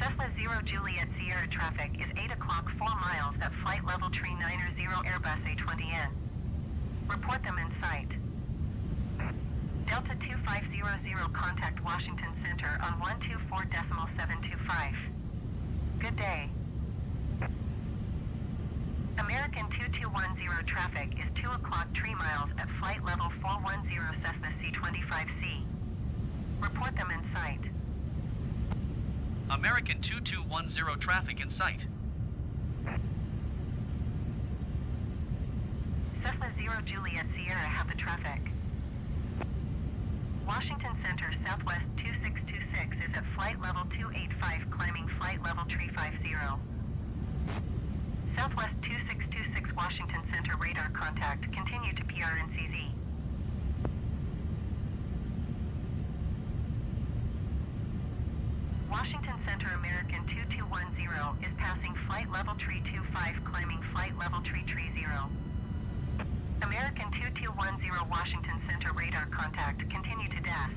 Cessna 0 Juliet Sierra traffic is 8 o'clock 4 miles at flight level 390 Airbus A20N. Report them in sight. Delta 2500 contact Washington Center on 124.725. Good day. American 2210 traffic is 2 o'clock 3 miles at flight level 410 Cessna C25C. Report them in sight. American 2210 traffic in sight. Cessna 0 Juliet Sierra have the traffic. Washington Center Southwest 2626 is at flight level 285 climbing flight level 350. Southwest 2626 Washington Center radar contact. Continue to PRNCZ. Washington Center American 2210 is passing flight level 325 climbing flight level 330. American 2210 Washington Center radar contact. Continue to DAS.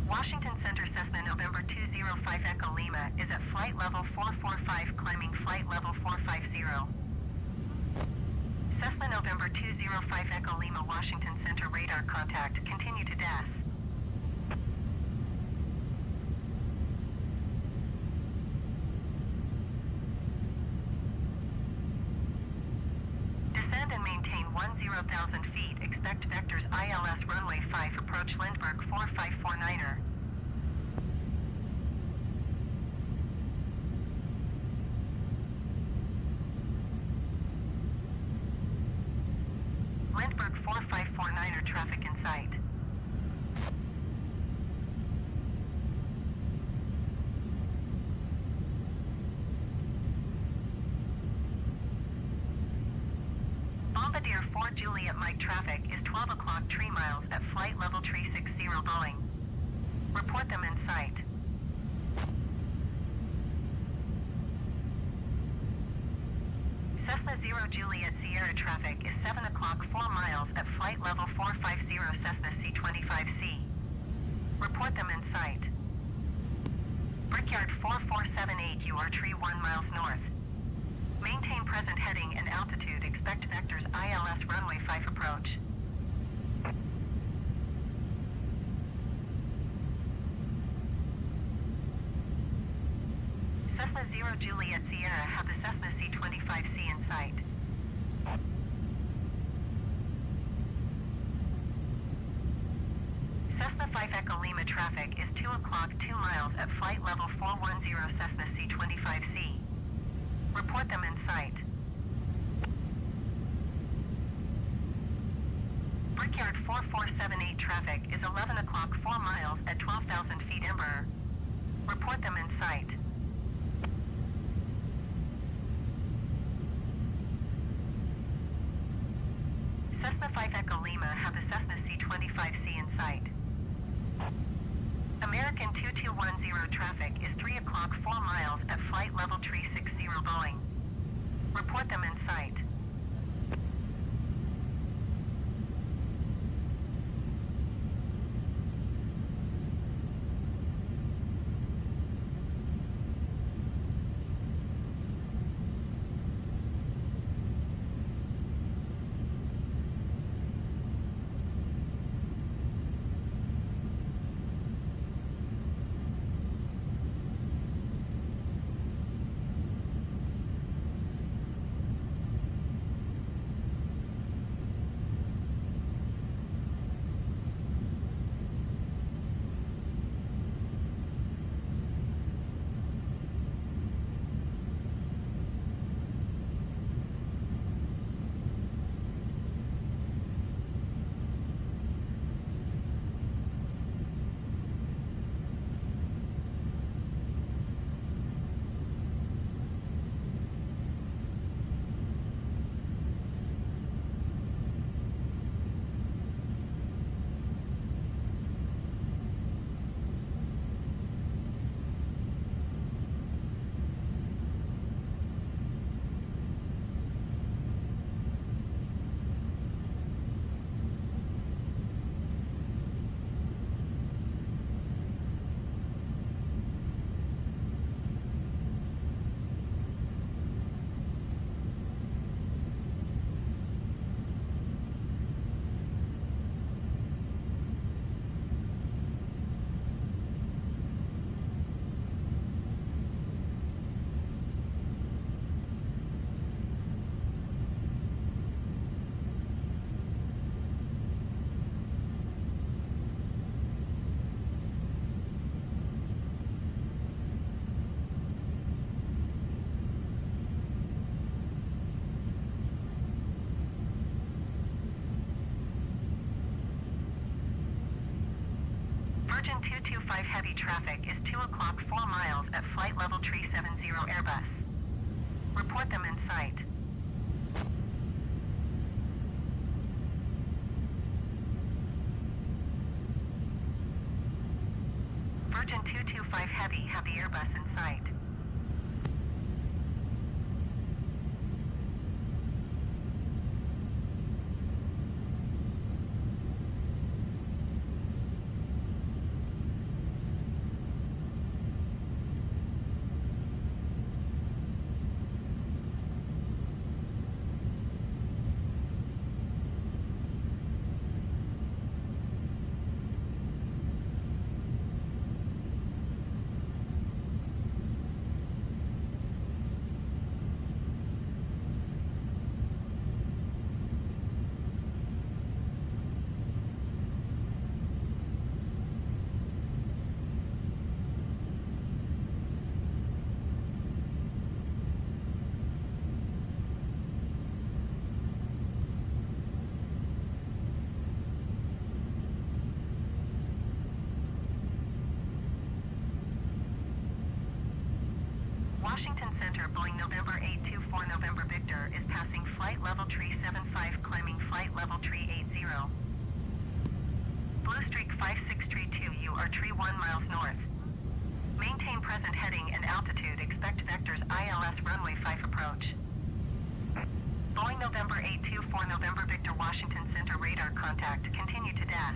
Washington Center Cessna November 205 Echo Lima is at flight level 445 climbing flight level 450. Cessna November 205 Echo Lima Washington Center radar contact. Continue to DAS. Descend and maintain 10,000 feet. Expect vectors ILS runway 5 approach Lindbergh 4549er. Lindbergh 4549er traffic in sight. Bombardier 4 Juliet Mike traffic is 12 o'clock 3 miles at flight level 360 Boeing. Report them in sight. Cessna 0 Juliet Sierra traffic is 7 o'clock 4 miles at flight level 450 Cessna C25C. Report them in sight. Brickyard 4478 you are tree 1 miles north. Maintain present heading and altitude. Expect vectors ILS runway 5 approach. Cessna 0 Juliet Sierra have the Cessna C25C in sight. Cessna 5 Echo Lima traffic is 2 o'clock 2 miles at flight level 410 Cessna C25C. Report them in sight. Brickyard 4478 traffic is 11 o'clock 4 miles at 12,000 feet Embraer. Report them in sight. Cessna 5 Echo Lima have the Cessna C25C in sight. American 2210 traffic is 3 o'clock 4 miles at flight level 360 Boeing. Report them in sight. heavy traffic is 2 o'clock 4 miles at flight level 370 Airbus. Report them in sight. Virgin 225 Heavy have the Airbus in sight. Washington Center, Boeing November 824 November Victor is passing flight level 375, climbing flight level 380. Blue Streak 5632, you are 31 miles north. Maintain present heading and altitude, expect vectors ILS runway 5 approach. Boeing November 824 November Victor Washington Center radar contact, continue to DAS.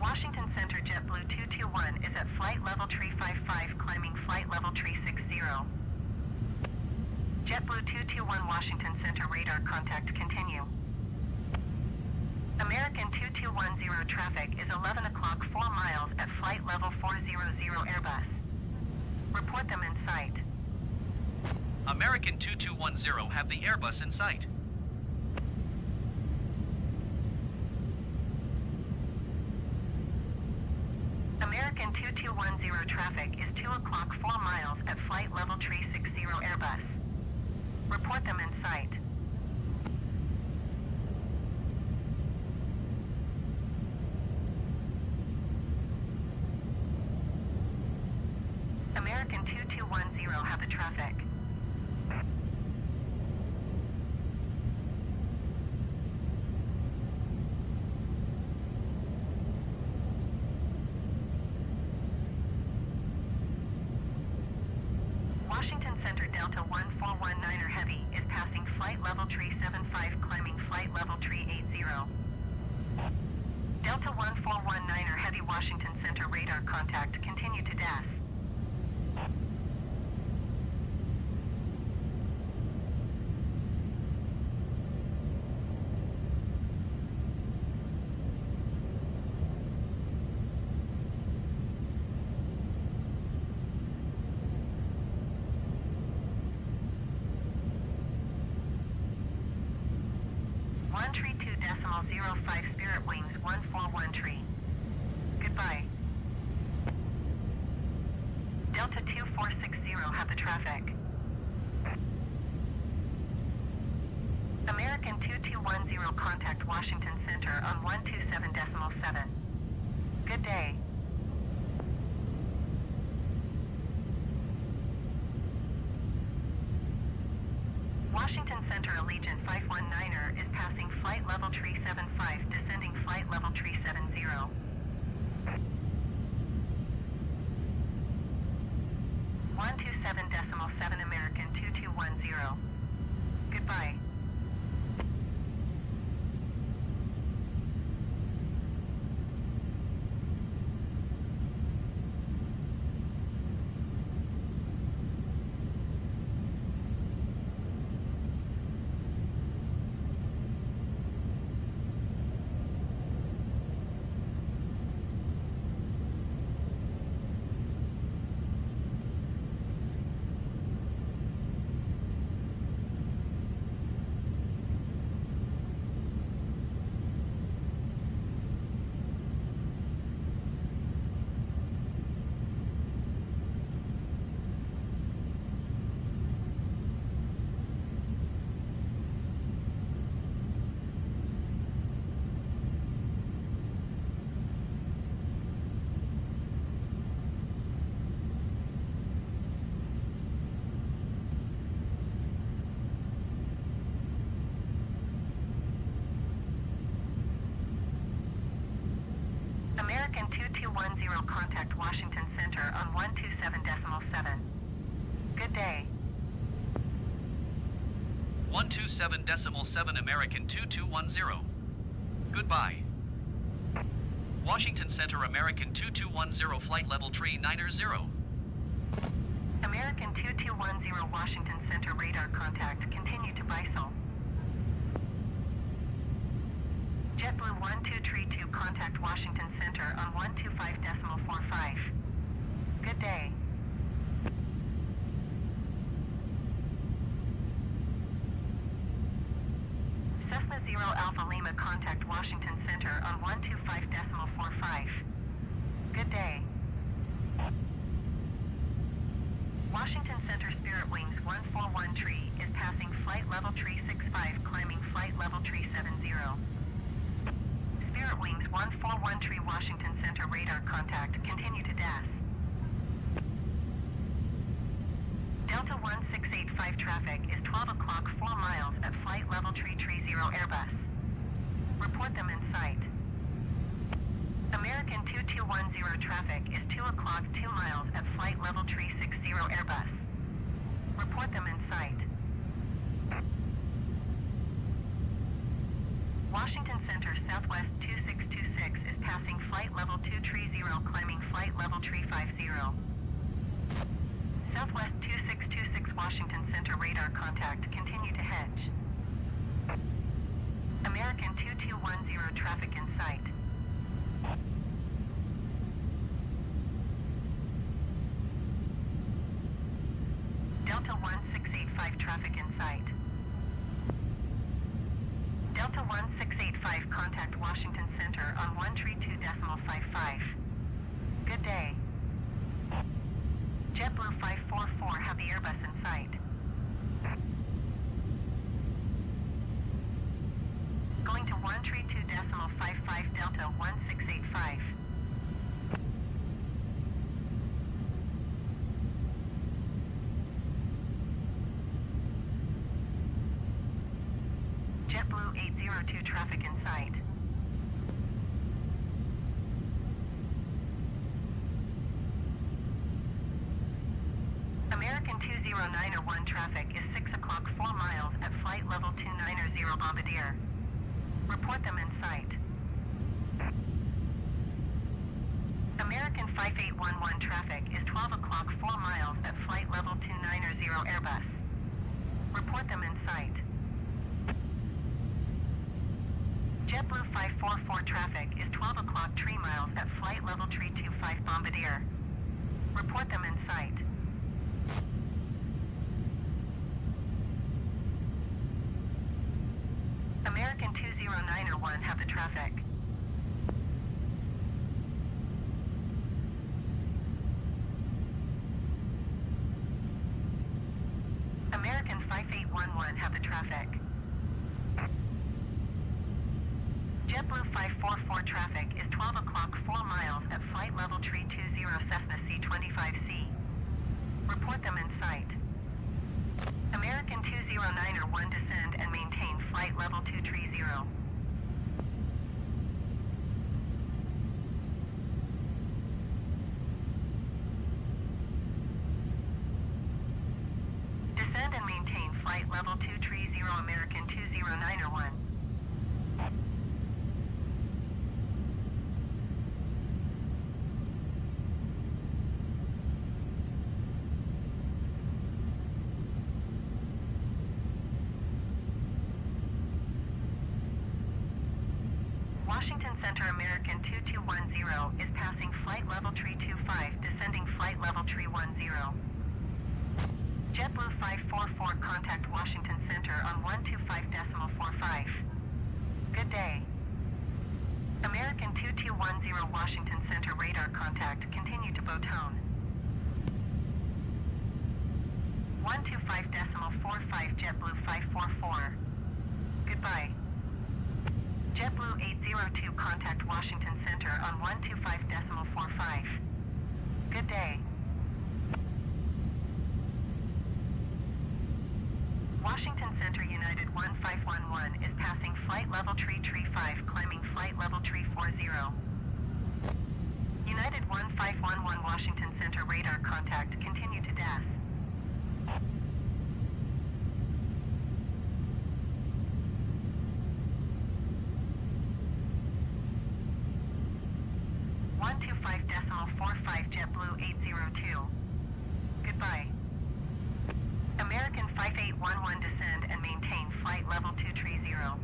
Washington Center JetBlue 221 is at flight level 355, climbing flight level 360. JetBlue 221 Washington Center radar contact, continue. American 2210 traffic is 11 o'clock 4 miles at flight level 400 Airbus. Report them in sight. American 2210 have the Airbus in sight. American 2210 traffic is 2 o'clock 4 miles at flight level 360 Airbus. Report them in sight. American 2210 have the traffic. Washington Center Delta 1419er Heavy is passing flight level 375, climbing flight level 380. Delta 1419er Heavy Washington Center radar contact, continue to DAS. .05 Spirit Wings 141 Goodbye. Delta 2460 have the traffic. American 2210 contact Washington Center on 127.7. Good day. Washington Center Allegiant 519er is passing flight level 375, descending flight level 370. 127.7 American 2210. Goodbye. 2210, contact Washington Center on 127.7. Good day. 127.7 American 2210. Goodbye. Washington Center American 2210, flight level tree 90. American 2210, Washington Center radar contact. Continue to Bisel. JetBlue 1232, contact Washington Center on 125.45. Good day. Cessna 0 Alpha Lima, contact Washington Center on 125.45. Good day. Washington Center Spirit Wings 141 tree is passing flight level tree 65, climbing flight level tree 70. Spirit Wings 141 tree, Washington Center radar contact. Continue to DAS. Delta 1685 traffic is 12 o'clock 4 miles at flight level tree 30 Airbus. Report them in sight. American 2210 traffic is 2 o'clock 2 miles at flight level tree 60 Airbus. Report them in sight. Washington Center Southwest 2626 is passing flight level 230, climbing flight level tree 50. Southwest 2626 Washington Center radar contact. Continue to hedge. American 2210 traffic in sight. Delta 1685 traffic in sight. Delta 1685, contact Washington Center on 132.55. Good day. JetBlue 544, have the Airbus in sight. Going to 132.55, Delta 1685. JetBlue 802 traffic in sight. American 2091 traffic is 6 o'clock 4 miles at flight level 290 Bombardier. Report them in sight. American 5811 traffic is 12 o'clock 4 miles at flight level 290 Airbus. Report them in sight. JetBlue 544 traffic is 12 o'clock 3 miles at flight level 325 Bombardier. Report them in sight. American 2091, have the traffic. American 5811, have the traffic. JetBlue 544 traffic is 12 o'clock 4 miles at flight level 320 Cessna C-25C. Report them in sight. American 2091, descend and maintain flight level 230. Descend and maintain flight level 230, American 2091. Washington Center American 2210 is passing flight level 325, descending flight level 310. JetBlue 544, contact Washington Center on 125.45. Good day. American 2210 Washington Center radar contact. Continue to Botone. 125.45 JetBlue 544. Goodbye. JetBlue 802, contact Washington Center on 125.45. Good day. Washington Center United 1511 is passing flight level 335, climbing flight level 340. Center radar contact. Continue to DAS. .45 JetBlue 802. Goodbye. American 5811 descend and maintain flight level 230.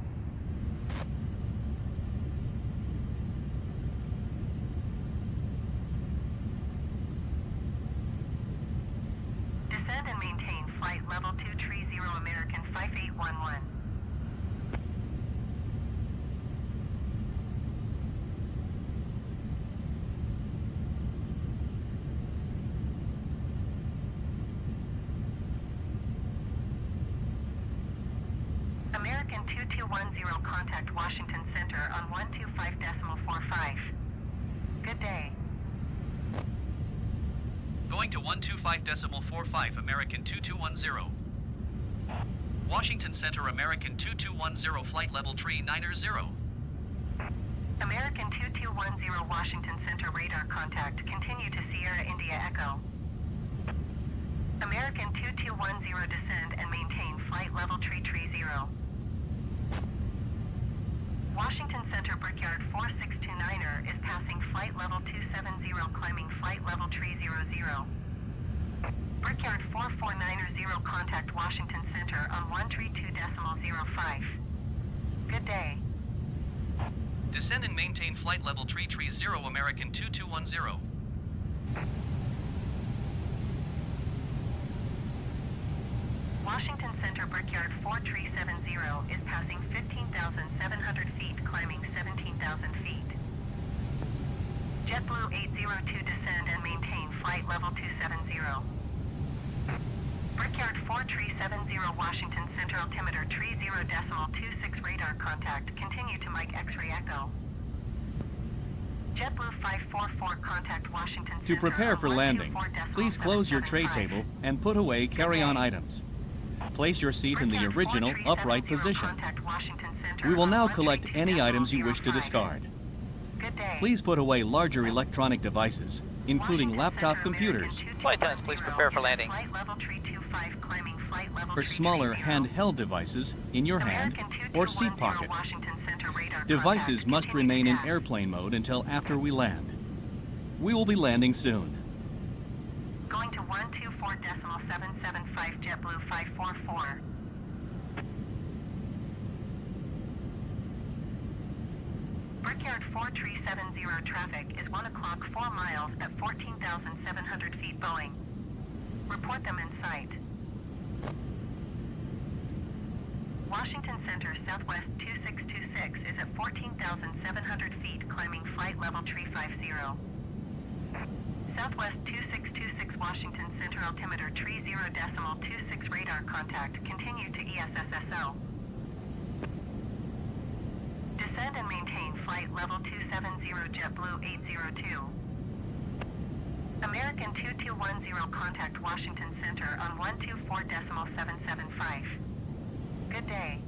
Descend and maintain flight level 230 American 5811. American 2210 contact Washington Center on 125.45. Good day. Going to 125.45 American 2210. Washington Center American 2210 flight level tree 90. American 2210 Washington Center radar contact. Continue to Sierra India Echo. American 2210 descend and maintain flight level tree 0. Washington Center Brickyard 4629er is passing flight level 270 climbing flight level tree 00. Brickyard 449er contact Washington Center on 132.05. Good day. Descend and maintain flight level tree 0 American 2210. Washington Center Brickyard 4370 is passing 15,700 feet, climbing 17,000 feet. JetBlue 802 descend and maintain flight level 270. Brickyard 4370 Washington Center altimeter 30.26 radar contact. Continue to Mike X-ray Echo. JetBlue 544 contact Washington Center. To prepare for landing, please close your tray table and put away carry-on items. Place your seat in the original upright position. We will now collect any items you wish to discard. Please put away larger electronic devices, including laptop computers. Flight attendants, please prepare for landing. For smaller handheld devices in your hand or seat pocket. Devices must remain in airplane mode until after we land. We will be landing soon. Going to 124.775 JetBlue 544. Brickyard 4370 traffic is 1 o'clock 4 miles at 14,700 feet Boeing. Report them in sight. Washington Center Southwest 2626 is at 14,700 feet climbing flight level 350. Southwest 2626 Washington Center altimeter 30.26 radar contact. Continue to ESSSO. Descend and maintain flight level 270 JetBlue 802. American 2210 contact Washington Center on 124.775. Good day.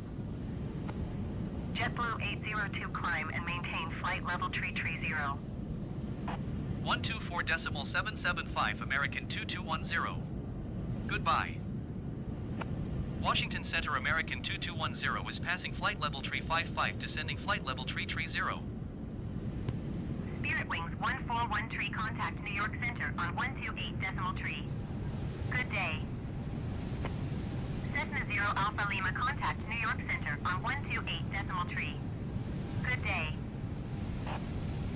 JetBlue 802 climb and maintain flight level 330. 124.775 American 2210. Goodbye. Washington Center American 2210 is passing flight level 355, descending flight level 330. Spirit Wings 1413 contact New York Center on 128.3. Good day. Cessna 0 Alpha Lima contact New York Center on 128.3. Good day.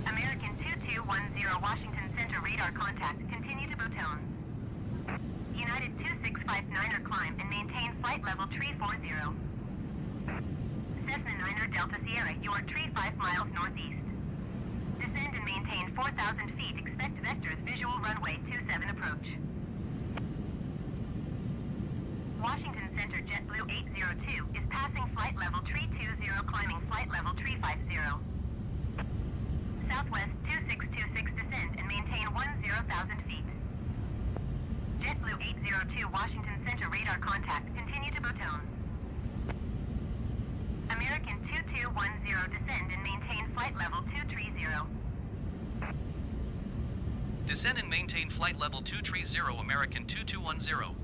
American 2210 Washington Center radar contact. Continue to Botone. United 2659er climb and maintain flight level 340. Cessna 9er Delta Sierra, you are 35 miles northeast. Descend and maintain 4,000 feet. Expect vectors visual runway 27 approach. Washington Center JetBlue 802 is passing flight level 320 climbing flight level 350. Southwest 2626 descend and maintain 10,000 feet. JetBlue 802 Washington Center radar contact. Continue to Botone. American 2210 descend and maintain flight level 230. Descend and maintain flight level 230 American 2210.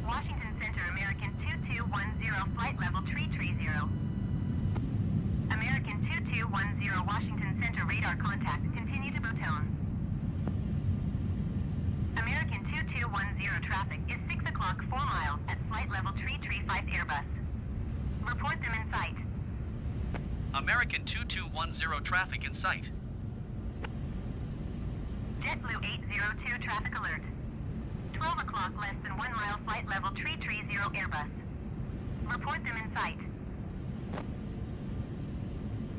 Washington Center, American 2210, flight level 330. American 2210, Washington Center, radar contact. Continue to Botone. American 2210, traffic is 6 o'clock, 4 miles at flight level 335 Airbus. Report them in sight. American 2210, traffic in sight. JetBlue 802, traffic alert. 12 o'clock, less than 1 mile, flight level 330 Airbus. Report them in sight.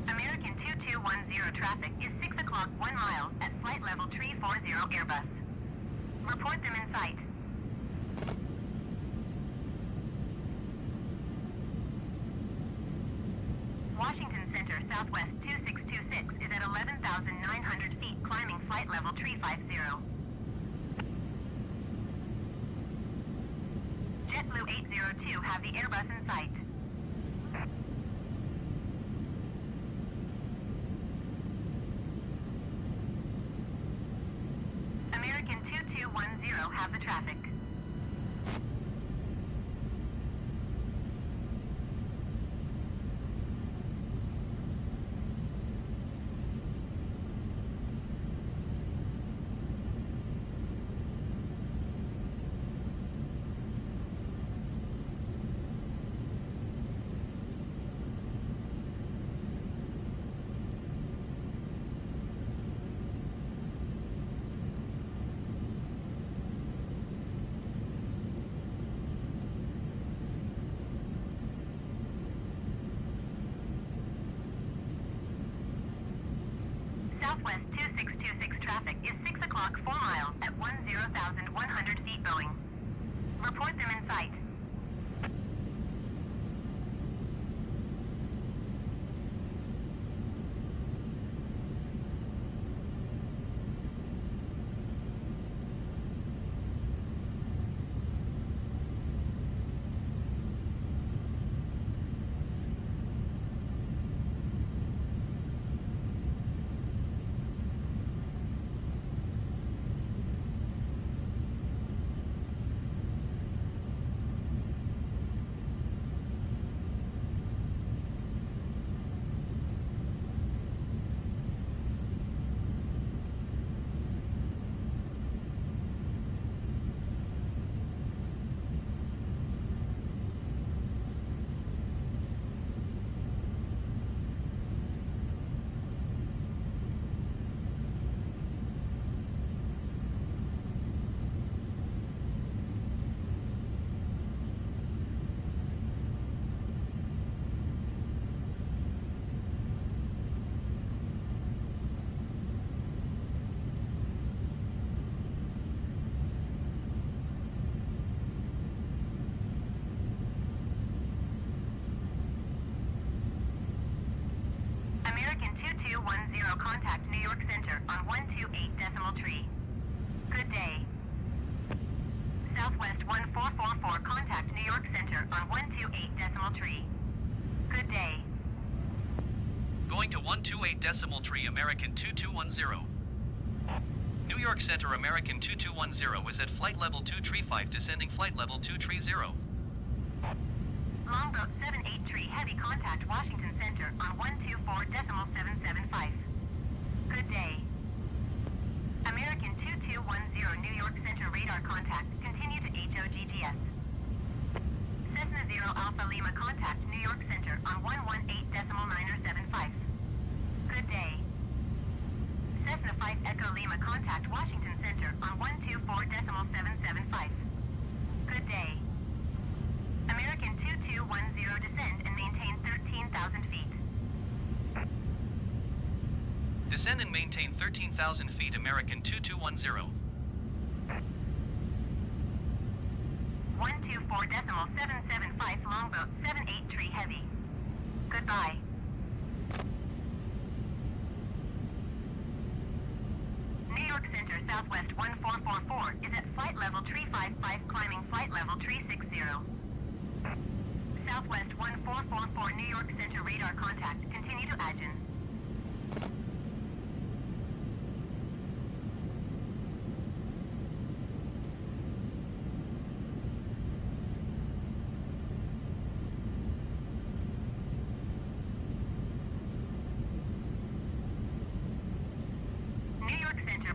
American 2210, traffic is 6 o'clock, 1 mile at flight level 340 Airbus. Report them in sight. Washington Center, Southwest 2626 is at 11,900 feet, climbing flight level 350. JetBlue 802 have the Airbus in sight. American 2210 have the traffic. Southwest 2626 traffic is 6 o'clock, 4 miles at 10,100 feet Boeing. Report them in sight. American 2210, contact New York Center on 128.3. Good day. Southwest 1444, contact New York Center on 128.3. Good day. Going to 128.3 American 2210. New York Center, American 2210 is at flight level 235, descending flight level 230. Longboat 783, heavy contact Washington Center on 124.775. Good day. American 2210, New York Center, radar contact. Continue to HOGGS. Cessna 0 Alpha Lima, contact New York Center on 118.975. Good day. Cessna 5 Echo Lima, contact Washington Center on 124.775. Good day. American 2210, descend and maintain 13,000 feet. Descend and maintain 13,000 feet, American 2210. 124.775, Longboat 783, heavy. Goodbye. New York Center, Southwest 1444 is at flight level 355, climbing flight level 360. Southwest 1444, New York Center, radar contact. Continue to Agen.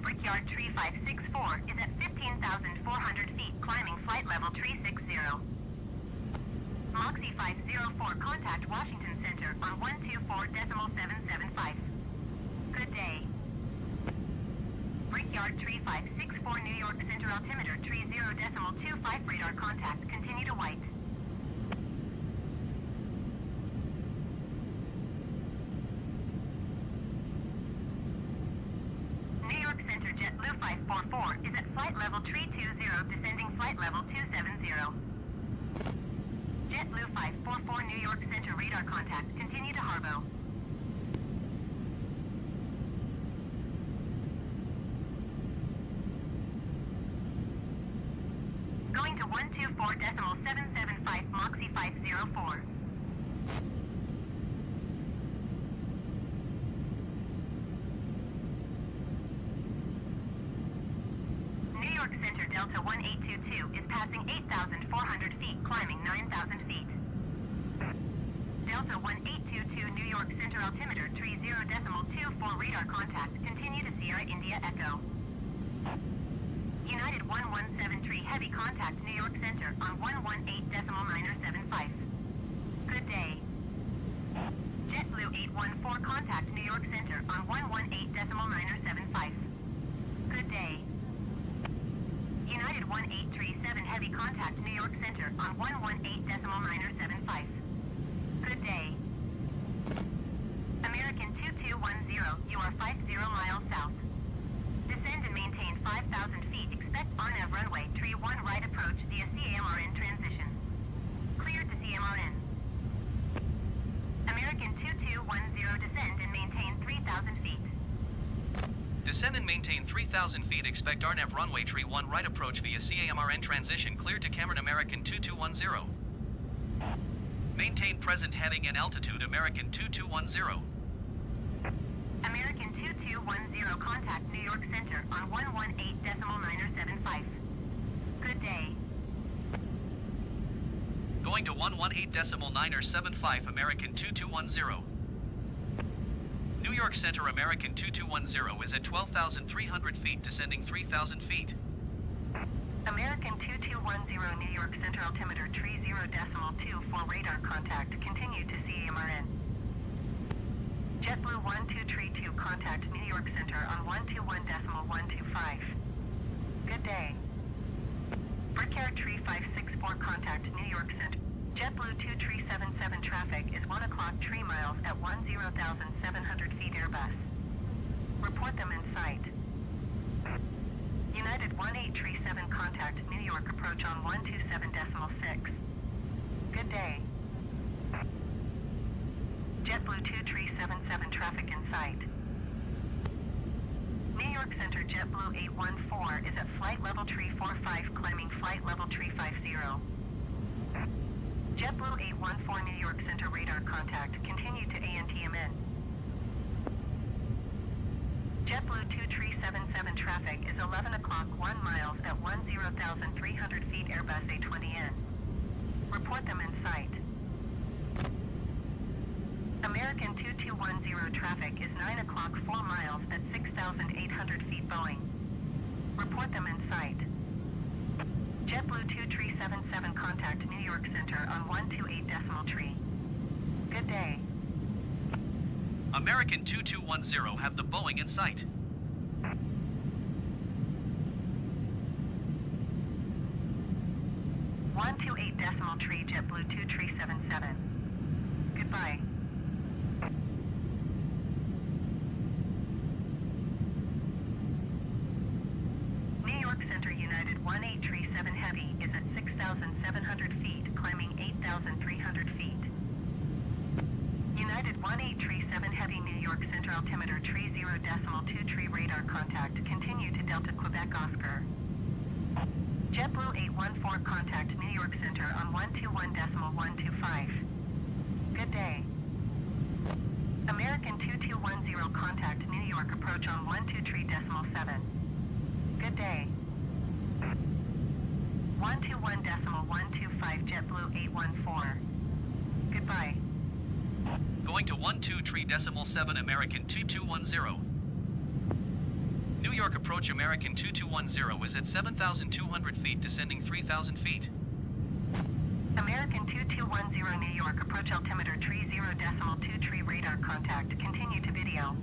Brickyard Tree 564 is at 15,400 feet, climbing flight level 360. Moxie 504, contact Washington Center on 124.775. Good day. Brickyard Tree 564, New York Center altimeter 30.25 radar contact, continue to white. New York Center JetBlue 544 is at flight level 320, descending flight level 270. JetBlue 544, New York Center radar contact, continue to Harbo. Going to 124.775 Moxie 504. New York Center Delta 1822 is passing 8,400 feet, climbing 9,000 feet. Delta 1822, New York Center altimeter 30.24 radar contact, continue to Sierra India Echo. United 1173, heavy contact New York Center on 118.975. Good day. JetBlue 814, contact New York Center on 118.975. Good day. United 1837, heavy contact New York Center on 118.975. Good day. American 2210, you are 50 miles south. Descend and maintain 5,000 feet. Expect RNAV runway 31 right approach via CAMRN transition. Cleared to CMRN. American 2210, descend and maintain 3,000 feet. Descend and maintain 3,000 feet. Expect RNAV runway 31 right approach via CAMRN transition. Cleared to Cameron American 2210. Maintain present heading and altitude American 2210. American 2210, contact New York Center on 118.975. Good day. Going to 118.975 American 2210. New York Center American 2210 is at 12,300 feet, descending 3,000 feet. American 2210, New York Center altimeter 30.24 radar contact, continue to CAMRN. JetBlue 1232, contact New York Center on 121.125. Good day. Brickyard Tree 564, contact New York Center. JetBlue 2377, traffic is 1 o'clock 3 miles at 10,700 feet Airbus. Report them in sight. United 1837, contact New York approach on 127.6. Good day. JetBlue 2377, traffic in sight. New York Center JetBlue 814 is at flight level 345, climbing flight level 350. JetBlue 814, New York Center radar contact, continue to ANTMN. JetBlue 2377, traffic is 11 o'clock 1 miles at 10,300 feet Airbus A20N. Report them in sight. American 2210, traffic is 9 o'clock 4 miles at 6,800 feet Boeing. Report them in sight. JetBlue 2377, contact New York Center on 128.3. Good day. American 2210 have the Boeing in sight. .3 JetBlue 2377. Goodbye. New York Center United 1837 Heavy is at 6,700 feet, climbing 8,300 feet. United 1837 Heavy, New York Center altimeter 30.23 radar contact, continue to Delta Quebec Oscar. JetBlue 814, contact New York Center on 121.125. Good day. American 2210, contact New York approach on 123.7. Good day. 121.125 JetBlue 814. Goodbye. Going to 123.7 American 2210. New York approach American 2210 is at 7,200 feet, descending 3,000 feet. American 2210 New York, approach altimeter tree 0.2 tree radar contact. Continue to video.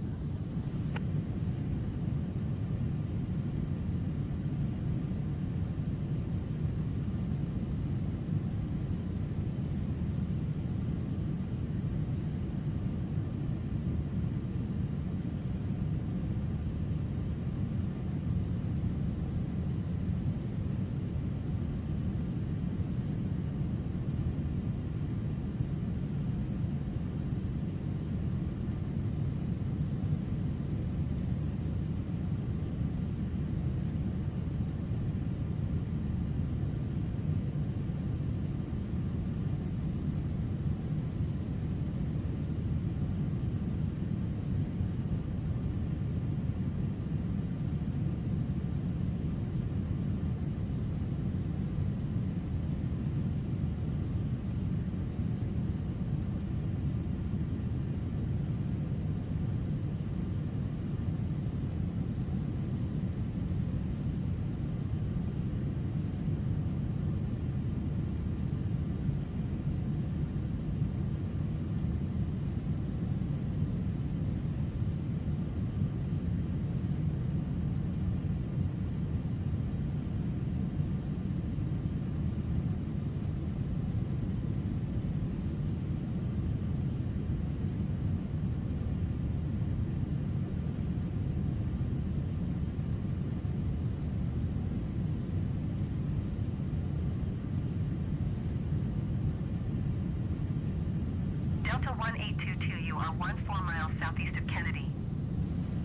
Delta 1822, you are 14 miles southeast of Kennedy.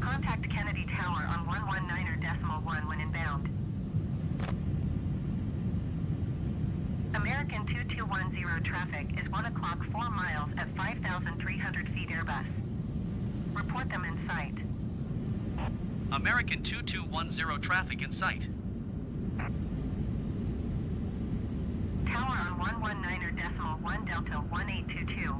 Contact Kennedy Tower on 119.1 when inbound. American 2210 traffic is 1 o'clock 4 miles at 5,300 feet Airbus. Report them in sight. American 2210 traffic in sight. Tower on 119.1 Delta 1822.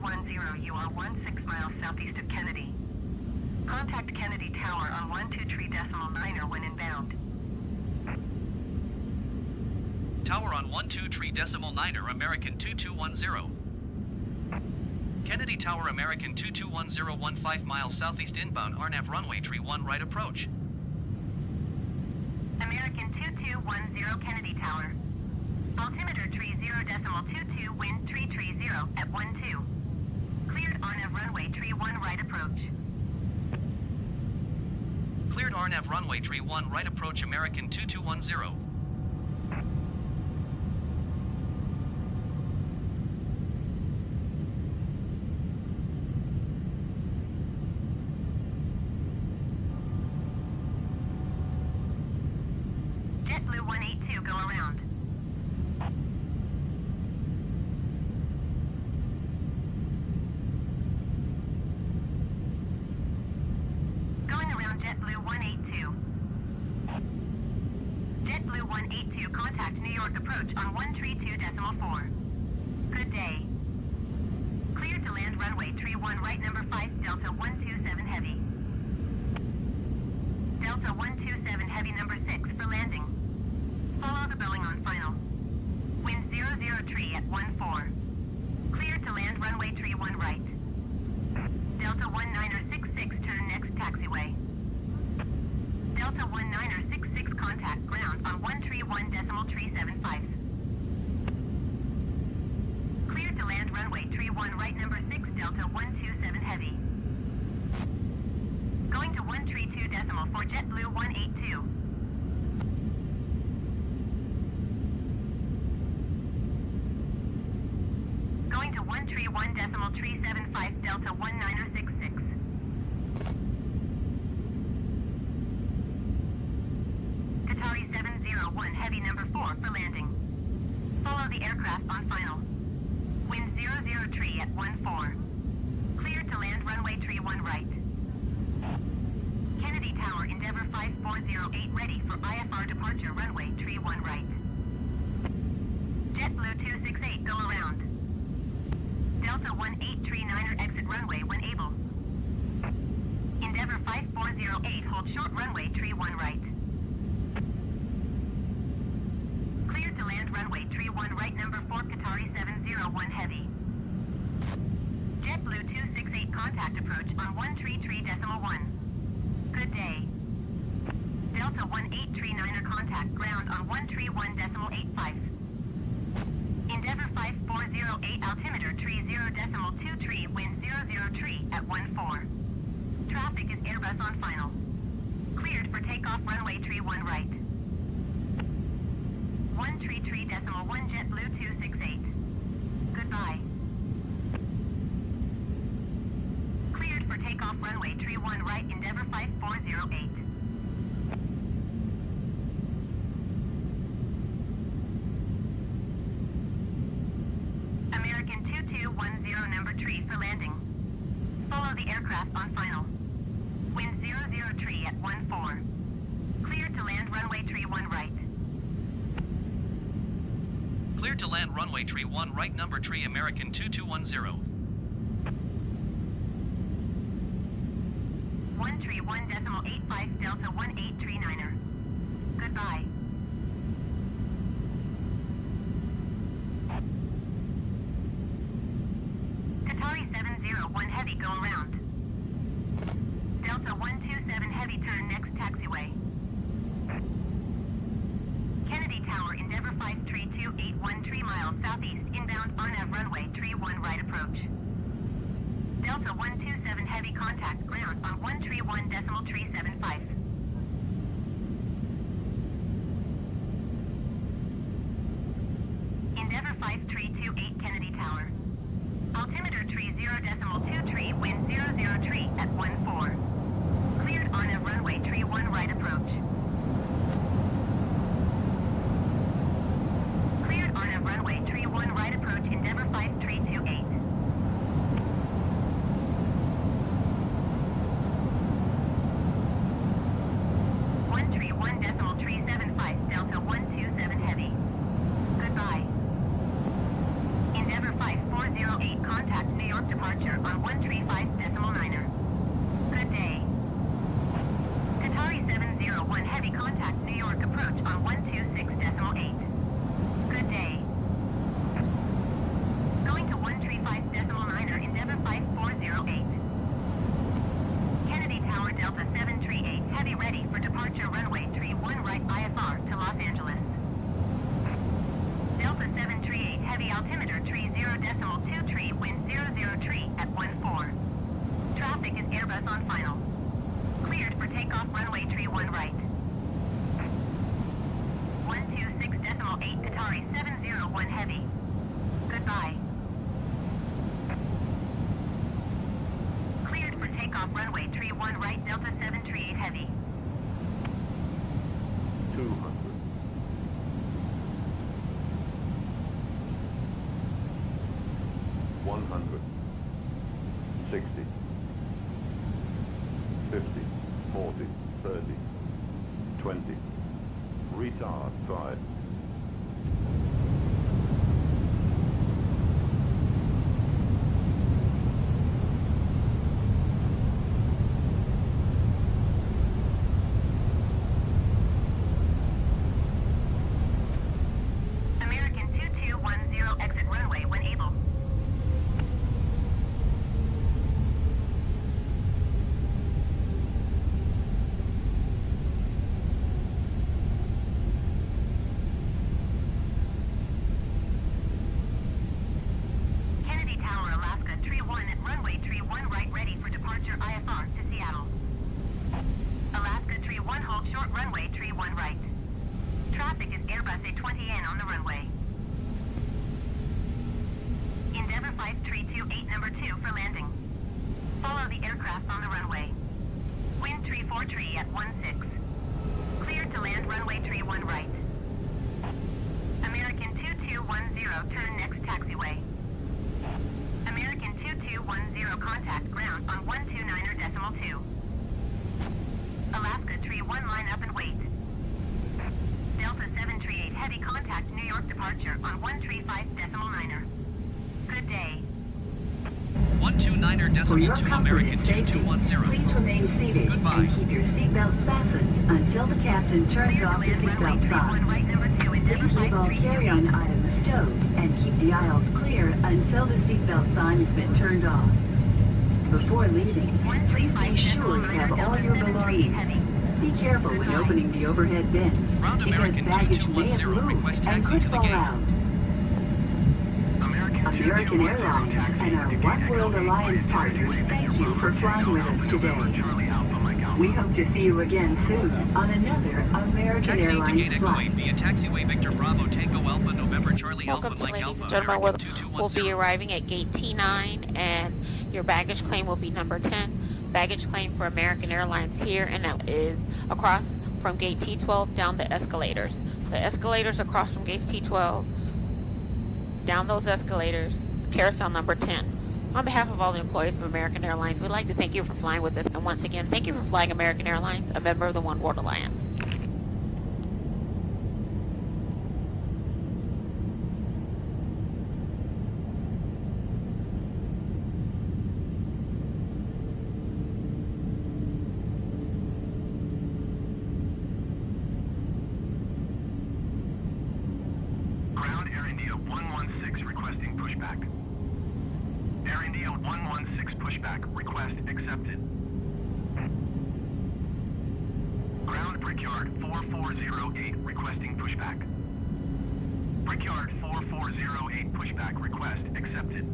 JFK-Scheduled, you are 16 miles southeast of Kennedy. Contact Kennedy Tower on 123.9 when inbound. Tower on 123.9, American 2210. Kennedy Tower, American 2210, 15 miles southeast inbound, RNAV runway 31 right approach. American 2210, Kennedy Tower. Altimeter 30.22, wind 330 at 12. Cleared RNAV runway 31 right approach. Cleared RNAV runway 31 right approach, American 2210. JetBlue 182, go around. Going around JetBlue 182. JetBlue 182, contact New York approach on 132.4. Good day. Cleared to land runway 31 right, number 5, Delta 127 heavy. Delta 127 heavy, number 6 for landing. Follow the Boeing on final. Wind 003 at 14. Cleared to land runway 31 right. Delta 1966, turn next taxiway. Delta 1966, contact ground on 131.375. Cleared to land runway 31 right, number 6, Delta 127 heavy. Going to 132.4, JetBlue 182. Going to 131.375, Delta 1966. Qatari 701, heavy, number 4 for landing. Follow the aircraft on final. Wind 003 at 14. Cleared to land runway 31 right. Kennedy Tower, Endeavour 5408, ready for IFR departure, runway 31 right. JetBlue 268, go around. Delta 1839er, exit runway when able. Endeavour 5408, hold short runway 31 right. Cleared to land runway 31 right, number 4, Qatari 701 heavy. JetBlue 268, contact approach on 133.1. Good day. Delta 1839er, contact ground on 131.85. Endeavour 5408, altimeter 30.23, wind 003 at 14. Traffic is Airbus on final. Cleared for takeoff, runway 31 right. 133.1, JetBlue 268. Goodbye. Cleared for takeoff, runway 31 right, Endeavour 5408. American 2210, number 3 for landing. Follow the aircraft on final. Wind 003 at 14. Cleared to land runway 31 right. Cleared to land runway 31 right, number 3, American 2210. 131.85, Delta 1839er. Goodbye. Qatari 701 heavy, go around. Delta 127 heavy, turn next taxiway. Kennedy Tower, Endeavour 5328, 13 miles southeast, inbound RNAV runway 31 right approach. Delta 127 heavy, contact ground on 131.375. Endeavour 5328, Kennedy Tower. Altimeter 30.23, wind 003 at 14. Cleared RNAV runway 31 right approach. Cleared RNAV runway 31 right approach, Endeavour 5328. Delta 127 heavy. Goodbye. Endeavour 5408, contact New York departure. right. 126.8 Qatari 701 heavy. Goodbye. Cleared for takeoff runway 31 right, Delta 738 heavy. 200. 100. 60. 50. 40. 30. 20. Retard 5. American 2210 exit runway when able. Kennedy Tower, Alaska 31 at runway 31 right, ready for departure IFR to Seattle. Alaska 31 hold short runway 31 right. Traffic is Airbus A20N on the runway. Endeavour 5328 number 2 for landing. Follow the aircraft on the runway. Wind 343 at 16. Cleared to land runway 31 right. American 2210 turn next taxiway. American 2210 contact ground on 129.2. Alaska 31 line up and wait. Delta 738 heavy contact New York departure on 135.9. Good day. 129.2 American 2210. Please remain seated and keep your seatbelt fastened until the captain turns off the seatbelt sign. Please leave all carry-on items stowed and keep the aisles clear until the seatbelt sign has been turned off. Before leaving, please make sure you have all your belongings. Be careful when opening the overhead bins, because baggage may have moved and could fall out. American Airlines and our One World Alliance partners thank you for flying with us today. We hope to see you again soon on another American Airlines flight. Via taxiway Victor Bravo Tango Alpha November Charlie Alpha Welcome to Mike ladies Alpha and gentlemen, American we'll 2210. be arriving at gate T9 and your baggage claim will be number 10. Baggage claim for American Airlines here, and that is across from gate T12 down the escalators. The escalators across from gate T12, down those escalators, carousel number 10. On behalf of all the employees of American Airlines, we'd like to thank you for flying with us, and once again, thank you for flying American Airlines, a member of the One World Alliance. Ground Air India 116 requesting pushback. Air India 116 pushback. Request accepted. Ground Brickyard 4408 requesting pushback. Brickyard 4408 pushback. Request accepted.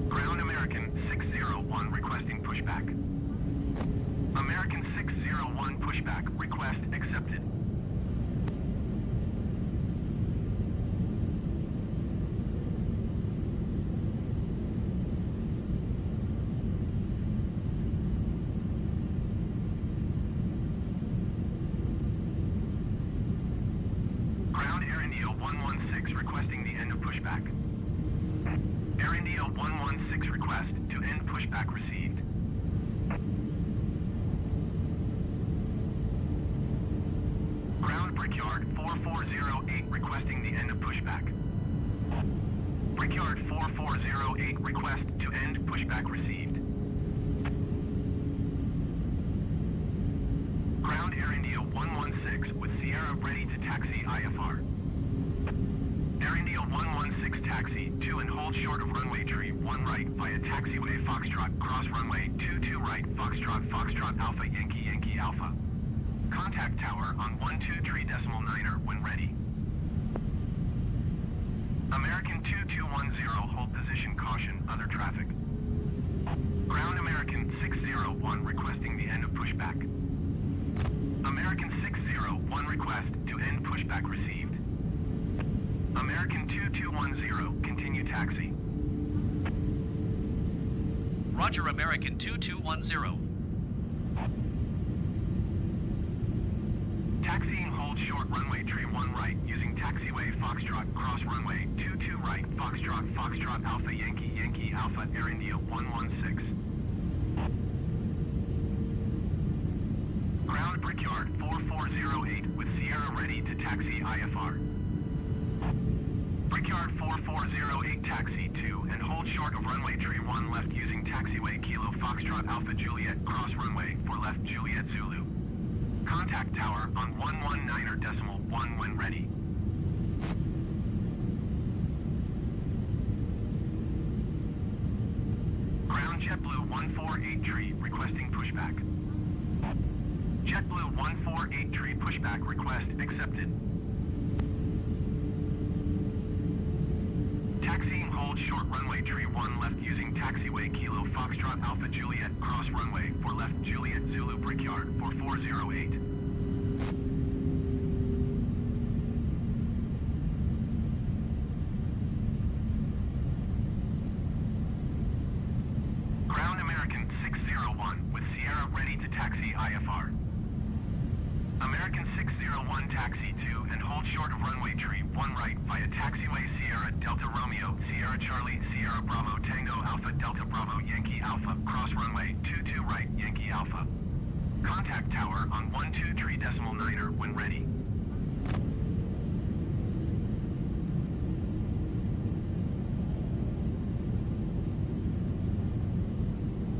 Ground American 601 requesting pushback. American 601 pushback. Request accepted. Ground Air India 116 requesting the end of pushback. Air India 116 request to end pushback received. Ground Brickyard 4408 requesting the end of pushback. Brickyard 4408, request to end pushback received. Ground Air India 116 with Sierra ready to taxi IFR. Air India 116 taxi, 2 and hold short of runway tree, 1 right via taxiway Foxtrot, cross runway 22 right, Foxtrot Alpha Yankee Yankee Alpha. Contact tower on 123.9er when ready. American 2210, hold position, caution, other traffic. Ground American 601 requesting the end of pushback. American 601 request to end pushback received. American 2210, continue taxi. Roger, American 2210. Taxiing hold short runway tree 1 right using taxiway Foxtrot, cross runway 22 right, Foxtrot Alpha Yankee Yankee Alpha Air India 116. Ground Brickyard 4408 with Sierra ready to taxi IFR. Brickyard 4408 taxi 2 and hold short of runway tree 1 left using taxiway Kilo Foxtrot Alpha Juliet, cross runway 4 left Juliet Zulu. Contact tower on 119.1 when ready. Ground JetBlue 148 tree requesting pushback. JetBlue 148 tree pushback request accepted. Taxiing hold short runway tree 1 left using taxiway Kilo Foxtrot Alpha Juliet, cross runway 4 left Juliet Zulu Brickyard 4408. Ground American 601 with Sierra ready to taxi IFR. American 601 taxi 2 and hold short of runway tree 1 right via taxiway Sierra Delta Romeo, Sierra Charlie, Sierra Bravo Tango Alpha Delta Bravo Yankee Alpha, cross runway 22 right Yankee Alpha. Contact tower on 123.9er when ready.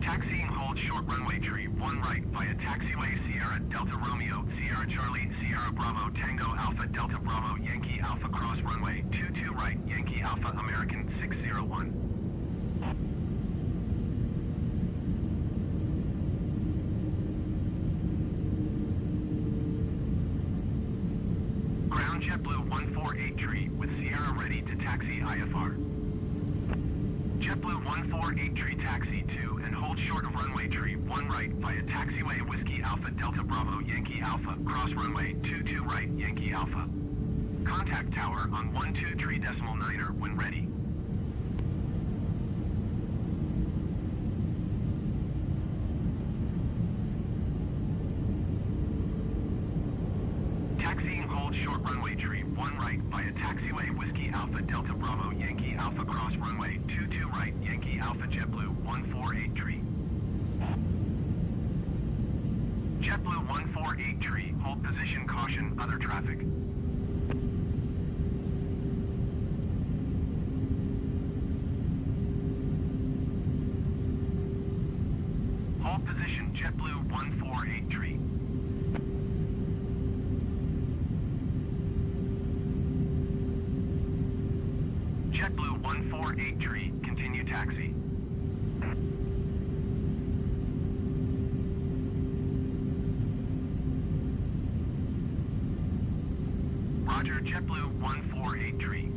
Taxiing hold short runway tree 1 right via taxiway Sierra Delta Romeo, Sierra Charlie, Sierra Bravo Tango Alpha Delta Bravo Yankee Alpha, cross runway 22 right Yankee Alpha American 601. Ground JetBlue 148 tree with Sierra ready to taxi IFR. JetBlue 148 tree taxi 2 and hold short of runway tree 1 right via taxiway Whiskey Alpha Delta Bravo Yankee Alpha, cross runway 22 right Yankee Alpha. Contact tower on 123.9er when ready. Taxiing hold short runway tree 1 right via taxiway Whiskey Alpha Delta Bravo Yankee Alpha, cross runway 22 right Yankee Alpha JetBlue 148 tree. JetBlue 148 tree, hold position, caution, other traffic. Hold position, JetBlue 148 tree. JetBlue 148 tree, continue taxi. Roger, JetBlue 148 tree.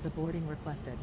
The boarding requested.